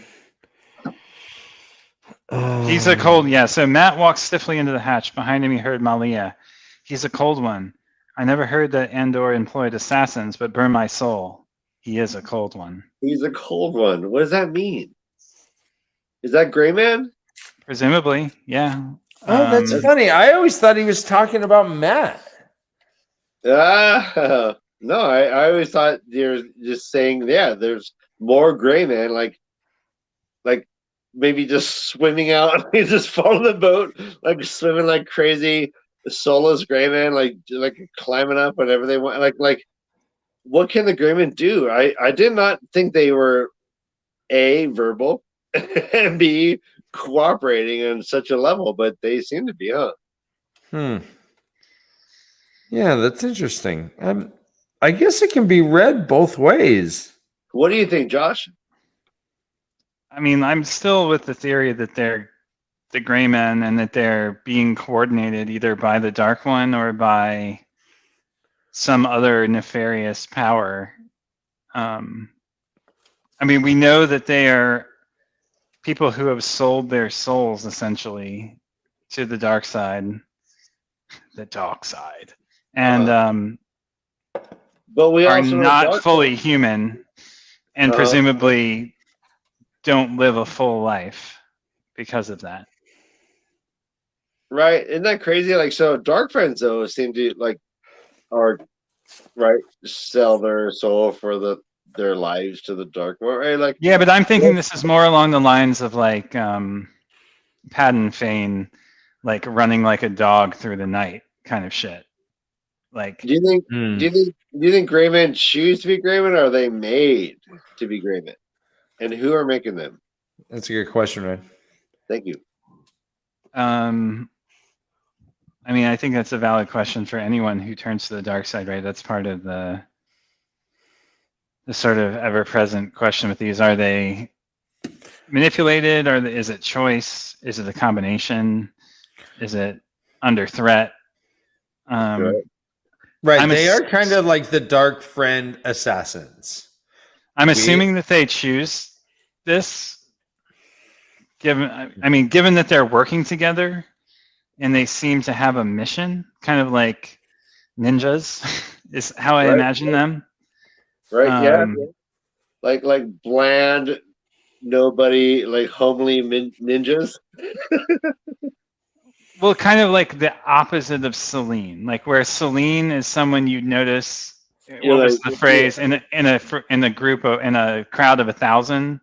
[SPEAKER 3] he's a cold. Yeah. So Matt walks stiffly into the hatch. Behind him, he heard Malia. He's a cold one. I never heard that Andor employed assassins, but burn my soul. He is a cold one.
[SPEAKER 9] He's a cold one. What does that mean? Is that Gray Man?
[SPEAKER 3] Presumably, yeah.
[SPEAKER 2] Oh, that's funny. I always thought he was talking about Matt.
[SPEAKER 9] No, I always thought you're just saying, yeah, there's more Gray Man, like maybe just swimming out, he just follow the boat, like swimming like crazy, soulless Gray Man, like climbing up whenever they want, like what can the Gray Men do? I did not think they were A, verbal, and B, cooperating on such a level, but they seem to be, huh?
[SPEAKER 2] Yeah, that's interesting. I guess it can be read both ways.
[SPEAKER 9] What do you think, Josh?
[SPEAKER 3] I mean, I'm still with the theory that they're the Gray Men and that they're being coordinated either by the Dark One or by some other nefarious power. I mean, we know that they are people who have sold their souls essentially to the dark side, and
[SPEAKER 9] but we
[SPEAKER 3] are
[SPEAKER 9] also know
[SPEAKER 3] not
[SPEAKER 9] Dark
[SPEAKER 3] fully human, and presumably don't live a full life because of that.
[SPEAKER 9] Right? Isn't that crazy? Like, so Dark Friends though seem to sell their soul for their lives to the Dark One, right? Like,
[SPEAKER 3] yeah, but I'm thinking this is more along the lines of like Padden Fane, like running like a dog through the night kind of shit. Like,
[SPEAKER 9] do you think Gray Men choose to be Gray Men, or are they made to be Gray Men? And who are making them?
[SPEAKER 2] That's a good question, man.
[SPEAKER 9] Thank you.
[SPEAKER 3] I mean, I think that's a valid question for anyone who turns to the dark side, right? That's part of the sort of ever-present question with these. Are they manipulated, or is it choice? Is it a combination? Is it under threat?
[SPEAKER 2] Right. They are kind of like the dark friend assassins.
[SPEAKER 3] I'm assuming that they choose this, given that they're working together and they seem to have a mission, kind of like ninjas, is how I imagine them.
[SPEAKER 9] Right? Yeah. Like bland, nobody, like homely ninjas.
[SPEAKER 3] Well, kind of like the opposite of Celine, like where Celine is someone you notice.
[SPEAKER 9] Yeah,
[SPEAKER 3] What was
[SPEAKER 9] like-
[SPEAKER 3] the phrase in a group of in a crowd of 1,000?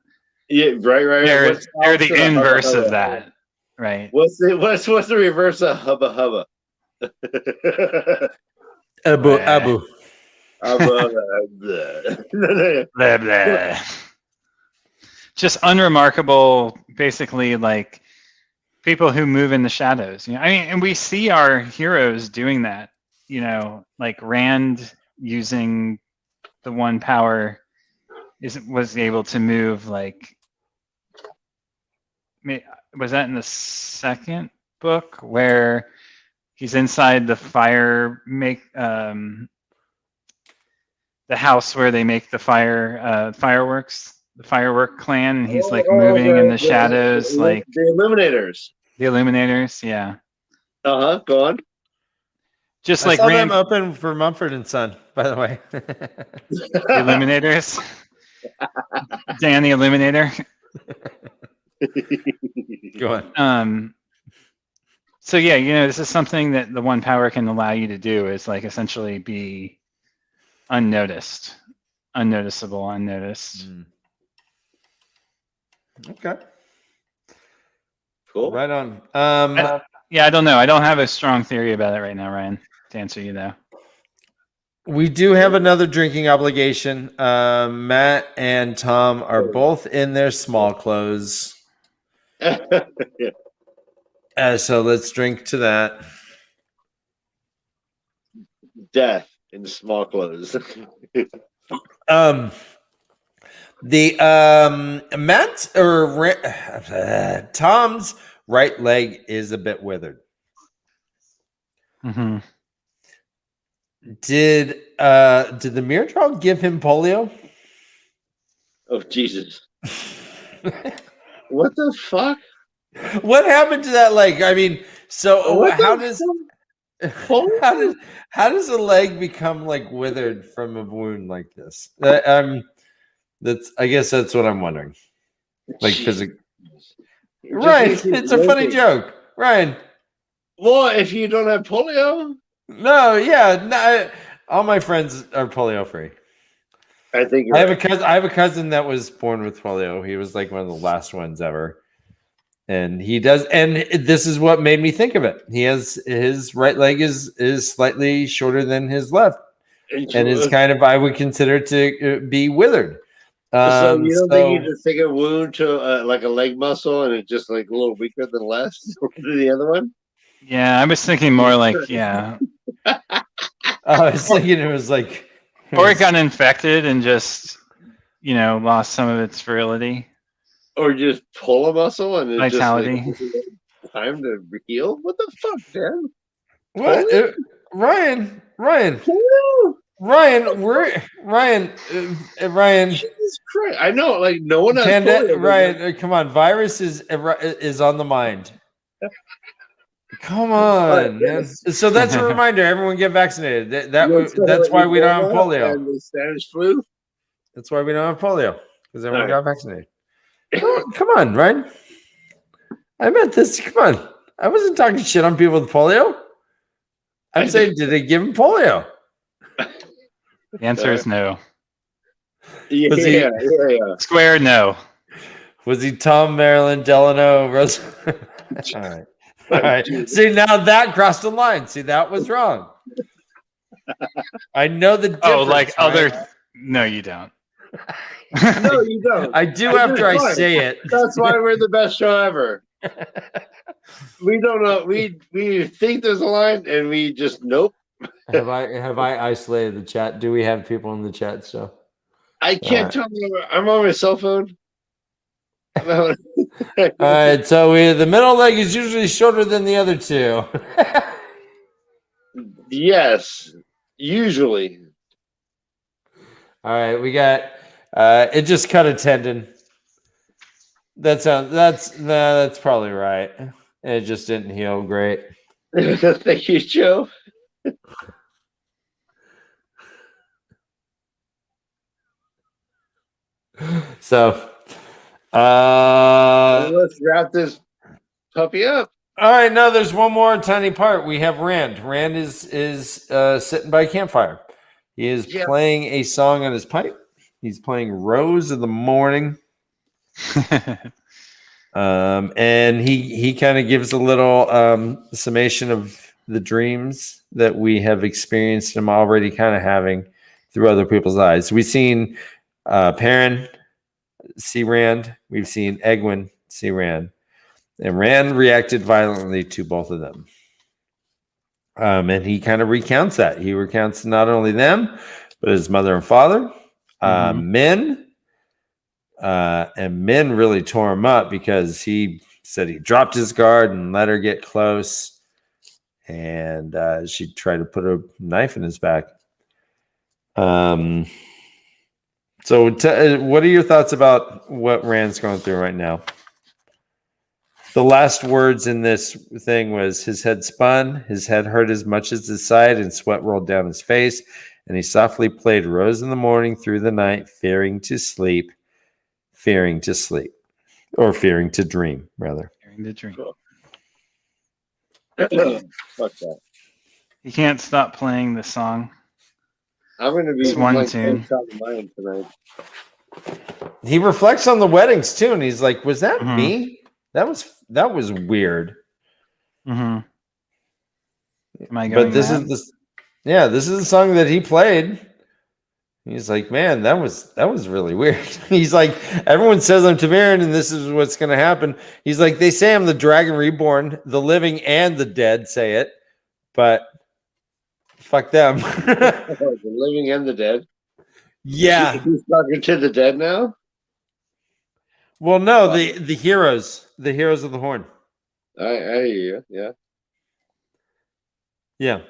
[SPEAKER 9] Yeah, right.
[SPEAKER 3] They're
[SPEAKER 9] What's
[SPEAKER 3] the
[SPEAKER 9] opposite of hubba
[SPEAKER 3] inverse
[SPEAKER 9] hubba?
[SPEAKER 3] of that, right?
[SPEAKER 9] What's the reverse of hubba hubba?
[SPEAKER 2] Abu.
[SPEAKER 9] Hubba, blah.
[SPEAKER 3] Blah, blah. Just unremarkable, basically, like people who move in the shadows. I mean, and we see our heroes doing that. Like Rand using the one power was able to move like. Was that in the second book where he's inside the the house where they make the fireworks, the firework clan, and he's like moving in the shadows, like
[SPEAKER 9] the Illuminators.
[SPEAKER 3] The Illuminators, yeah.
[SPEAKER 9] Go on.
[SPEAKER 3] Just
[SPEAKER 2] I
[SPEAKER 3] like
[SPEAKER 2] saw
[SPEAKER 3] Rand,
[SPEAKER 2] them open for Mumford and Son, by the way.
[SPEAKER 3] the Illuminators. Dan the Illuminator.
[SPEAKER 2] Go on.
[SPEAKER 3] So yeah, this is something that the one power can allow you to do, is like essentially be unnoticed, unnoticeable, unnoticed.
[SPEAKER 2] Okay.
[SPEAKER 9] Cool.
[SPEAKER 2] Right on.
[SPEAKER 3] Yeah, I don't know. I don't have a strong theory about it right now, Ryan, to answer you though.
[SPEAKER 2] We do have another drinking obligation. Matt and Tom are both in their small clothes. So let's drink to that.
[SPEAKER 9] Death in small clothes.
[SPEAKER 2] Matt or Tom's right leg is a bit withered.
[SPEAKER 3] Mm-hmm.
[SPEAKER 2] Did the Myrddraal give him polio?
[SPEAKER 9] Oh Jesus! What the fuck?
[SPEAKER 2] What happened to that leg? I mean, so how does a leg become like withered from a wound like this? I guess that's what I'm wondering. Like physically, Ryan, it's a funny joke, Ryan.
[SPEAKER 9] Well, if you don't have polio,
[SPEAKER 2] no, all my friends are polio free.
[SPEAKER 9] I think
[SPEAKER 2] I have a cousin that was born with polio. He was like one of the last ones ever. And he does, and this is what made me think of it. He has his right leg is slightly shorter than his left, and it's kind of, I would consider to be withered.
[SPEAKER 9] So you don't think you just take a wound to like a leg muscle, and it's just like a little weaker than the other one?
[SPEAKER 3] Yeah, I was thinking more like
[SPEAKER 2] I was thinking it was like,
[SPEAKER 3] or it got infected and just lost some of its virility.
[SPEAKER 9] Or just pull a muscle and it's
[SPEAKER 3] vitality.
[SPEAKER 9] Just like, time to heal? What the fuck, man?
[SPEAKER 2] What? Ryan,
[SPEAKER 9] Jesus Christ. I know, like no one has polio,
[SPEAKER 2] Ryan, come on. Virus is on the mind. Come on, man. So that's a reminder. Everyone get vaccinated. That's why we don't have polio.
[SPEAKER 9] And the Spanish flu.
[SPEAKER 2] That's why we don't have polio, because everyone got vaccinated. Come on, Ryan. I meant this. Come on. I wasn't talking shit on people with polio. I'm saying, did they give him polio?
[SPEAKER 3] The answer is no.
[SPEAKER 9] Yeah.
[SPEAKER 3] Square no.
[SPEAKER 2] Was he Tom, Marilyn, Delano, Rose? All right. See, now that crossed the line. See, that was wrong. I know the difference.
[SPEAKER 3] Oh, like other. No, you don't.
[SPEAKER 9] No, you don't.
[SPEAKER 2] I do after I say it.
[SPEAKER 9] That's why we're the best show ever. We don't know. We think there's a line, and we just nope.
[SPEAKER 2] Have I isolated the chat? Do we have people in the chat still?
[SPEAKER 9] I can't tell you. I'm on my cell phone.
[SPEAKER 2] All right, so the middle leg is usually shorter than the other two.
[SPEAKER 9] Yes, usually.
[SPEAKER 2] All right, we got it just cut a tendon. That's probably right. It just didn't heal great.
[SPEAKER 9] Thank you, Joe.
[SPEAKER 2] So
[SPEAKER 9] let's wrap this puppy up.
[SPEAKER 2] All right, now there's one more tiny part. We have Rand. Rand is sitting by a campfire. He is playing a song on his pipe. He's playing Rose of the Morning. And he kind of gives a little summation of the dreams that we have experienced him already kind of having through other people's eyes. We've seen Perrin see Rand. We've seen Egwin see Rand. And Rand reacted violently to both of them. And he kind of recounts that. He recounts not only them, but his mother and father, Min. And Min really tore him up because he said he dropped his guard and let her get close. And she tried to put a knife in his back. So what are your thoughts about what Rand's going through right now? The last words in this thing was his head spun, his head hurt as much as his side, and sweat rolled down his face. And he softly played Rose in the Morning through the night, fearing to sleep, or fearing to dream, rather.
[SPEAKER 3] Fearing to dream.
[SPEAKER 9] Fuck that.
[SPEAKER 3] He can't stop playing the song.
[SPEAKER 9] I'm going to be
[SPEAKER 3] It's one
[SPEAKER 9] like
[SPEAKER 3] tune.
[SPEAKER 9] mine tonight.
[SPEAKER 2] He reflects on the weddings too, and he's like, "Was that me? That was weird."
[SPEAKER 3] Mm-hmm. Am I going?
[SPEAKER 2] But this is the song that he played. He's like, "Man, that was really weird." He's like, "Everyone says I'm TAVERN, and this is what's going to happen." He's like, "They say I'm the Dragon Reborn, the living and the dead say it, but fuck them."
[SPEAKER 9] The living and the dead.
[SPEAKER 2] Yeah.
[SPEAKER 9] He's talking to the dead now.
[SPEAKER 2] Well, no, the heroes of the Horn.
[SPEAKER 9] I hear you. Yeah.
[SPEAKER 2] Yeah.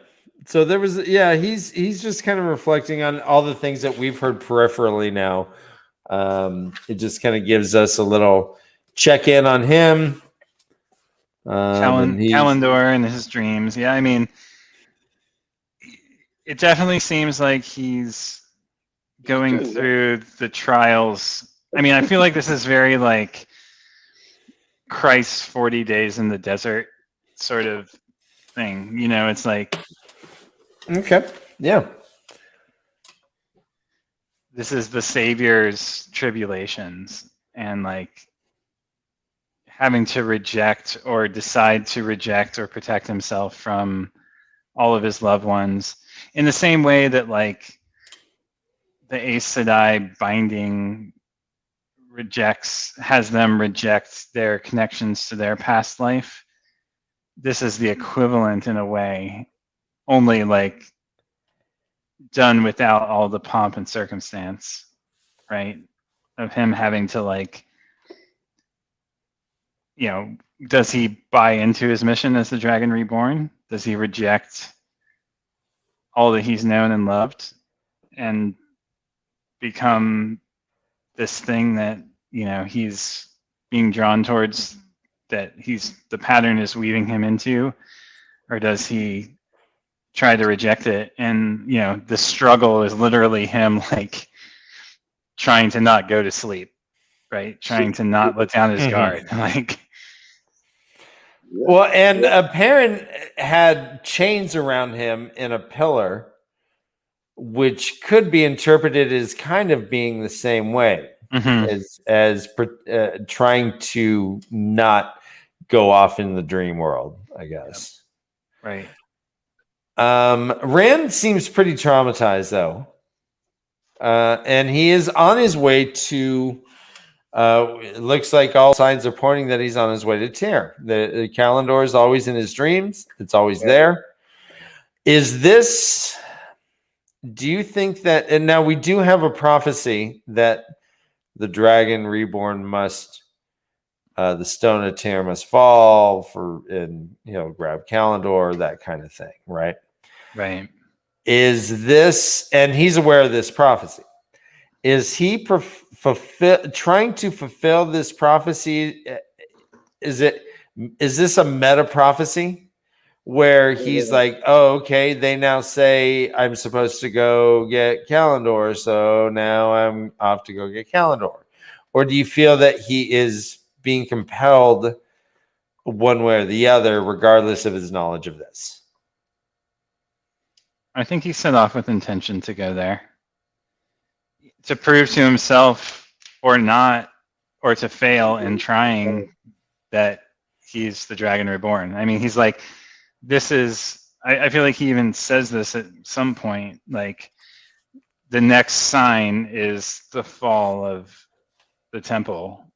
[SPEAKER 2] So there was, he's just kind of reflecting on all the things that we've heard peripherally now. It just kind of gives us a little check in on him.
[SPEAKER 3] Kalendor and his dreams. Yeah, I mean, it definitely seems like he's going through the trials. I mean, I feel like this is very like Christ's 40 days in the desert sort of thing. You know, it's like,
[SPEAKER 2] okay, yeah,
[SPEAKER 3] this is the Savior's tribulations and like having to reject or decide to reject or protect himself from all of his loved ones in the same way that like the Aes Sedai binding has them reject their connections to their past life. This is the equivalent in a way, only like done without all the pomp and circumstance, right? Of him having to like, you know, does he buy into his mission as the Dragon Reborn? Does he reject all that he's known and loved and become this thing that, you know, he's being drawn towards, that the pattern is weaving him into? Or does he try to reject it? And, you know, the struggle is literally him like trying to not go to sleep, right? Trying to not let down his guard. Like,
[SPEAKER 2] well, and Perrin had chains around him in a pillar, which could be interpreted as kind of being the same way, as trying to not go off in the dream world, I guess.
[SPEAKER 3] Right.
[SPEAKER 2] Rand seems pretty traumatized though, and he is on his way to. It looks like all signs are pointing that he's on his way to Tear. The Kalendor is always in his dreams. It's always there. Is this? Do you think that? And now we do have a prophecy that the Dragon Reborn must, the Stone of Tear must fall and grab Kalendor, that kind of thing, right?
[SPEAKER 3] Right.
[SPEAKER 2] Is this? And he's aware of this prophecy. Is he trying to fulfill this prophecy? Is this a meta prophecy where he's like, oh, okay, they now say I'm supposed to go get Kalendor, so now I'm off to go get Kalendor? Or do you feel that he is being compelled one way or the other, regardless of his knowledge of this.
[SPEAKER 3] I think he set off with intention to go there. To prove to himself or not, or to fail in trying that he's the Dragon Reborn. I mean, he's like, this is, I feel like he even says this at some point, like, the next sign is the fall of the temple.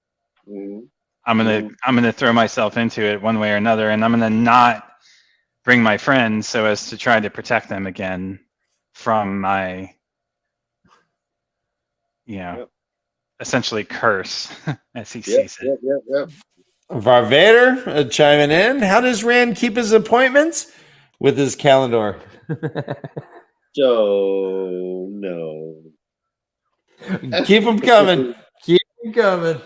[SPEAKER 9] Mhm.
[SPEAKER 3] I'm gonna throw myself into it one way or another, and I'm gonna not bring my friends so as to try to protect them again from my, essentially curse as he sees it.
[SPEAKER 9] Yep.
[SPEAKER 2] FartVader chiming in. How does Rand keep his appointments? With his calendar.
[SPEAKER 9] So no.
[SPEAKER 2] Keep them coming. Keep them coming.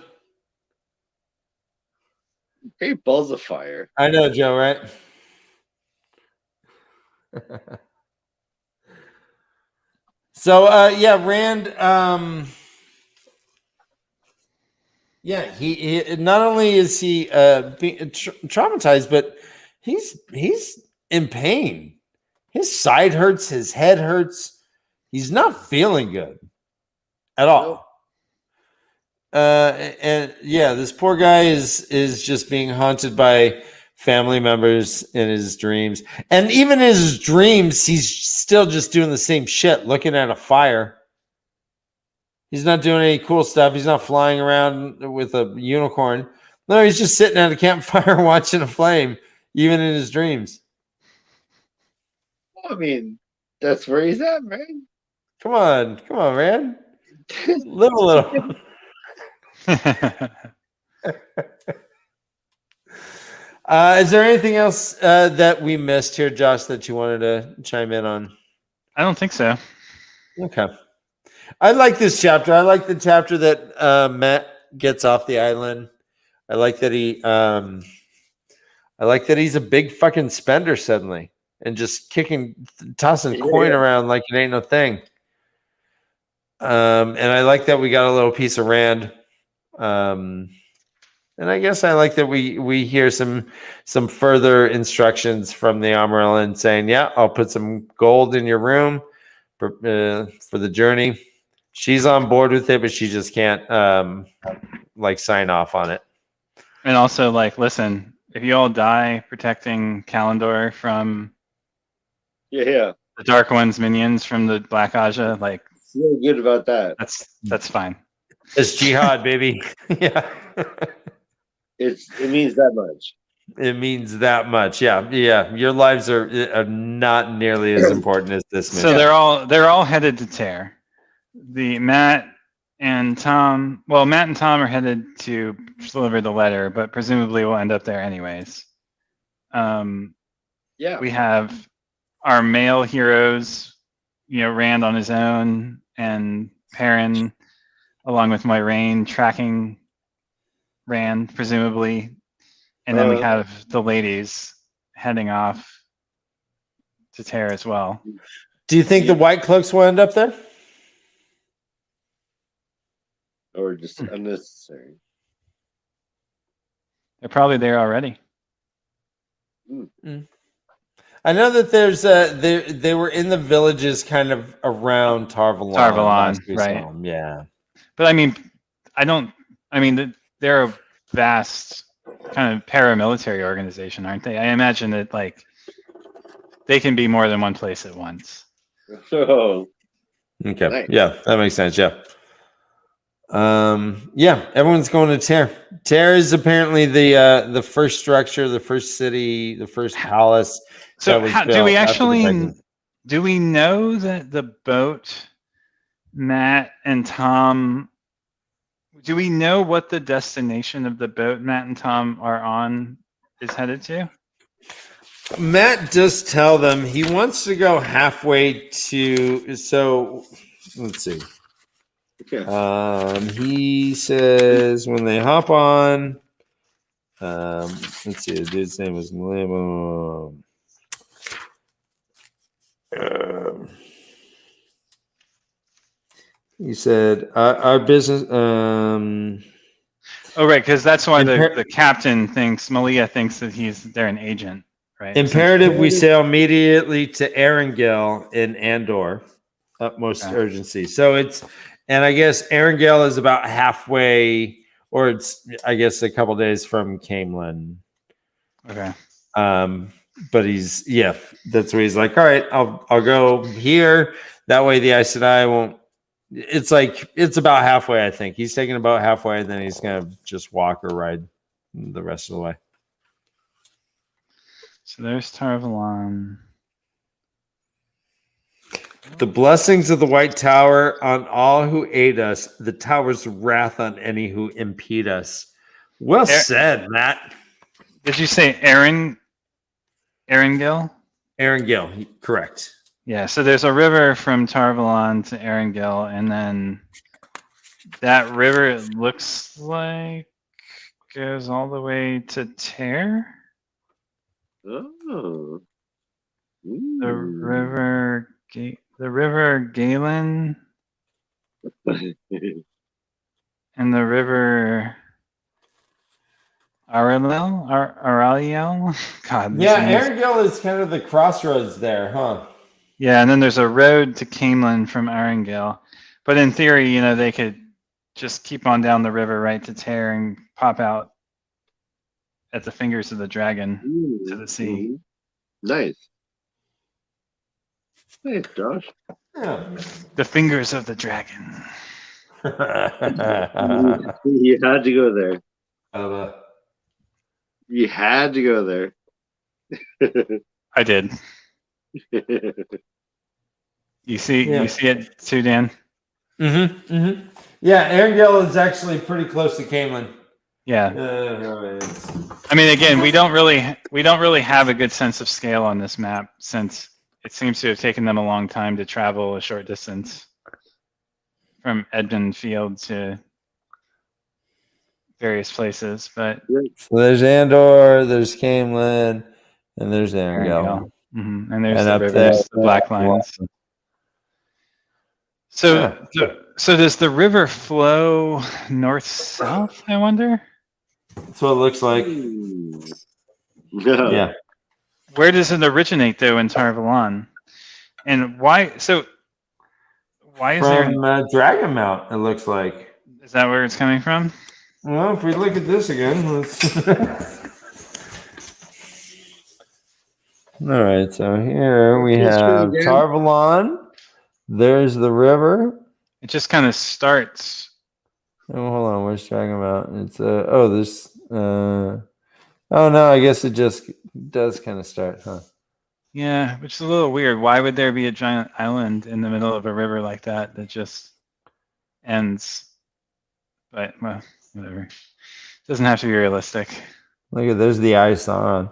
[SPEAKER 9] Great balls of fire.
[SPEAKER 2] I know, Joe, right? So, Rand, he not only is he being traumatized, but he's in pain. His side hurts, his head hurts. He's not feeling good at all. This poor guy is just being haunted by family members in his dreams. And even in his dreams, he's still just doing the same shit, looking at a fire. He's not doing any cool stuff. He's not flying around with a unicorn. No, he's just sitting at a campfire watching a flame, even in his dreams.
[SPEAKER 9] I mean, that's where he's at, man.
[SPEAKER 2] Come on, man. Live a little. Is there anything else that we missed here, Josh, that you wanted to chime in on?
[SPEAKER 3] I don't think so.
[SPEAKER 2] Okay. I like this chapter. I like the chapter that Matt gets off the island. I like that he's a big fucking spender suddenly and just tossing coin around like it ain't no thing. And I like that we got a little piece of Rand. And I guess I like that we hear some further instructions from the Amaryllis saying, yeah, I'll put some gold in your room for the journey. She's on board with it, but she just can't sign off on it.
[SPEAKER 3] And also, listen, if you all die protecting Kalendor from
[SPEAKER 9] the
[SPEAKER 3] Dark One's minions from the Black Aja,
[SPEAKER 9] feel good about that.
[SPEAKER 3] That's fine.
[SPEAKER 2] It's jihad, baby. Yeah.
[SPEAKER 9] It means that much.
[SPEAKER 2] It means that much. Yeah. Your lives are not nearly as important as this mission.
[SPEAKER 3] So they're all headed to Tear. Matt and Tom are headed to deliver the letter, but presumably we'll end up there anyways. We have our male heroes, Rand on his own, and Perrin, along with Moiraine, tracking Rand, presumably. And then we have the ladies heading off to Tear as well.
[SPEAKER 2] Do you think the White Cloaks will end up there?
[SPEAKER 9] Or just unnecessary?
[SPEAKER 3] They're probably there already.
[SPEAKER 2] I know that there's they were in the villages kind of around Tarvalon,
[SPEAKER 3] right?
[SPEAKER 2] Yeah.
[SPEAKER 3] But I mean, they're a vast kind of paramilitary organization, aren't they? I imagine that they can be more than one place at once.
[SPEAKER 9] Oh.
[SPEAKER 2] Okay.
[SPEAKER 9] Nice.
[SPEAKER 2] Yeah, that makes sense. Yeah. Everyone's going to Tear. Tear is apparently the first structure, the first city, the first palace.
[SPEAKER 3] So do we know that the boat Matt and Tom, do we know what the destination of the boat Matt and Tom are on is headed to?
[SPEAKER 2] Matt does tell them he wants to go halfway to, so let's see. He says when they hop on, let's see, the dude's name was he said our business
[SPEAKER 3] Oh, right, because that's why
[SPEAKER 2] Imper-
[SPEAKER 3] the captain thinks, Malia thinks that they're an agent, right?
[SPEAKER 2] Imperative we sail immediately to Erangel in Andor. Utmost
[SPEAKER 3] Okay.
[SPEAKER 2] urgency. So and I guess Erangel is about halfway, or it's, I guess, a couple days from Camelin.
[SPEAKER 3] Okay.
[SPEAKER 2] But that's where he's like, all right, I'll go here. That way the Aes Sedai won't. It's like it's about halfway. I think he's taking about halfway, and then he's gonna just walk or ride the rest of the way.
[SPEAKER 3] So there's Tarvalon.
[SPEAKER 2] The blessings of the White Tower on all who aid us, the tower's wrath on any who impede us. Well said, Matt.
[SPEAKER 3] Did you say Erangel?
[SPEAKER 2] Erangel, correct.
[SPEAKER 3] Yeah, so there's a river from Tarvalon to Erangel, and then that river, it looks like, goes all the way to Tear.
[SPEAKER 9] Oh.
[SPEAKER 3] The river Galen and the river Araliel. God.
[SPEAKER 2] Yeah, Erangel is kind of the crossroads there, huh?
[SPEAKER 3] Yeah, and then there's a road to Camelin from Erangel. But in theory, they could just keep on down the river right to Tear and pop out at the fingers of the dragon to the sea.
[SPEAKER 9] Nice. Nice, Josh.
[SPEAKER 2] Yeah.
[SPEAKER 3] The fingers of the dragon.
[SPEAKER 9] You had to go there. You had to go there.
[SPEAKER 3] I did. You see it too, Dan?
[SPEAKER 2] Mm-hmm. Mm-hmm. Yeah, Erangel is actually pretty close to Camelin.
[SPEAKER 3] Yeah. I mean, again, we don't really have a good sense of scale on this map, since it seems to have taken them a long time to travel a short distance from Edmund Field to various places. But
[SPEAKER 2] so there's Andor, there's Camelin, and there's Erangel.
[SPEAKER 3] Mm-hmm. And there's the rivers, the black lines. So does the river flow north-south, I wonder?
[SPEAKER 2] That's what it looks like. Yeah.
[SPEAKER 3] Where does it originate, though, in Tarvalon? And why? So why is
[SPEAKER 2] from Dragon Mount? It looks like.
[SPEAKER 3] Is that where it's coming from?
[SPEAKER 2] Well, if we look at this again, let's. All right. So here we have Tarvalon. There's the river.
[SPEAKER 3] It just kind of starts.
[SPEAKER 2] Oh, hold on. Where's Dragon Mount? It's this. Oh no, I guess it just does kind of start, huh?
[SPEAKER 3] Yeah, which is a little weird. Why would there be a giant island in the middle of a river like that just ends? But well, whatever. It doesn't have to be realistic.
[SPEAKER 2] Look at there's the ice on.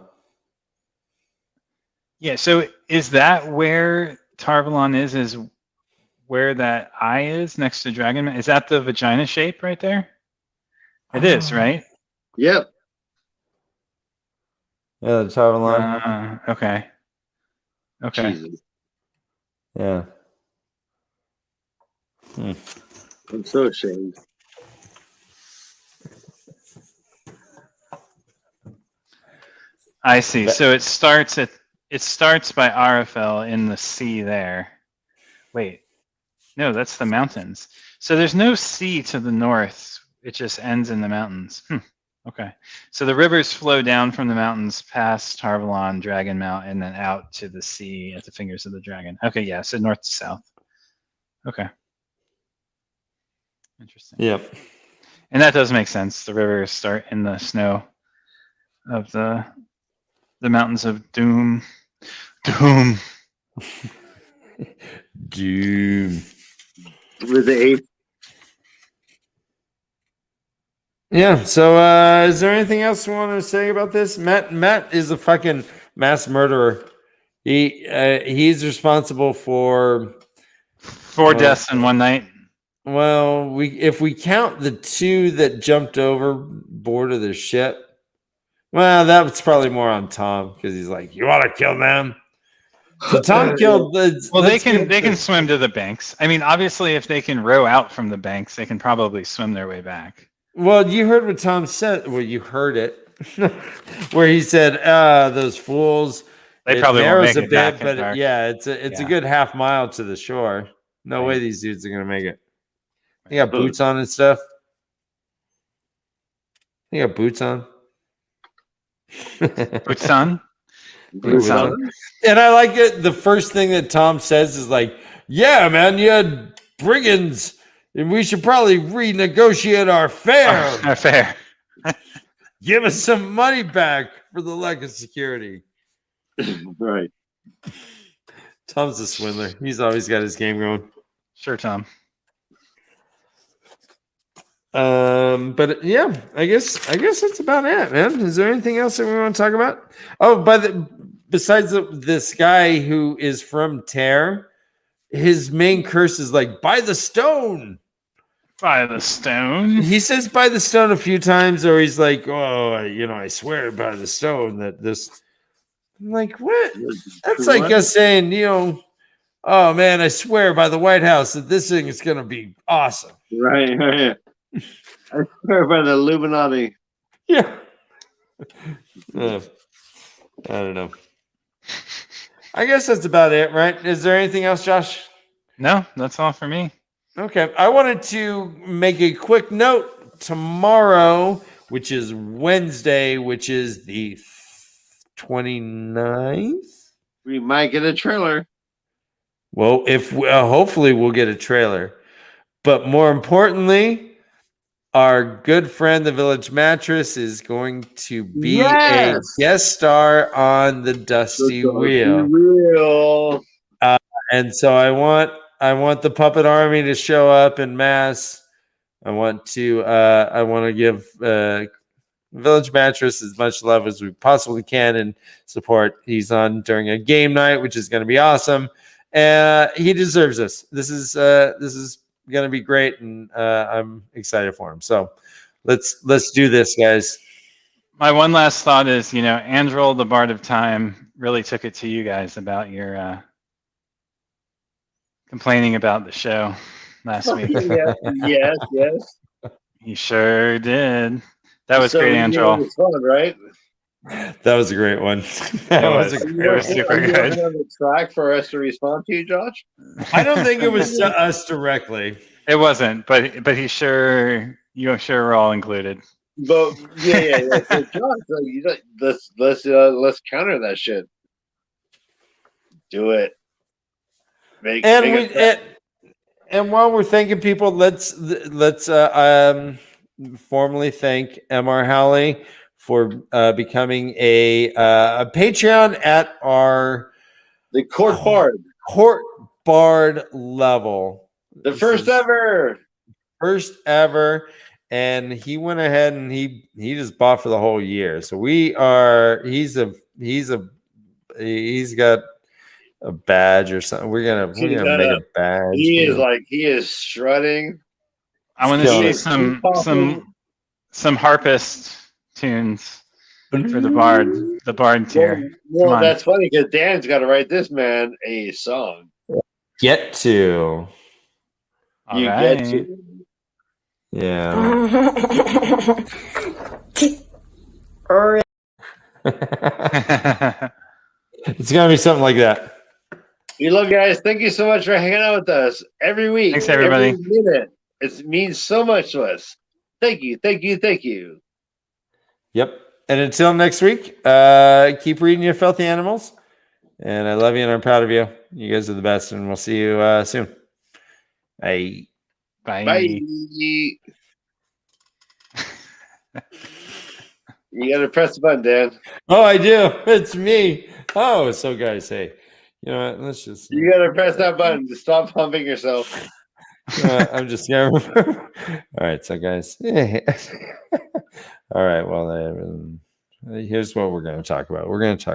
[SPEAKER 3] Yeah, so is that where Tarvalon is? Is where that eye is next to Dragon? Is that the vagina shape right there? It is, right?
[SPEAKER 9] Yep.
[SPEAKER 2] Yeah, the Tarvalon.
[SPEAKER 3] Okay. Okay.
[SPEAKER 9] Jesus.
[SPEAKER 2] Yeah.
[SPEAKER 9] I'm so ashamed.
[SPEAKER 3] I see. So it starts by Arafel in the sea there. Wait. No, that's the mountains. So there's no sea to the north. It just ends in the mountains. Okay. So the rivers flow down from the mountains past Tarvalon, Dragon Mount, and then out to the sea at the fingers of the dragon. Okay, yeah. So north to south. Okay. Interesting.
[SPEAKER 2] Yep.
[SPEAKER 3] And that does make sense. The rivers start in the snow of the mountains of Doom. Doom.
[SPEAKER 2] Doom.
[SPEAKER 9] With the 8.
[SPEAKER 2] Yeah. So, is there anything else you want to say about this? Matt is a fucking mass murderer. He's responsible for
[SPEAKER 3] 4 deaths in one night.
[SPEAKER 2] Well, if we count the 2 that jumped overboard of the ship, well, that's probably more on Tom because he's like, "You want to kill them?" So Tom killed the.
[SPEAKER 3] Well, they can swim to the banks. I mean, obviously, if they can row out from the banks, they can probably swim their way back.
[SPEAKER 2] Well, you heard what Tom said. Well, you heard it, where he said, "Those fools."
[SPEAKER 3] They
[SPEAKER 2] It
[SPEAKER 3] probably won't
[SPEAKER 2] narrows
[SPEAKER 3] make
[SPEAKER 2] a
[SPEAKER 3] it back
[SPEAKER 2] bit,
[SPEAKER 3] in
[SPEAKER 2] but
[SPEAKER 3] dark.
[SPEAKER 2] yeah, it's a
[SPEAKER 3] Yeah.
[SPEAKER 2] good half mile to the shore. No way
[SPEAKER 3] Right.
[SPEAKER 2] these dudes are gonna make it. They got boots on and stuff. They got boots on.
[SPEAKER 3] Boots on.
[SPEAKER 2] Boots
[SPEAKER 3] Boots on.
[SPEAKER 2] And I like it. The first thing that Tom says is like, "Yeah, man, you had brigands, and we should probably renegotiate our fare.
[SPEAKER 3] Fair.
[SPEAKER 2] Give us some money back for the lack of security."
[SPEAKER 9] Right.
[SPEAKER 2] Tom's a swindler. He's always got his game going.
[SPEAKER 3] Sure, Tom.
[SPEAKER 2] But yeah, I guess that's about it, man. Is there anything else that we want to talk about? Oh, besides this guy who is from Tear, his main curse is like "by the stone."
[SPEAKER 3] By the stone.
[SPEAKER 2] He says "by the stone" a few times, or he's like, "Oh, I swear by the stone that this." I'm like, what? That's like us saying, "Oh man, I swear by the White House that this thing is gonna be awesome."
[SPEAKER 9] Right. I swear by the Illuminati.
[SPEAKER 2] Yeah. I don't know. I guess that's about it, right? Is there anything else, Josh?
[SPEAKER 3] No, that's all for me.
[SPEAKER 2] Okay. I wanted to make a quick note. Tomorrow, which is Wednesday, which is the 29th.
[SPEAKER 9] We might get a trailer.
[SPEAKER 2] Well, if hopefully we'll get a trailer. But more importantly, our good friend, the Village Mattress, is going to be a guest star on the Dusty Wheel. And so I want the Puppet Army to show up en masse. I want to give Village Mattress as much love as we possibly can and support. He's on during a game night, which is going to be awesome. He deserves this. This is going to be great, and I'm excited for him. So let's do this, guys.
[SPEAKER 3] My one last thought is, Andrel, the Bard of Time, really took it to you guys about your complaining about the show last week.
[SPEAKER 9] Yes.
[SPEAKER 3] He sure did. That was great, Andrel.
[SPEAKER 9] It was fun, right?
[SPEAKER 2] That was a great one.
[SPEAKER 3] It was super good.
[SPEAKER 9] On the track for us to respond to you, Josh?
[SPEAKER 2] I don't think it was to us directly.
[SPEAKER 3] It wasn't, but you sure were all included.
[SPEAKER 9] But yeah. So Josh, let's counter that shit. Do it.
[SPEAKER 2] And while we're thanking people, let's formally thank MR Howley for becoming a Patreon at
[SPEAKER 9] the Court
[SPEAKER 2] Bard level.
[SPEAKER 9] The first
[SPEAKER 2] ever. And he went ahead and he just bought for the whole year. So he's got a badge or something. We're gonna make a badge.
[SPEAKER 9] He is strutting.
[SPEAKER 3] I want to see some harpist tunes for the bard tier.
[SPEAKER 9] Well, that's funny because Dan's got to write this man a song.
[SPEAKER 2] Get to.
[SPEAKER 3] All right.
[SPEAKER 9] Get to.
[SPEAKER 2] Yeah. It's gonna be something like that.
[SPEAKER 9] We love you guys. Thank you so much for hanging out with us every week.
[SPEAKER 3] Thanks, everybody.
[SPEAKER 9] Every minute. It means so much to us. Thank you.
[SPEAKER 2] Yep. And until next week, keep reading your filthy animals. And I love you and I'm proud of you. You guys are the best, and we'll see you soon. Bye.
[SPEAKER 3] Bye.
[SPEAKER 9] You gotta press the button, Dan.
[SPEAKER 2] Oh, I do. It's me. Oh, so guys, hey, you know what? Let's just.
[SPEAKER 9] You gotta press that button to stop humping yourself.
[SPEAKER 2] I'm just gonna. All right, so guys. All right. Well, here's what we're gonna talk about. We're gonna talk.